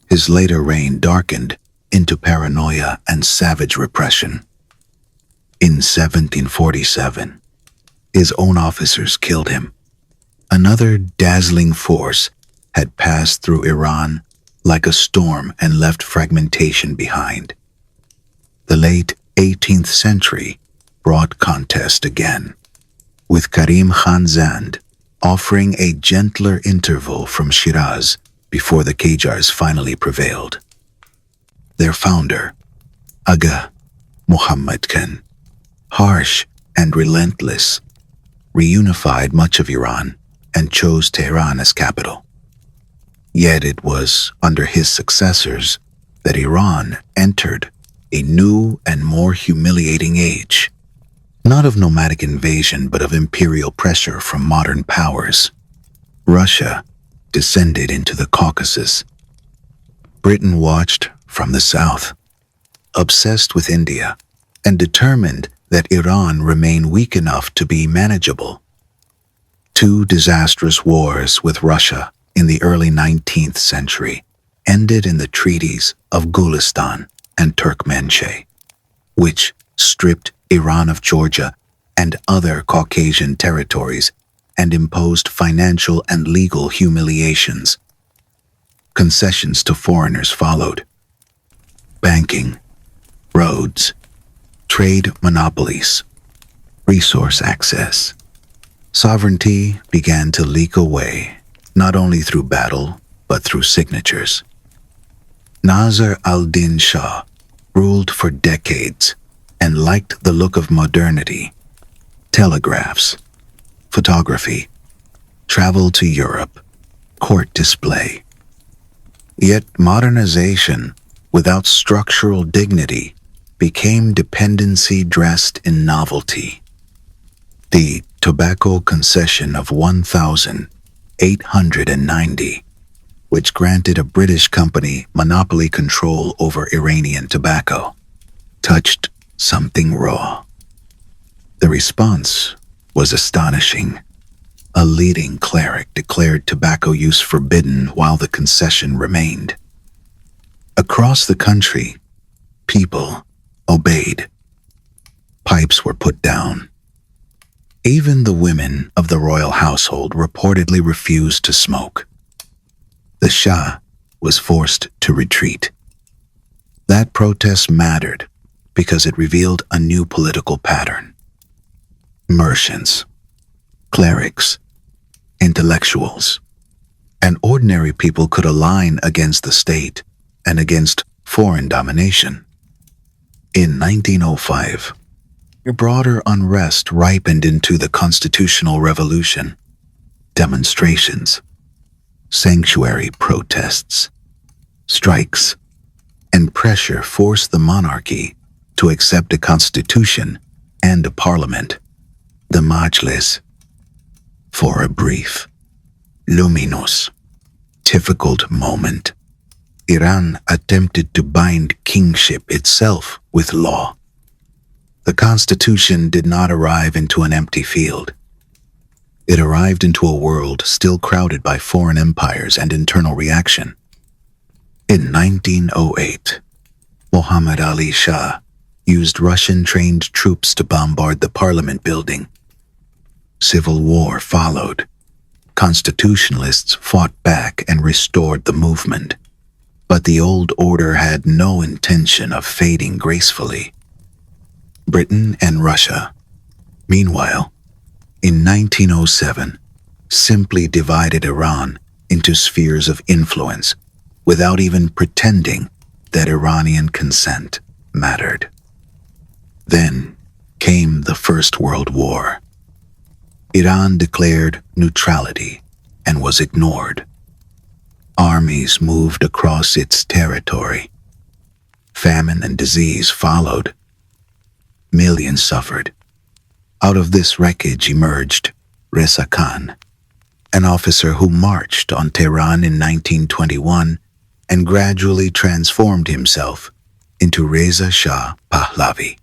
His later reign darkened into paranoia and savage repression. In 1747, his own officers killed him. Another dazzling force had passed through Iran like a storm and left fragmentation behind. The late 18th century brought contest again, with Karim Khan Zand offering a gentler interval from Shiraz before the Qajars finally prevailed. Their founder, Aga Muhammad Khan, harsh and relentless, reunified much of Iran and chose Tehran as capital. Yet it was under his successors that Iran entered a new and more humiliating age, not of nomadic invasion but of imperial pressure from modern powers. Russia descended into the Caucasus. Britain watched from the south, obsessed with India, and determined that Iran remain weak enough to be manageable. Two disastrous wars with Russia in the early 19th century ended in the treaties of Gulistan and Turkmenchay, which stripped Iran of Georgia and other Caucasian territories and imposed financial and legal humiliations. Concessions to foreigners followed. Banking, roads, trade monopolies, resource access. Sovereignty began to leak away, not only through battle, but through signatures. Nasr al-Din Shah ruled for decades and liked the look of modernity. Telegraphs, photography, travel to Europe, court display. Yet modernization, without structural dignity, became dependency dressed in novelty. The tobacco concession of 1890, which granted a British company monopoly control over Iranian tobacco, touched something raw. The response was astonishing. A leading cleric declared tobacco use forbidden while the concession remained. Across the country, people obeyed. Pipes were put down. Even the women of the royal household reportedly refused to smoke. The Shah was forced to retreat. That protest mattered because it revealed a new political pattern. Merchants, clerics, intellectuals, and ordinary people could align against the state and against foreign domination. In 1905, a broader unrest ripened into the constitutional revolution. Demonstrations, sanctuary protests, strikes, and pressure forced the monarchy to accept a constitution and a parliament, the Majlis. For a brief, luminous, difficult moment, Iran attempted to bind kingship itself with law. The constitution did not arrive into an empty field. It arrived into a world still crowded by foreign empires and internal reaction. In 1908, Muhammad Ali Shah used Russian-trained troops to bombard the parliament building. Civil war followed. Constitutionalists fought back and restored the movement. But the old order had no intention of fading gracefully. Britain and Russia, meanwhile, in 1907, simply divided Iran into spheres of influence without even pretending that Iranian consent mattered. Then came the First World War. Iran declared neutrality and was ignored. Armies moved across its territory. Famine and disease followed. Millions suffered. Out of this wreckage emerged Reza Khan, an officer who marched on Tehran in 1921 and gradually transformed himself into Reza Shah Pahlavi.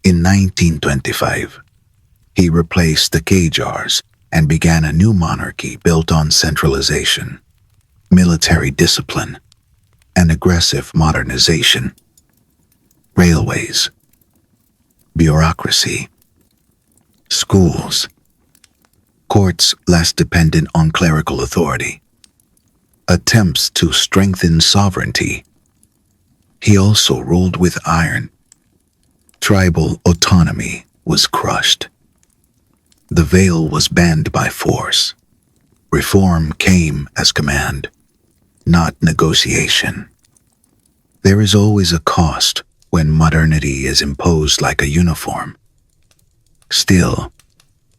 In 1925, he replaced the Qajars and began a new monarchy built on centralization, military discipline, and aggressive modernization. Railways, bureaucracy, schools, courts less dependent on clerical authority, attempts to strengthen sovereignty. He also ruled with iron. Tribal autonomy was crushed. The veil was banned by force. Reform came as command, not negotiation. There is always a cost when modernity is imposed like a uniform. Still,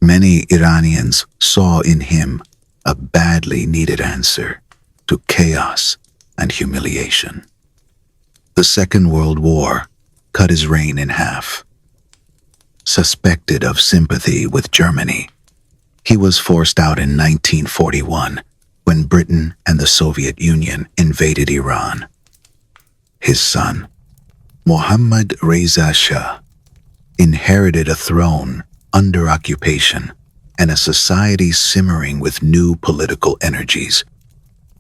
many Iranians saw in him a badly needed answer to chaos and humiliation. The Second World War cut his reign in half. Suspected of sympathy with Germany, he was forced out in 1941 when Britain and the Soviet Union invaded Iran. His son, Mohammad Reza Shah, inherited a throne under occupation and a society simmering with new political energies.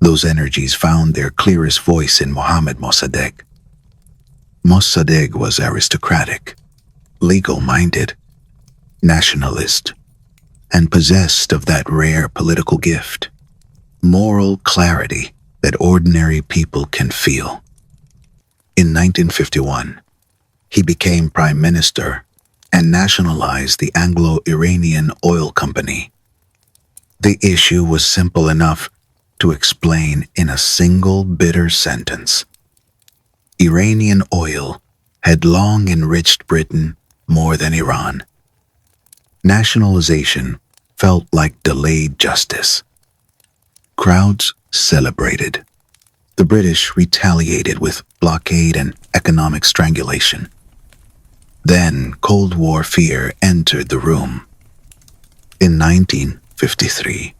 Those energies found their clearest voice in Mohammad Mossadegh. Mossadegh was aristocratic, legal-minded, nationalist, and possessed of that rare political gift, moral clarity that ordinary people can feel. In 1951, he became prime minister and nationalized the Anglo-Iranian Oil Company. The issue was simple enough to explain in a single bitter sentence. Iranian oil had long enriched Britain more than Iran. Nationalization felt like delayed justice. Crowds celebrated. The British retaliated with blockade and economic strangulation. Then Cold War fear entered the room. In 1953,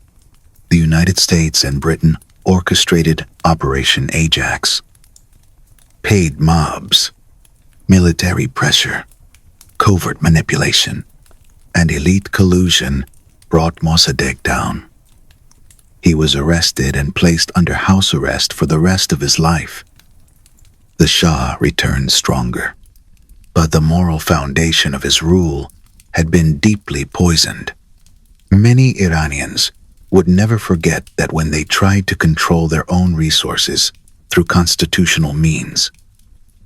the United States and Britain orchestrated Operation Ajax. Paid mobs, military pressure, covert manipulation, and elite collusion brought Mossadegh down. He was arrested and placed under house arrest for the rest of his life. The Shah returned stronger, but the moral foundation of his rule had been deeply poisoned. Many Iranians would never forget that when they tried to control their own resources through constitutional means,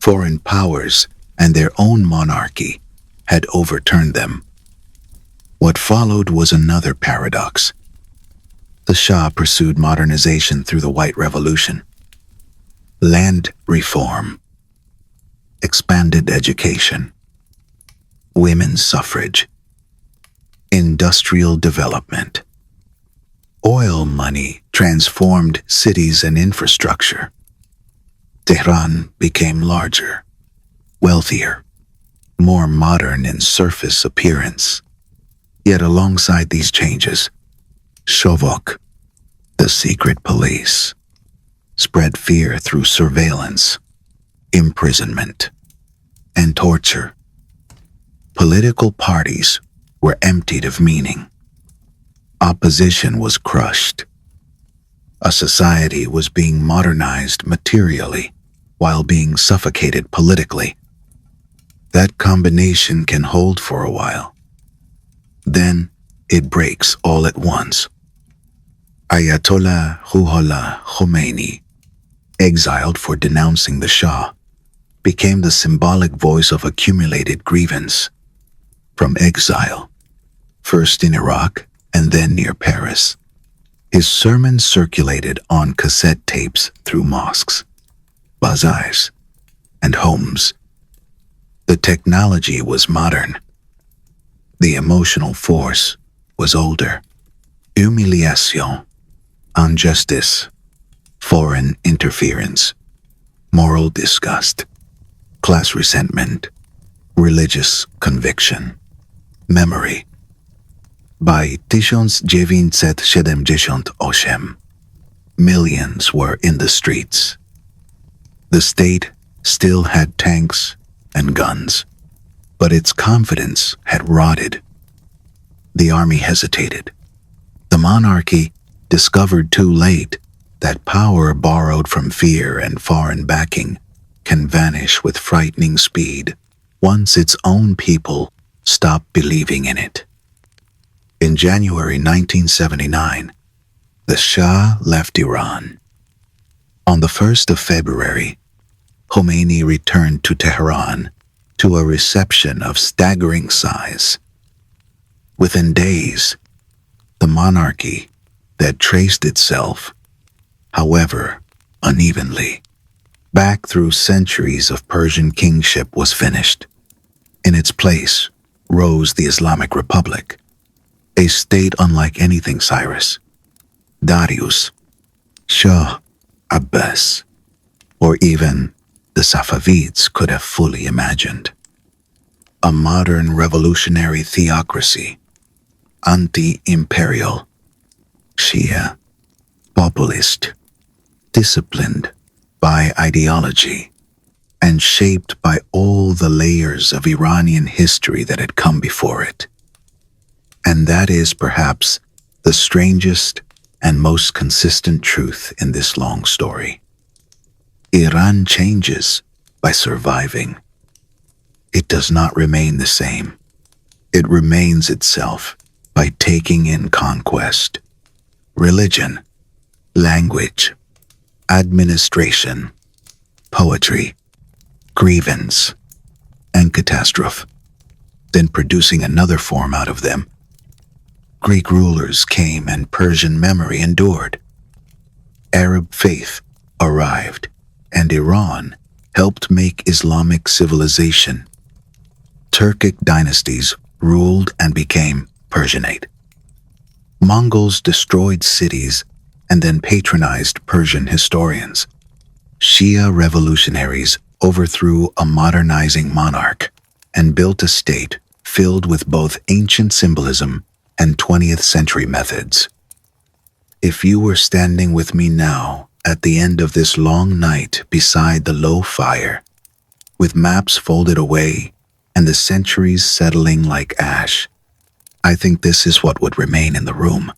foreign powers and their own monarchy had overturned them. What followed was another paradox. The Shah pursued modernization through the White Revolution, land reform, expanded education, women's suffrage, industrial development. Oil money transformed cities and infrastructure. Tehran became larger, wealthier, more modern in surface appearance. Yet alongside these changes, Shovok, the secret police, spread fear through surveillance, imprisonment, and torture. Political parties were emptied of meaning. Opposition was crushed. A society was being modernized materially while being suffocated politically. That combination can hold for a while. Then it breaks all at once. Ayatollah Ruhollah Khomeini, exiled for denouncing the Shah, became the symbolic voice of accumulated grievance. From exile, first in Iraq and then near Paris, his sermons circulated on cassette tapes through mosques, bazaars, and homes. The technology was modern. The emotional force was older. Humiliation, injustice, foreign interference, moral disgust, class resentment, religious conviction, memory. By 1978, millions were in the streets. The state still had tanks and guns, but its confidence had rotted. The army hesitated. The monarchy discovered too late that power borrowed from fear and foreign backing can vanish with frightening speed once its own people stop believing in it. In January 1979, the Shah left Iran. On the 1st of February, Khomeini returned to Tehran to a reception of staggering size. Within days, the monarchy that traced itself, however unevenly, back through centuries of Persian kingship was finished. In its place rose the Islamic Republic, a state unlike anything Cyrus, Darius, Shah Abbas, or even the Safavids could have fully imagined. A modern revolutionary theocracy, anti-imperial, Shia, populist, disciplined by ideology, and shaped by all the layers of Iranian history that had come before it. And that is perhaps the strangest and most consistent truth in this long story. Iran changes by surviving. It does not remain the same. It remains itself by taking in conquest, religion, language, administration, poetry, grievance, and catastrophe, then producing another form out of them. Greek rulers came and Persian memory endured. Arab faith arrived, and Iran helped make Islamic civilization. Turkic dynasties ruled and became Persianate. Mongols destroyed cities and then patronized Persian historians. Shia revolutionaries overthrew a modernizing monarch and built a state filled with both ancient symbolism and 20th century methods. If you were standing with me now at the end of this long night beside the low fire, with maps folded away and the centuries settling like ash, I think this is what would remain in the room.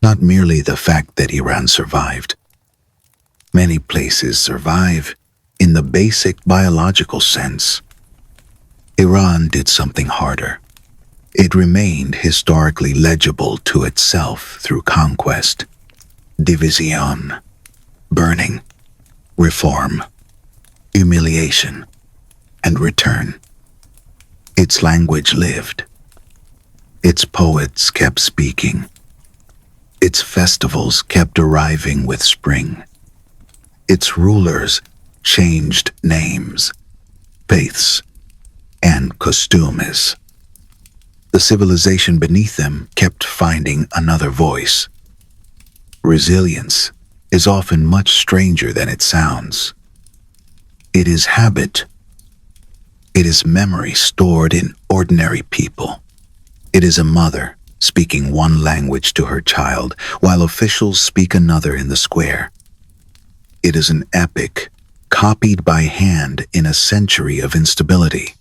Not merely the fact that Iran survived. Many places survive in the basic biological sense. Iran did something harder. It remained historically legible to itself through conquest, division, burning, reform, humiliation, and return. Its language lived. Its poets kept speaking. Its festivals kept arriving with spring. Its rulers changed names, faiths, and costumes. The civilization beneath them kept finding another voice. Resilience is often much stranger than it sounds. It is habit. It is memory stored in ordinary people. It is a mother speaking one language to her child while officials speak another in the square. It is an epic copied by hand in a century of instability.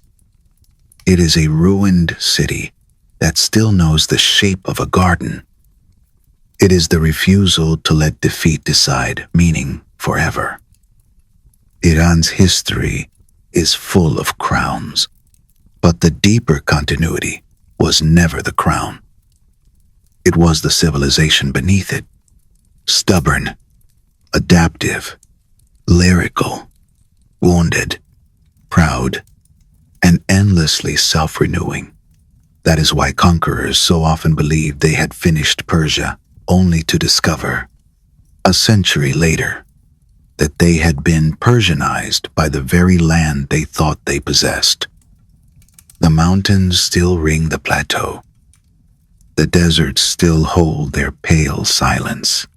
It is a ruined city that still knows the shape of a garden. It is the refusal to let defeat decide meaning forever. Iran's history is full of crowns, but the deeper continuity was never the crown. It was the civilization beneath it, stubborn, adaptive, lyrical, wounded, proud, and endlessly self-renewing. That is why conquerors so often believed they had finished Persia, only to discover, a century later, that they had been Persianized by the very land they thought they possessed. The mountains still ring the plateau. The deserts still hold their pale silence.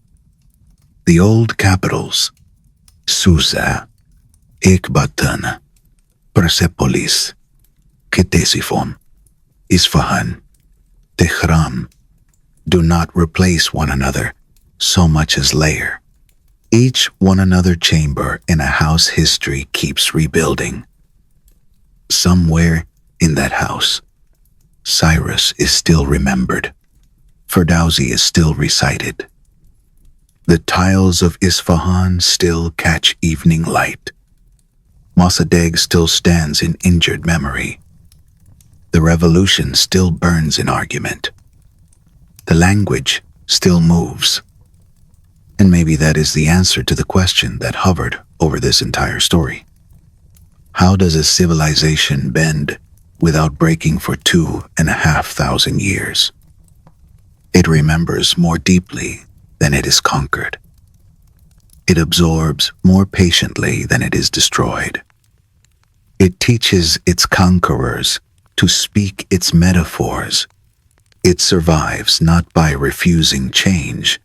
The old capitals, Susa, Ekbatan, Persepolis, Ctesiphon, Isfahan, Tehran, do not replace one another so much as layer. Each one another chamber in a house history keeps rebuilding. Somewhere in that house, Cyrus is still remembered. Ferdowsi is still recited. The tiles of Isfahan still catch evening light. Mossadegh still stands in injured memory. The revolution still burns in argument. The language still moves. And maybe that is the answer to the question that hovered over this entire story. How does a civilization bend without breaking for 2,500 years? It remembers more deeply than it is conquered. It absorbs more patiently than it is destroyed. It teaches its conquerors to speak its metaphors. It survives not by refusing change,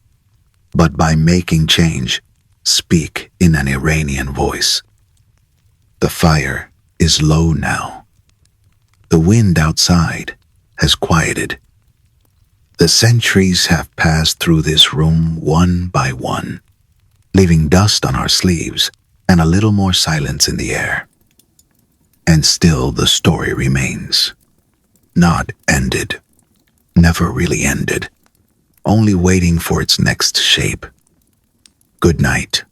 but by making change speak in an Iranian voice. The fire is low now. The wind outside has quieted. The centuries have passed through this room one by one, leaving dust on our sleeves and a little more silence in the air. And still the story remains. Not ended. Never really ended. Only waiting for its next shape. Good night.